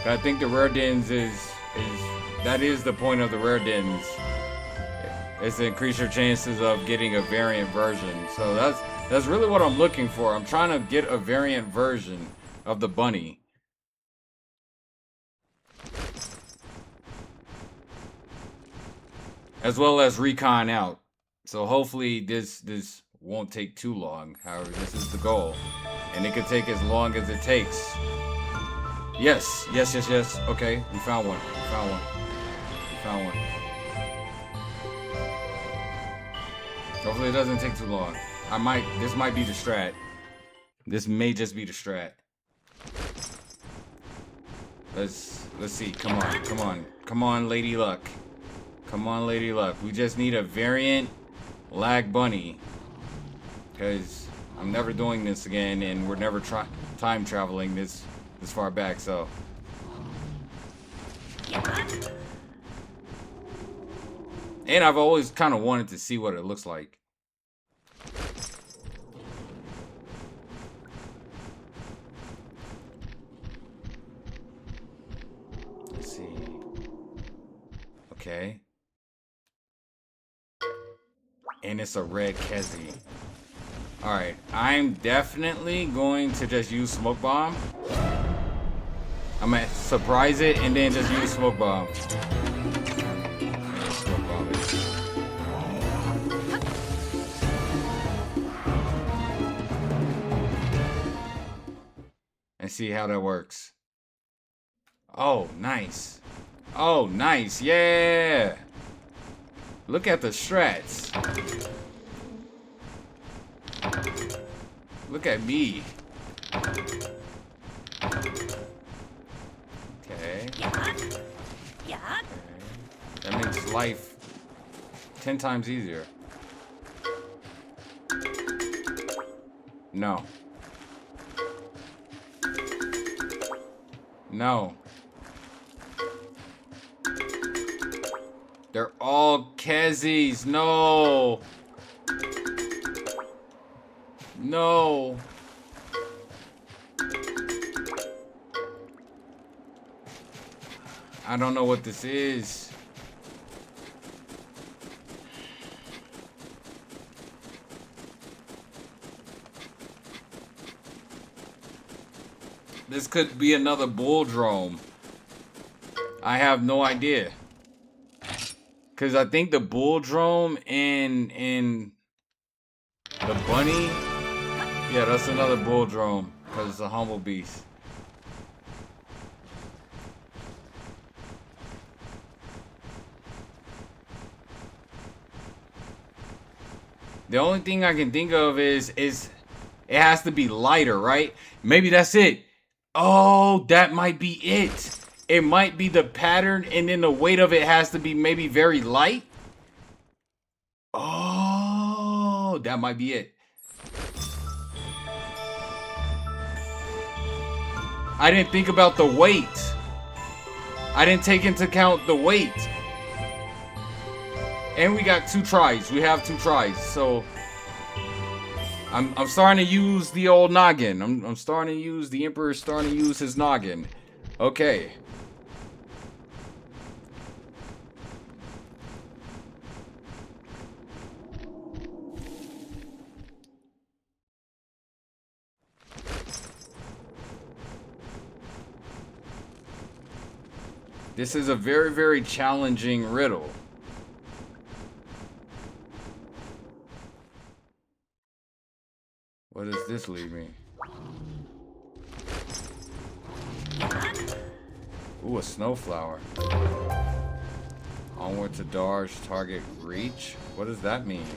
I think the rare dens that is the point of the rare dens, is to increase your chances of getting a variant version. So that's really what I'm looking for. I'm trying to get a variant version of the bunny. As well as recon out. So hopefully this won't take too long. However, this is the goal. And it could take as long as it takes. Yes. Okay, we found one. We found one. Hopefully it doesn't take too long. This might be the strat. This may just be the strat. Let's see. Come on, Lady Luck. Come on, Lady Luck. We just need a variant lag bunny. Because I'm never doing this again, and we're never time traveling this far back, so. And I've always kind of wanted to see what it looks like. Let's see. Okay. And it's a red Kezi. Alright, I'm definitely going to just use Smoke Bomb. I'm gonna surprise it and then just use Smoke Bomb. Smoke Bomb it. And see how that works. Oh, nice. Oh, nice. Yeah. Look at the strats. Look at me. Okay. That makes life 10 times easier. No. No. They're all Kezis. No. No. I don't know what this is. This could be another bull drone. I have no idea. Cause I think the bull drone and the bunny. Yeah, that's another bull drone. Cause it's a humble beast. The only thing I can think of is it has to be lighter, right? Maybe that's it. Oh, that might be it. It might be the pattern and then the weight of it has to be maybe very light. Oh, that might be it. I didn't think about the weight. I didn't take into account the weight. And we got 2 tries. We have 2 tries. So I'm starting to use the old noggin. I'm starting to use, the Emperor's starting to use his noggin. Okay. This is a very, very challenging riddle. What does this leave me? Ooh, a snowflower. Onward to dodge, target reach. What does that mean?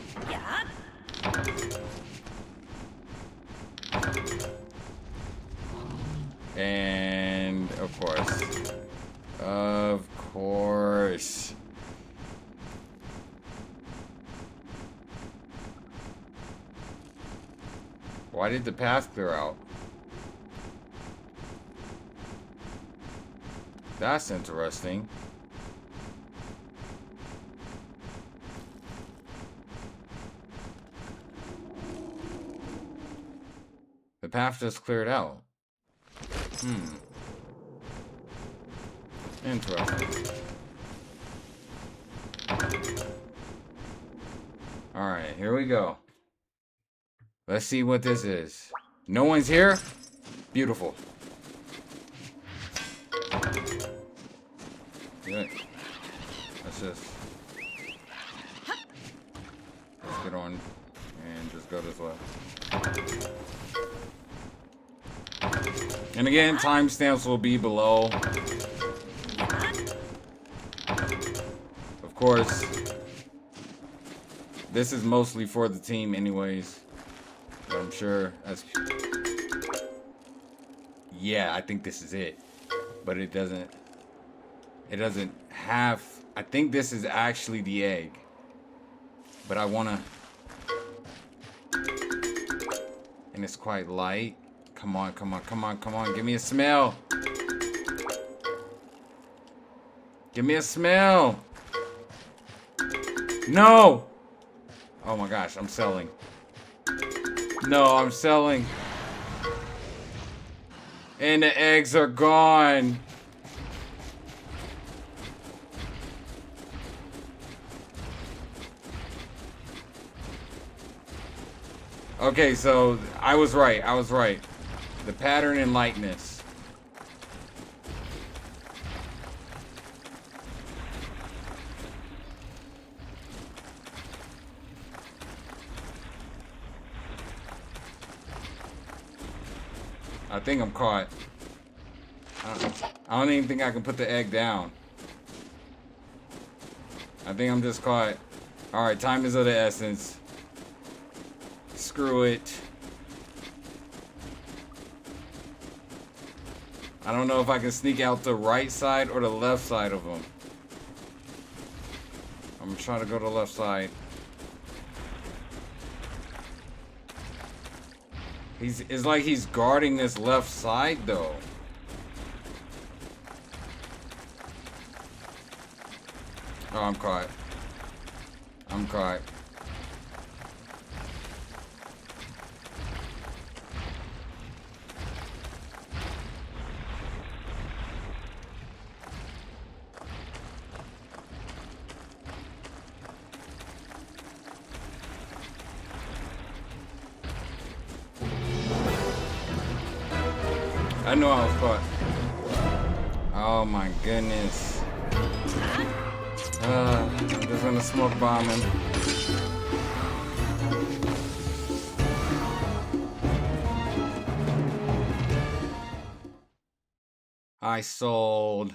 And of course. Of course. Why did the path clear out? That's interesting. The path just cleared out. Interesting. Alright, here we go. Let's see what this is. No one's here? Beautiful. Good. Let's get on and just go this way. And again, timestamps will be below. Of course, this is mostly for the team anyways. But I'm sure that's... Yeah, I think this is it. But it doesn't have I think this is actually the egg. But I wanna... And it's quite light. Come on, come on, come on, come on. Give me a smell. Give me a smell. No! Oh my gosh, I'm selling. No, I'm selling. And the eggs are gone. Okay, so I was right. I was right. The pattern and lightness. I think I'm caught. I don't even think I can put the egg down. I think I'm just caught. Alright, time is of the essence. Screw it. I don't know if I can sneak out the right side or the left side of him. I'm gonna try to go to the left side. It's like he's guarding this left side though. Oh, I'm caught. I'm caught. I know I was caught. Oh my goodness. I'm just gonna smoke bomb him. I sold.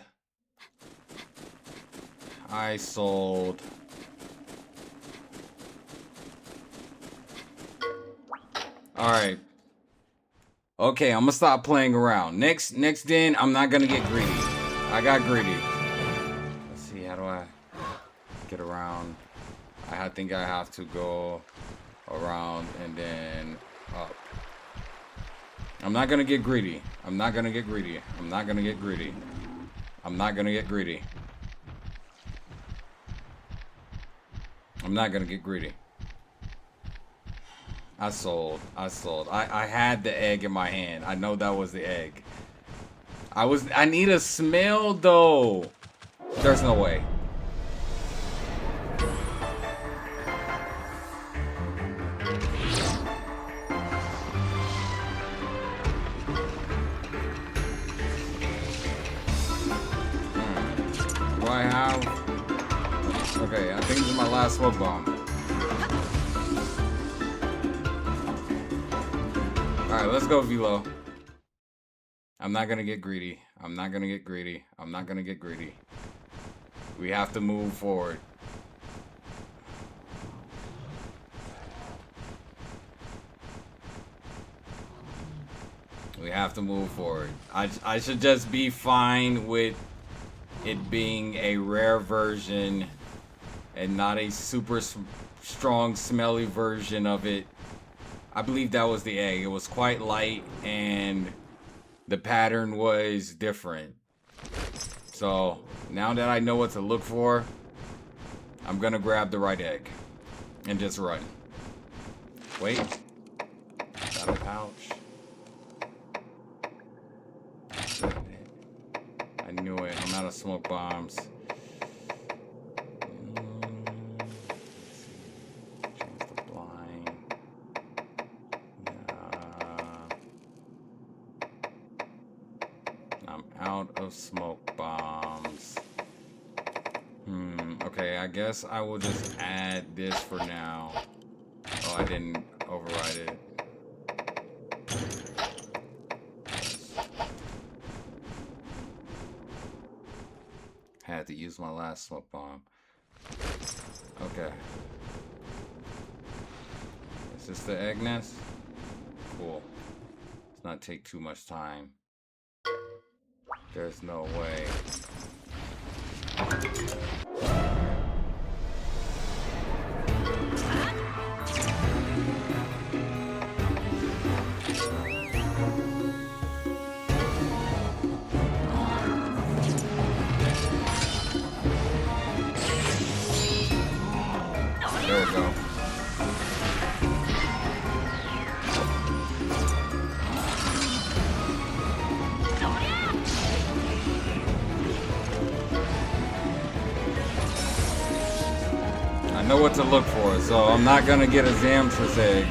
I sold. Alright. Okay, I'm gonna stop playing around. Next den, I'm not gonna get greedy. I got greedy. Let's see, how do I get around? I think I have to go around and then up. I'm not gonna get greedy. I'm not gonna get greedy. I'm not gonna get greedy. I'm not gonna get greedy. I'm not gonna get greedy. I sold. I had the egg in my hand. I know that was the egg. I need a smell though. There's no way. Do I have? Okay, I think this is my last smoke bomb. Alright, let's go, Velo. I'm not gonna get greedy. I'm not gonna get greedy. I'm not gonna get greedy. We have to move forward. We have to move forward. I should just be fine with it being a rare version and not a super strong, smelly version of it. I believe that was the egg. It was quite light and the pattern was different. So now that I know what to look for, I'm gonna grab the right egg and just run. Wait. Battle pouch. I knew it. I'm out of smoke bombs. Out of smoke bombs. Okay, I guess I will just add this for now. Oh, I didn't override it. Had to use my last smoke bomb. Okay. Is this the egg nest? Cool. Let's not take too much time. There's no way. There we go. I know what to look for, so I'm not gonna get a Zamtress egg.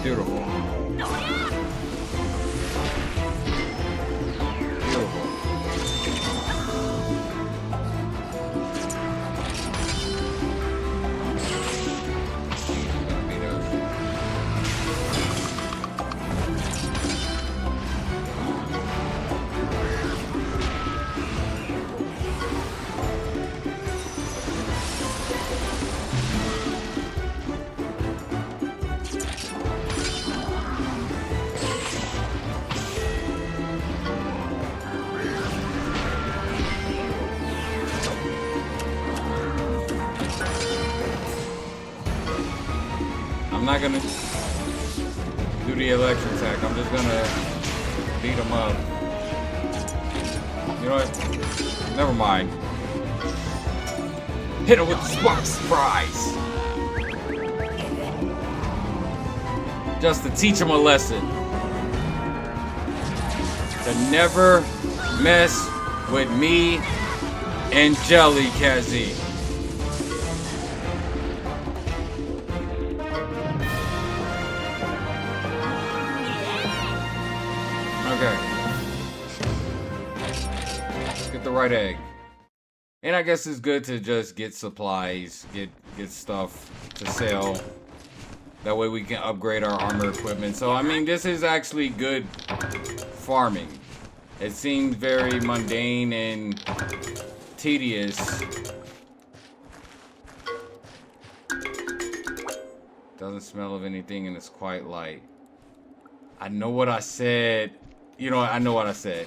Beautiful. I'm not gonna do the electric attack. I'm just gonna beat him up. You know what? Never mind. Hit him with the spark surprise. Just to teach him a lesson. To never mess with me and Jelly Kazi. Right egg. And I guess it's good to just get supplies, get stuff to sell. That way we can upgrade our armor equipment. So I mean, this is actually good farming. It seems very mundane and tedious. Doesn't smell of anything and it's quite light. I know what I said. You know what? I know what I said.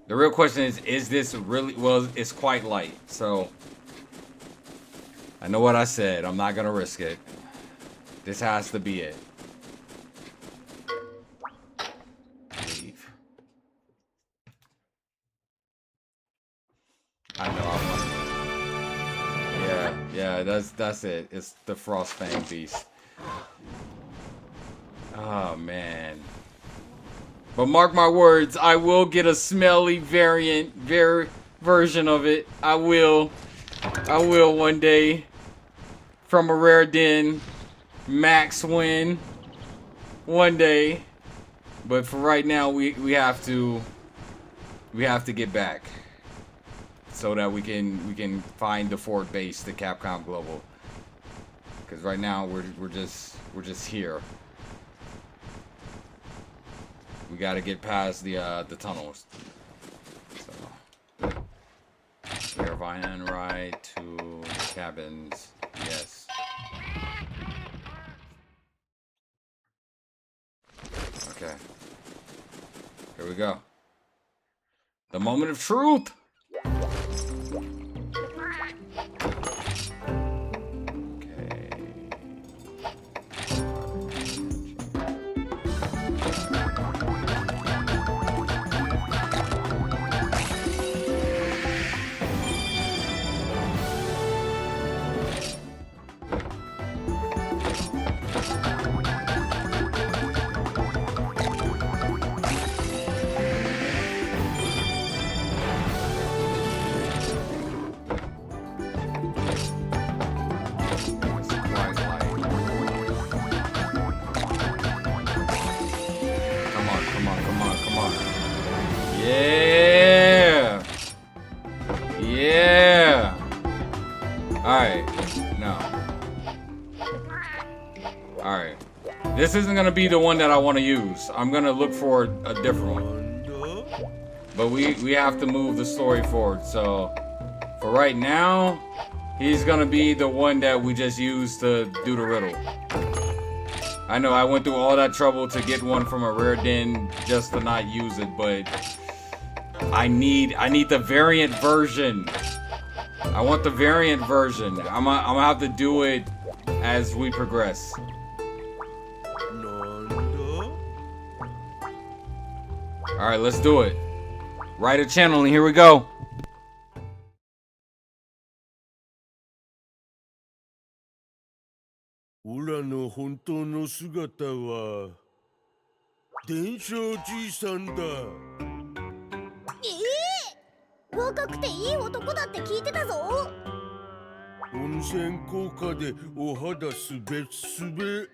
The real question is this really, well, it's quite light, so I know what I said. I'm not gonna risk it. This has to be it. Leave. I know. Yeah, that's it. It's the Frostfang beast. Oh man. But mark my words, I will get a smelly version of it. I will one day. From a rare den. Max win. One day. But for right now, we have to get back. So that we can find the forward base to Capcom Global. Because right now we're just here. We gotta get past the tunnels. So, Caravan ride to cabins. Yes. Okay. Here we go. The moment of truth. Yeah! Yeah! Alright. No. Alright. This isn't gonna be the one that I want to use. I'm gonna look for a different one. But we have to move the story forward. So for right now, he's gonna be the one that we just used to do the riddle. I know I went through all that trouble to get one from a rare den just to not use it, but I need the variant version. I want the variant version. I'm gonna have to do it as we progress. All right, let's do it. Write a channel and here we go. オラの本当の姿は伝承じいさんだ。若くていい男だって聞いてたぞ。温泉効果でお肌すべすべ。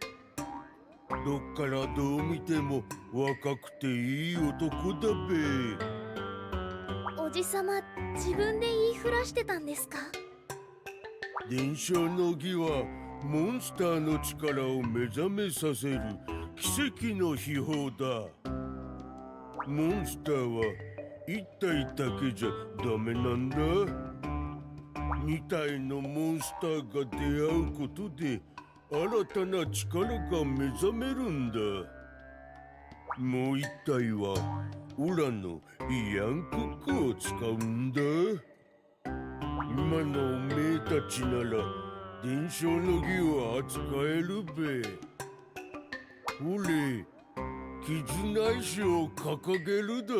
どっからどう見ても若くていい男だべ。おじさま、自分で言いふらしてたんですか？伝承の儀はモンスターの力を目覚めさせる奇跡の秘宝だ。モンスターは一体だけじゃダメなんだ。二体のモンスターが出会うことで新たな力が目覚めるんだ。もう一体はオラのイヤンクックを使うんだ。今のおめえたちなら伝承の儀を扱えるべ。ほれ、絆石を掲げるだ。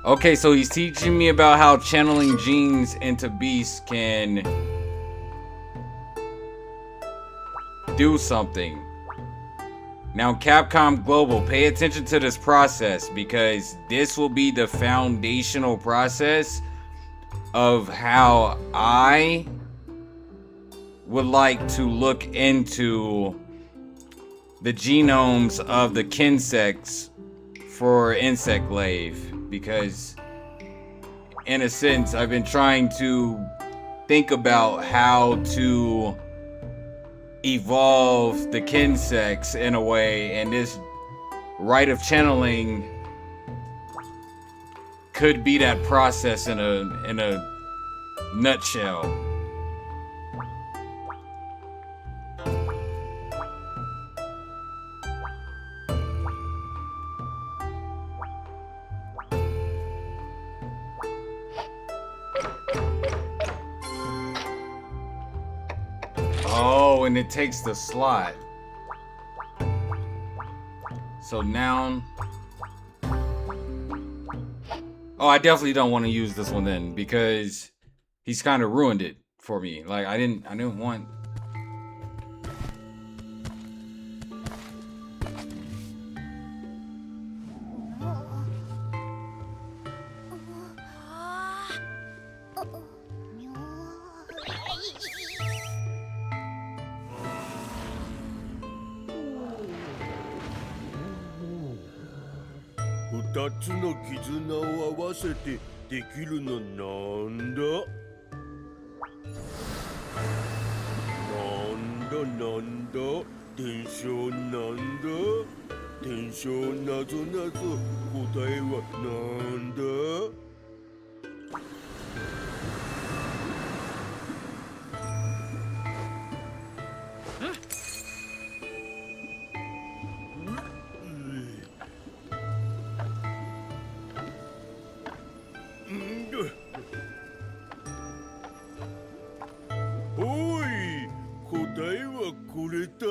Okay, so he's teaching me about how channeling genes into beasts can do something. Now, Capcom Global, pay attention to this process because this will be the foundational process of how I would like to look into the genomes of the Kinsects for Insect Glaive. Because in a sense, I've been trying to think about how to evolve the Kinsects in a way, and this rite of channeling could be that process in a nutshell. Oh, and it takes the slot. So now... Oh, I definitely don't want to use this one then, because he's kind of ruined it for me. Like, I didn't want...二つの絆を合わせてできるのなんだ？なんだ伝承なんだ？伝承なぞなぞ答えはなんだ？おい、答えはこれだ。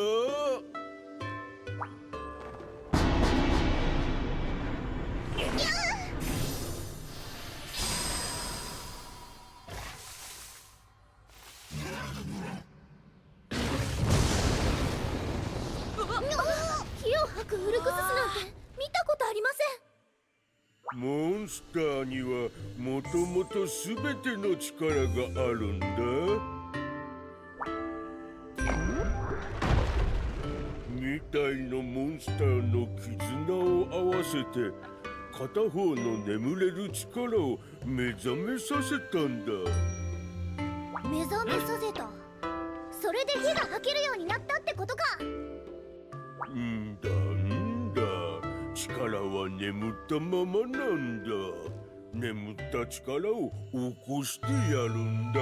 吐くウルクススなんて見たことありません。モンスターにはもともとすべての力があるんだ。みたいのモンスターの絆を合わせて片方の眠れる力を目覚めさせたんだ。目覚めさせた。それで火が吐けるようになったってことか。んだ力は眠ったままなんだ。眠った力を起こしてやるんだ。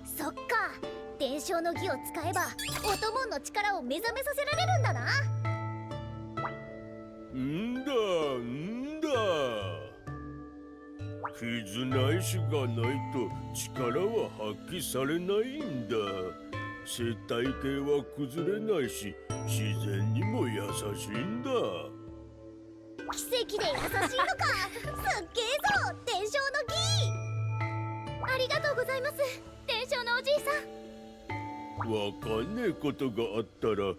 そっか、伝承の儀を使えばオトモンの力を目覚めさせられるんだな。んだ絆石がないと力は発揮されないんだ。生態系は崩れないし自然にも優しいんだ。奇跡で優しいのか。すっげえぞ伝承の儀。ありがとうございます伝承のおじいさん。わかんねえことがあったら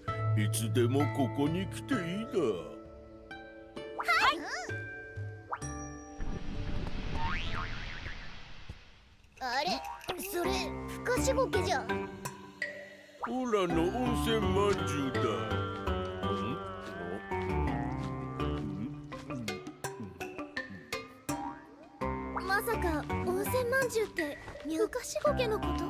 いつでもここに来ていいだ。はい、あれそれふかしごけじゃ。オラの温泉まんじゅうだ。まさか温泉まんじゅうってふかしごけのこと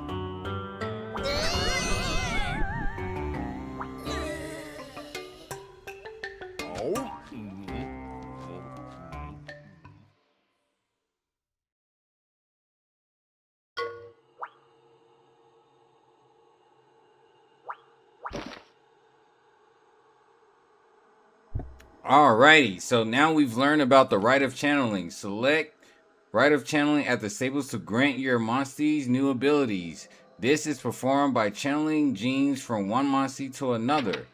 ？Alrighty, so now we've learned about the right of channeling. Select right of channeling at the stables to grant your monsters new abilities. This is performed by channeling genes from one monster to another.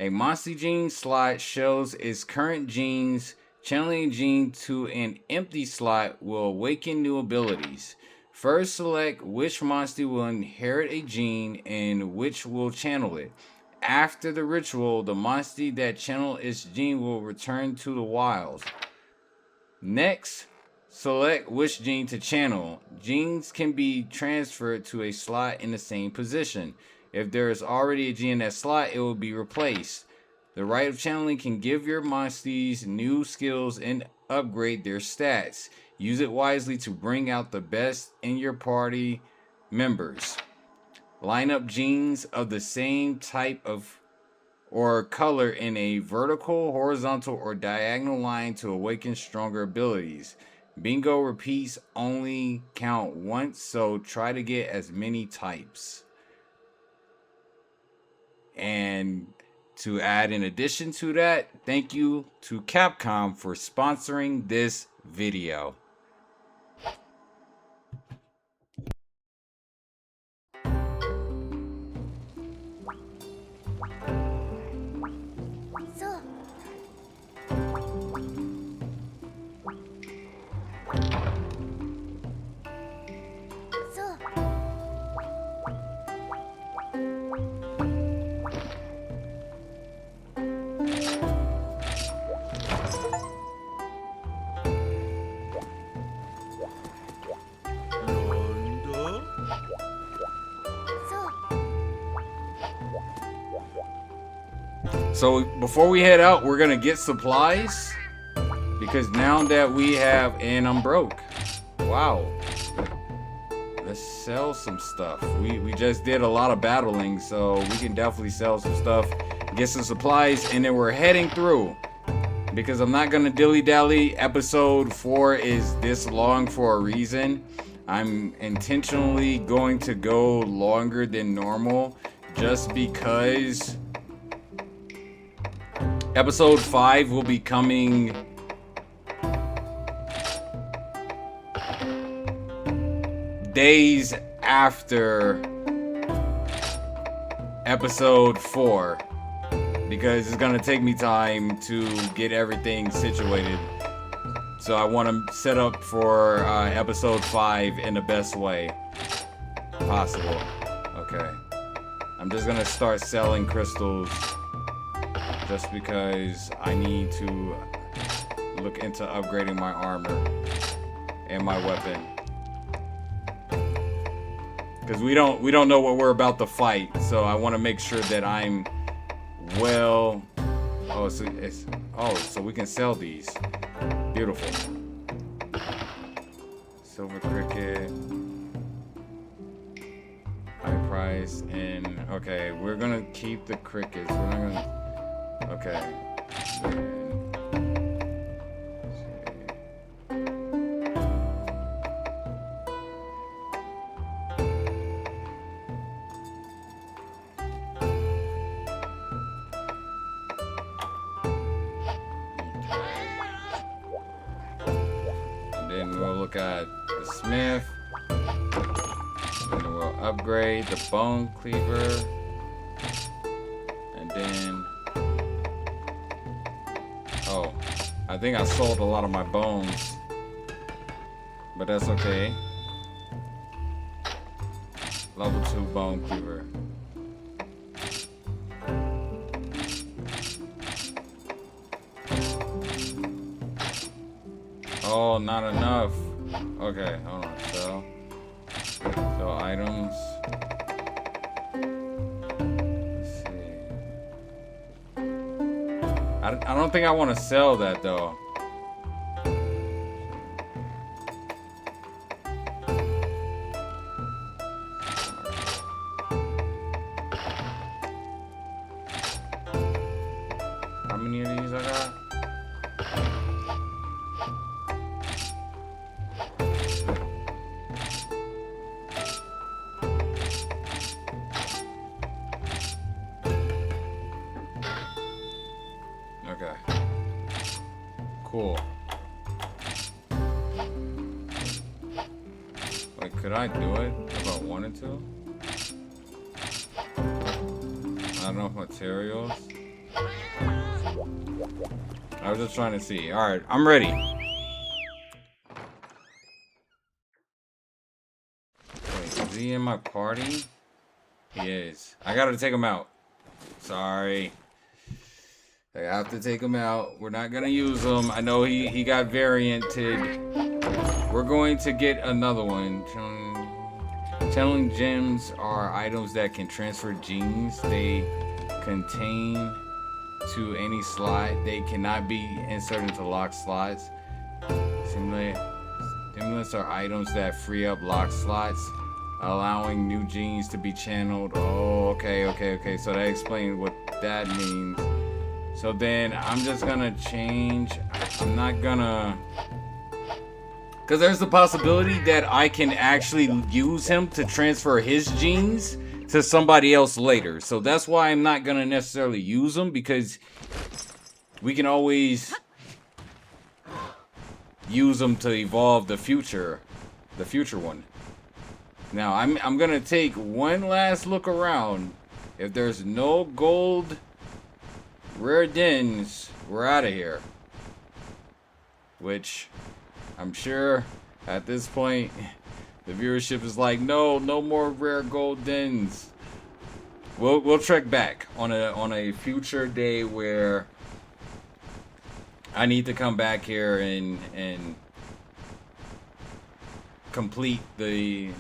A monster gene slot shows its current genes. Channeling a gene to an empty slot will awaken new abilities. First, select which monster will inherit a gene and which will channel it. After the ritual, the monster that channeled its gene will return to the wild. Next, select which gene to channel. Genes can be transferred to a slot in the same position. If there is already a gene in that slot, it will be replaced. The right of channeling can give your monsters new skills and upgrade their stats. Use it wisely to bring out the best in your party members. Line up genes of the same type of or color in a vertical, horizontal, or diagonal line to awaken stronger abilities. Bingo repeats only count once, so try to get as many types. And to add in addition to that, thank you to Capcom for sponsoring this video. So before we head out, we're gonna get supplies because now that we have, and I'm broke. Wow. Let's sell some stuff. We just did a lot of battling, so we can definitely sell some stuff, get some supplies, and then we're heading through because I'm not gonna dilly-dally. Episode 4 is this long for a reason. I'm intentionally going to go longer than normal just because Episode 5 will be coming days after Episode 4 because it's gonna take me time to get everything situated. So I want to set up for Episode 5 in the best way possible. Okay. I'm just gonna start selling crystals just because I need to look into upgrading my armor and my weapon. Because we don't know what we're about to fight, so I want to make sure that I'm well. Oh, so we can sell these. Beautiful. Silver cricket. High price and okay, we're gonna keep the crickets. We're not gonna. Okay. Then we'll look at the smith. And then we'll upgrade the bone cleaver. And then... Oh, I think I sold a lot of my bones. But that's okay. Level 2 bone cleaver. Oh, not enough. Okay, hold on. So items. Let's see. I don't think I want to sell that though. How many of these I got? Okay. Cool. Like, could I do it if I wanted to? I don't know if materials. I was just trying to see. Alright, I'm ready. Wait, is he in my party? He is. I gotta take him out. Sorry. I have to take him out. We're not gonna use him. I know he got varianted. We're going to get another one. Channeling gems are items that can transfer genes. They contain to any slot. They cannot be inserted into locked slots. Stimulants are items that free up locked slots, allowing new genes to be channeled. Oh, okay. So that explains what that means. So then I'm just gonna change. I'm not gonna, because there's the possibility that I can actually use him to transfer his genes to somebody else later. So that's why I'm not gonna necessarily use him, because we can always use him to evolve the future one. Now I'm gonna take one last look around. If there's no gold rare dens, we're out of here. Which I'm sure at this point the viewership is like, no more rare gold dens. We'll trek back on a future day where I need to come back here and complete the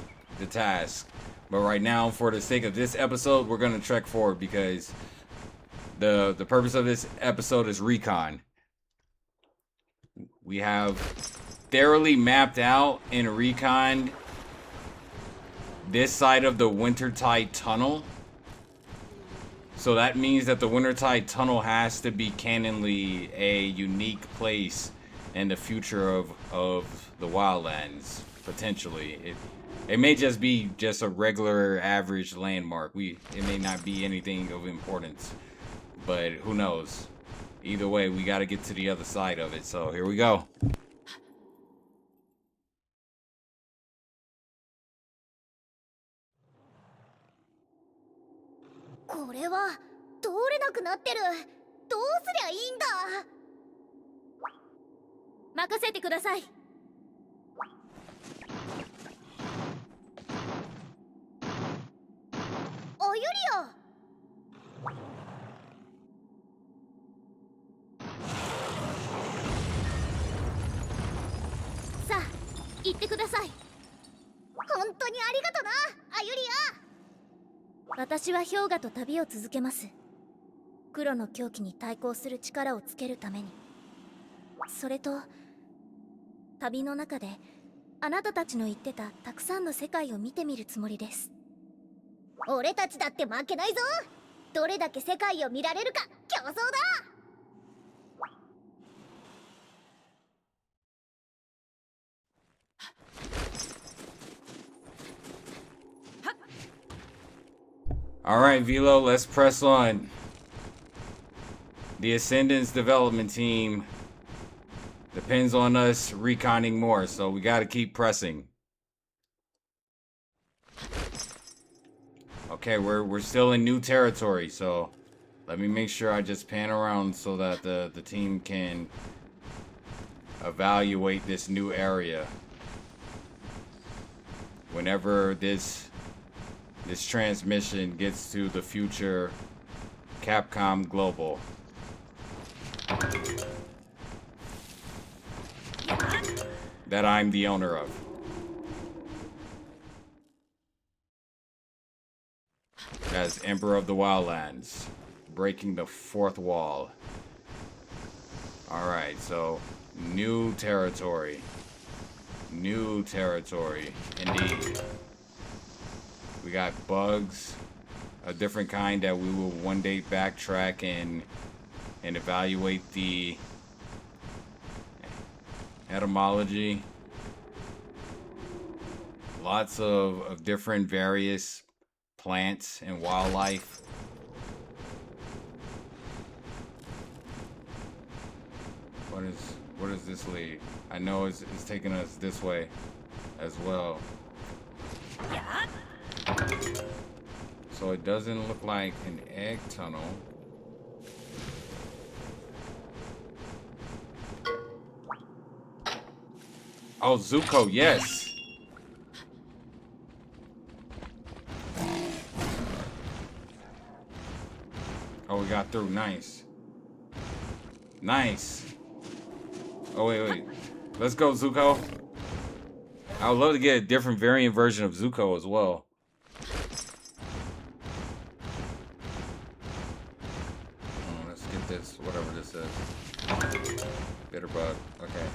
task. But right now, for the sake of this episode, we're gonna trek forward, because the purpose of this episode is recon. We have thoroughly mapped out and reconned this side of the Wintertide Tunnel. So that means that the Wintertide Tunnel has to be canonly a unique place in the future of the Wildlands, potentially. It may just be just a regular average landmark. It may not be anything of importance, but who knows? Either way, we got to get to the other side of it. So here we go. 行ってください。本当にありがとな、アユリア。私は氷河と旅を続けます。黒の狂気に対抗する力をつけるために。それと旅の中であなたたちの言ってたたくさんの世界を見てみるつもりです。俺たちだって負けないぞ。どれだけ世界を見られるか競争だ。Alright, Velo, let's press on. The Ascendance development team depends on us reconning more, so we gotta keep pressing. Okay, we're still in new territory, so let me make sure I just pan around so that the team can evaluate this new area. Whenever this transmission gets to the future Capcom Global. That I'm the owner of. As Emperor of the Wildlands, breaking the fourth wall. Alright, so new territory. New territory, indeed. We got bugs, a different kind that we will one day backtrack and evaluate the etymology. Lots of different various plants and wildlife. What does this lead? I know it's taking us this way as well. So it doesn't look like an egg tunnel. Oh, Zuko, yes. Oh, we got through. Nice. Nice. Oh, wait. Let's go, Zuko. I would love to get a different variant version of Zuko as well. Oh, let's get this, whatever this is. Bitter bug. Okay.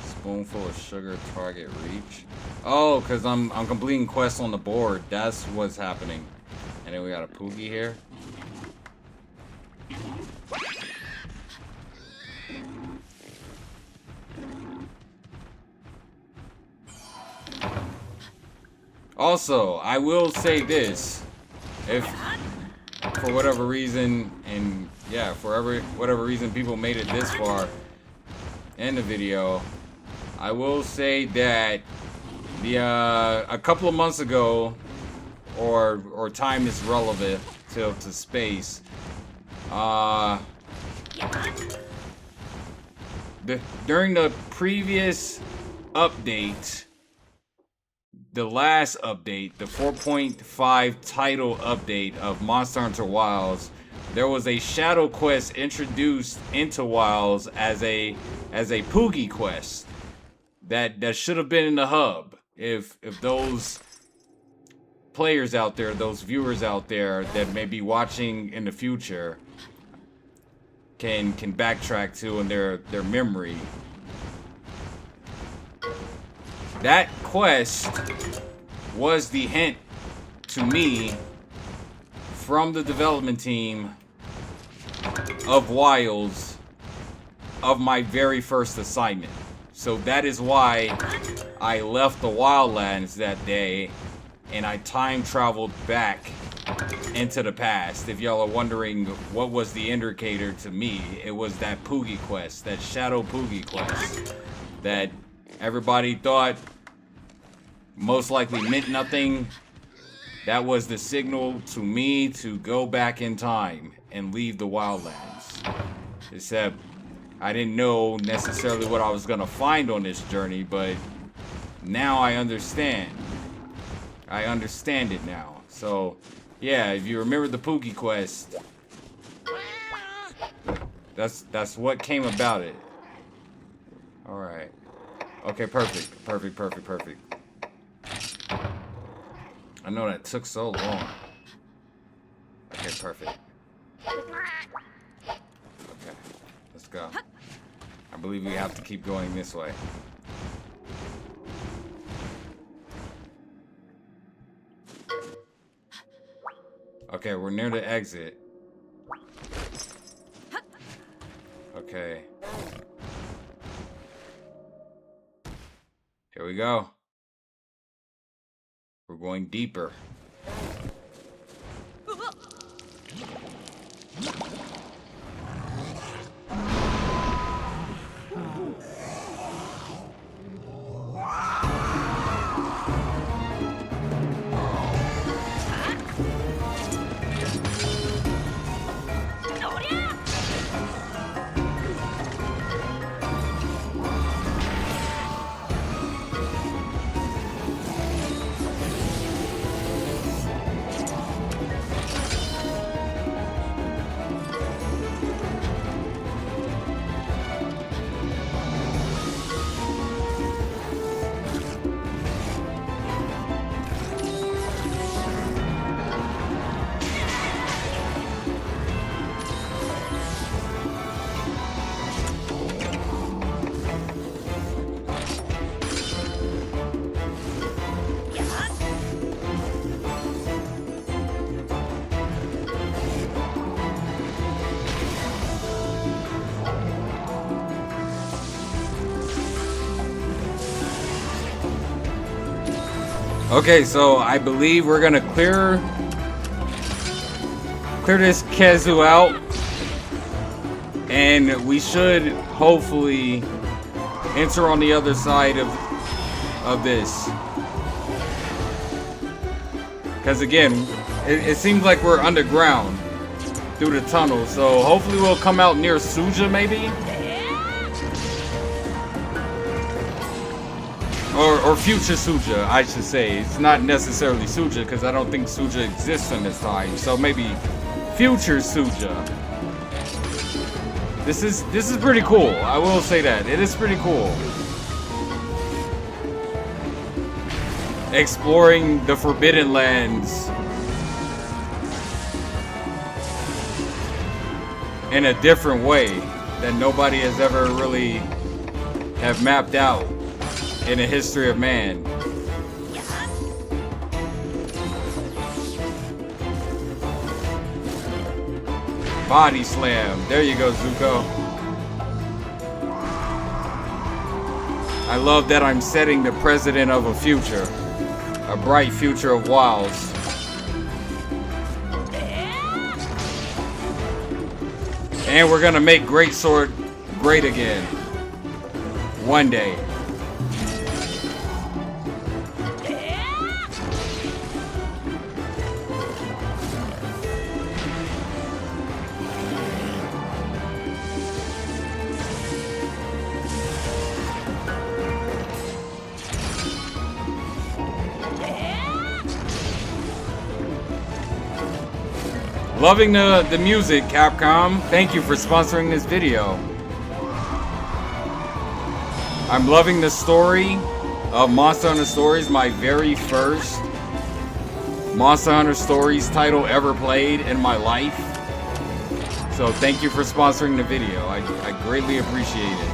Spoonful of sugar, target reach. Oh, because I'm completing quests on the board. That's what's happening. And then we got a Poogie here. Also, I will say this, if for whatever reason, and yeah, for whatever reason people made it this far in the video, I will say that the a couple of months ago, or time is relevant to space, during the previous update, the last update, the 4.5 title update of Monster Hunter Wilds, there was a shadow quest introduced into Wilds as a Poogie quest that should have been in the hub. If those players out there, those viewers out there that may be watching in the future can backtrack to in their memory. That quest was the hint to me from the development team of Wilds of my very first assignment. So that is why I left the Wildlands that day and I time traveled back into the past. If y'all are wondering what was the indicator to me, it was that Poogie quest, that Shadow Poogie quest that everybody thought most likely meant nothing. That was the signal to me to go back in time and leave the Wildlands. Except I didn't know necessarily what I was gonna find on this journey, but now I understand. I understand it now. So yeah, if you remember the Poogie quest, That's what came about it. All right. Okay, perfect. I know that took so long. Okay, perfect. Okay, let's go. I believe we have to keep going this way. Okay, we're near the exit. Okay. Here we go. We're going deeper. Okay, so I believe we're gonna clear this Kezu out, and we should hopefully enter on the other side of this. Because again, it seems like we're underground through the tunnel, so hopefully we'll come out near Suja maybe? Or future Suja, I should say. It's not necessarily Suja, because I don't think Suja exists in this time. So maybe future Suja. This is pretty cool. I will say that. It is pretty cool. Exploring the Forbidden Lands in a different way that nobody has ever really have mapped out in the history of man. Body slam. There you go, Zuko. I love that I'm setting the precedent of a future. A bright future of Wilds. And we're gonna make Great Sword great again. One day. Loving the music, Capcom. Thank you for sponsoring this video. I'm loving the story of Monster Hunter Stories, my very first Monster Hunter Stories title ever played in my life. So thank you for sponsoring the video. I greatly appreciate it.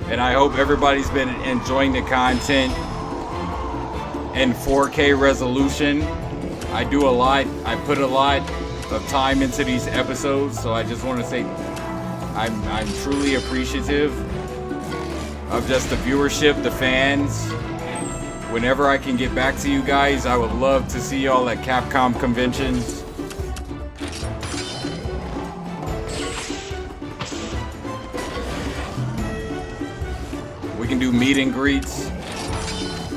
And I hope everybody's been enjoying the content in 4K resolution. I do a lot. I put a lot of time into these episodes, so I just want to say I'm truly appreciative of just the viewership, the fans. Whenever I can get back to you guys, I would love to see y'all at Capcom conventions. We can do meet and greets.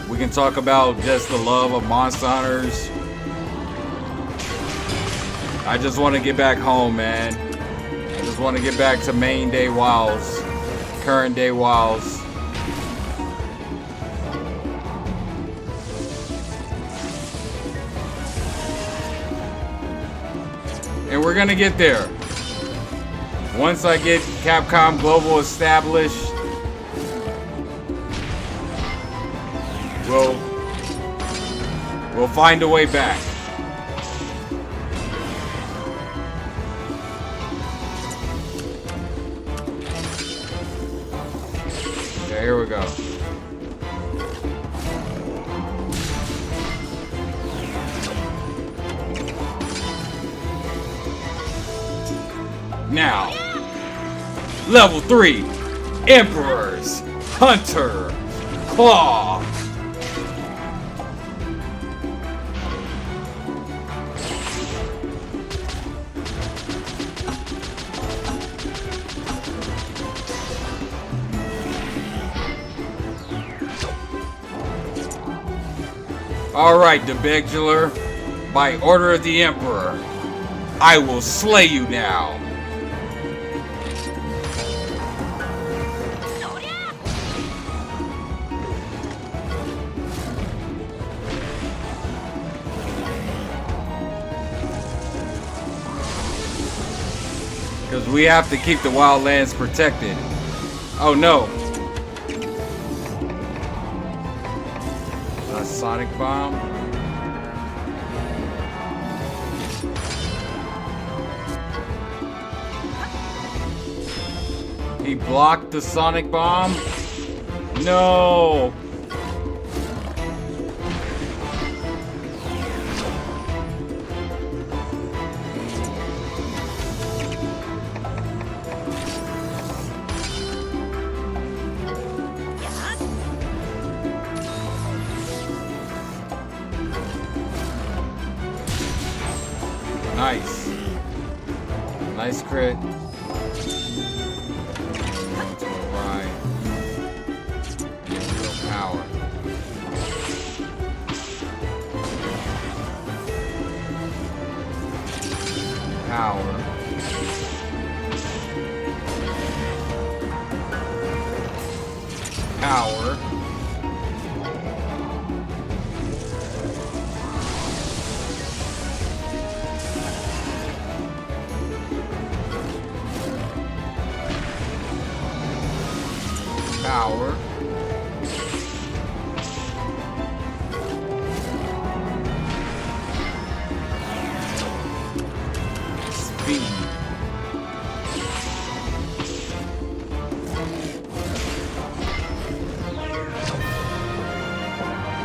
We can talk about just the love of Monster Hunters. I just want to get back home, man. I just want to get back to main day Wilds, current day Wilds. And we're gonna get there. Once I get Capcom Global established, we'll find a way back. Okay, here we go. Now, level 3, Emperors, Hunter, Claw. Alright, Debegular, by order of the Emperor, I will slay you now. Because we have to keep the wildlands protected. Oh no. A sonic bomb. He blocked the sonic bomb? No. Nice. Nice crit. To the right. Real power. Power. Power. Power. Speed.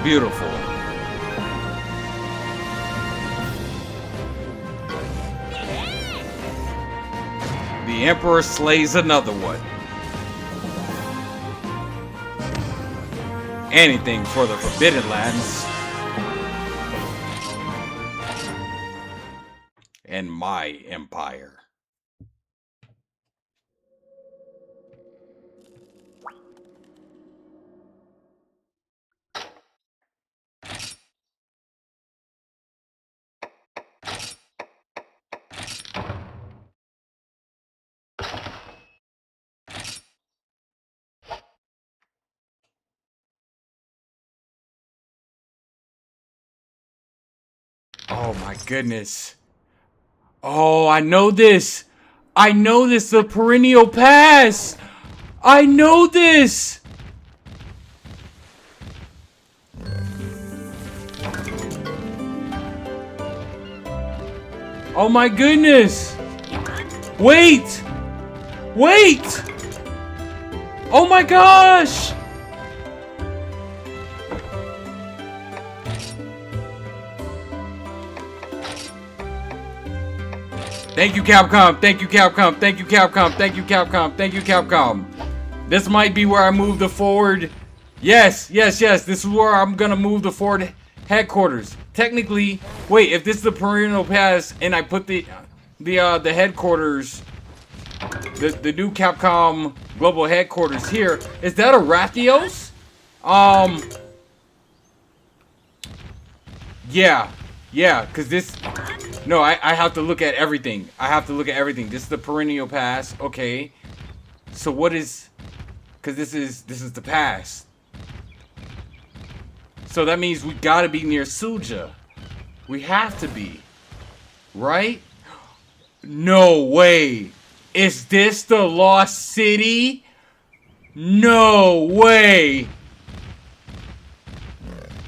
Beautiful. The Emperor slays another one. Anything for the Forbidden Lands and my empire. Oh my goodness. Oh, I know this. I know this, the perennial pass. I know this. Oh my goodness. Wait. Wait. Oh my gosh. Thank you, Capcom. Thank you, Capcom. Thank you, Capcom. Thank you, Capcom. Thank you, Capcom. This might be where I move the forward. Yes, yes, yes. This is where I'm gonna move the forward headquarters. Technically, wait. If this is the perennial pass and I put the headquarters, the new Capcom global headquarters here, is that a Rathios? Yeah, cause this. No, I have to look at everything. I have to look at everything. This is the perennial pass. Okay. So what is... Because this is the pass. So that means we gotta be near Suja. We have to be. Right? No way. Is this the Lost City? No way.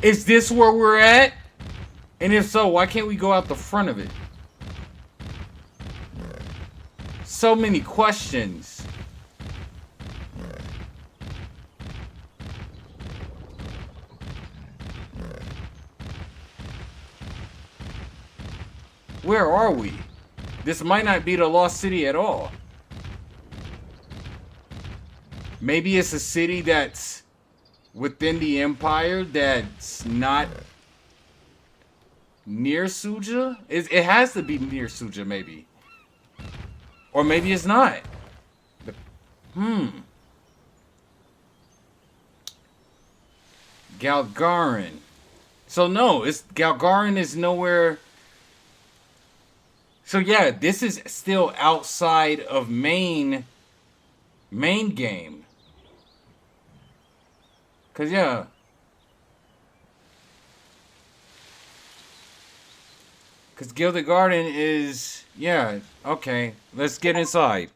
Is this where we're at? And if so, why can't we go out the front of it? So many questions. Where are we? This might not be the Lost City at all. Maybe it's a city that's within the Empire that's not near Suja? It has to be near Suja, maybe. Or maybe it's not. Galgarin. So no, Galgarin is nowhere. So yeah, this is still outside of main game. Cause yeah. Cause Gilded Garden is, yeah, okay. Let's get inside.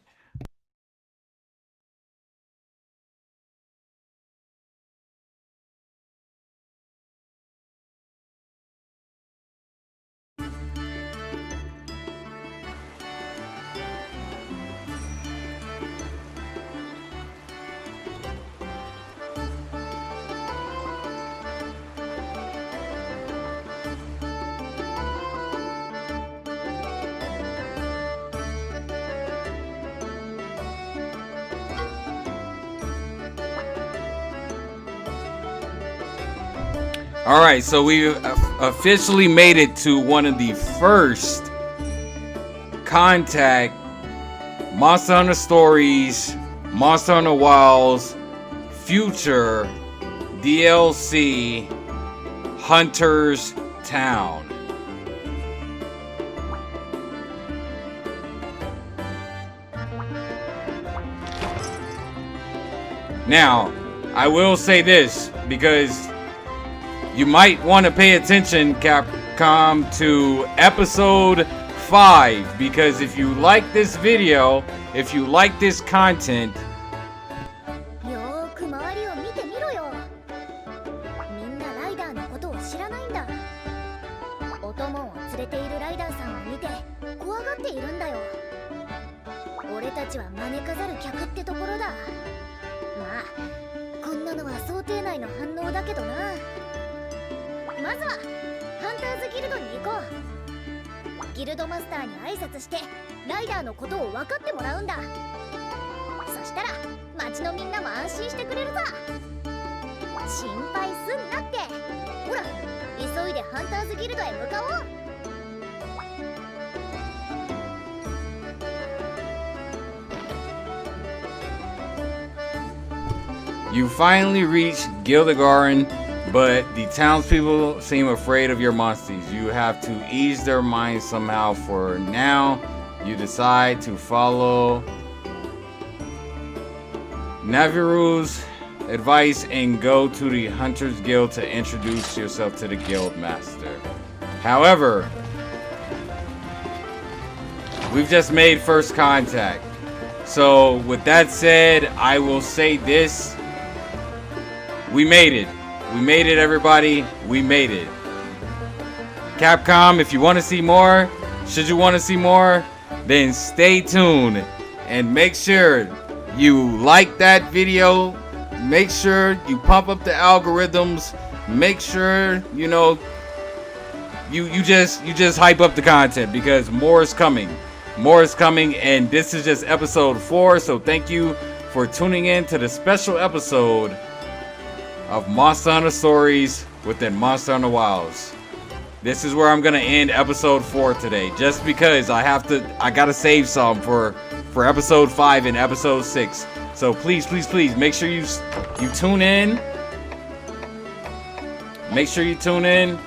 Alright, so we officially made it to one of the first contact Monster Hunter Stories, Monster Hunter Wilds, Future, DLC, Hunter's Town. Now, I will say this, because you might want to pay attention, Capcom, to episode 5, because if you like this video, if you like this content,ギルドマスターに挨拶してライダーのことを分かってもらうんだ。そしたら町のみんなも安心してくれるさ。心配すんなって。ほら、急いでハンターズギルドへ向かおう。You finally reached Gildegarden, but the townspeople seem afraid of your monsters. You have to ease their minds somehow. For now, you decide to follow Naviru's advice and go to the Hunters Guild to introduce yourself to the guild master. However, we've just made first contact. So with that said, I will say this. We made it. We made it, everybody. We made it. Capcom, if you want to see more, should you want to see more, then stay tuned and make sure you like that video. Make sure you pump up the algorithms. Make sure, you know, you just hype up the content, because more is coming. More is coming, and this is just episode 4. So thank you for tuning in to the special episode of Monster Hunter Stories within Monster Hunter Wilds. This is where I'm gonna end episode 4 today, just because I gotta save some for episode 5 and episode 6. So please make sure you tune in. Make sure you tune in.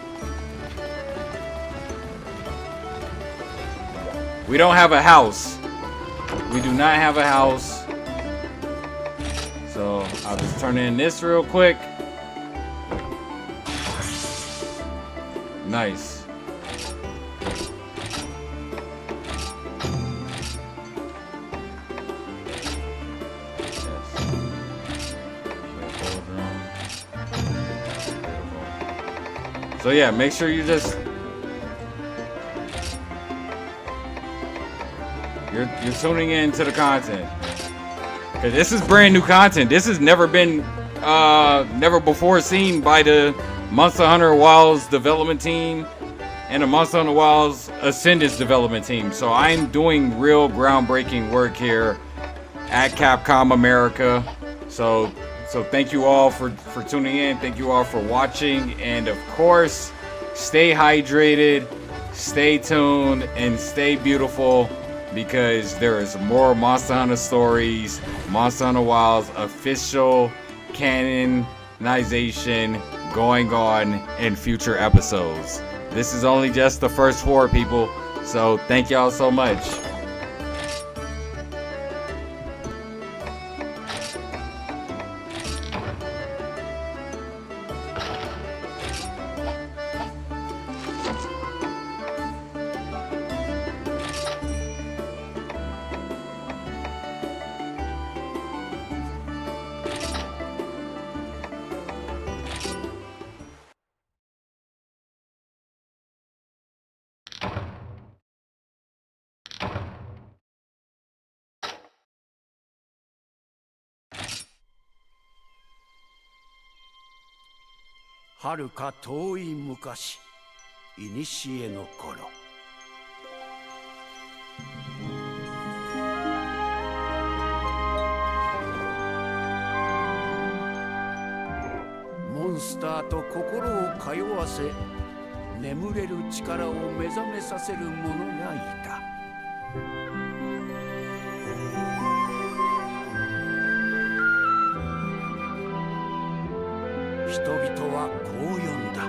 We don't have a house. We do not have a house. So I'll just turn in this real quick. Nice. So yeah, make sure you just you're tuning in to the content. Cause this is brand new content. This has never been never before seen by the Monster Hunter Wilds development team and the Monster Hunter Wilds Ascendance development team. So I'm doing real groundbreaking work here at Capcom America. So thank you all for tuning in. Thank you all for watching. And of course, stay hydrated, stay tuned, and stay beautiful, because there is more Monster Hunter stories, Monster Hunter Wilds official canonization going on in future episodes. This is only just the first 4 people. So thank y'all so much.遥か遠い昔、古の頃。モンスターと心を通わせ、眠れる力を目覚めさせる者がいた。人々はこう呼んだ。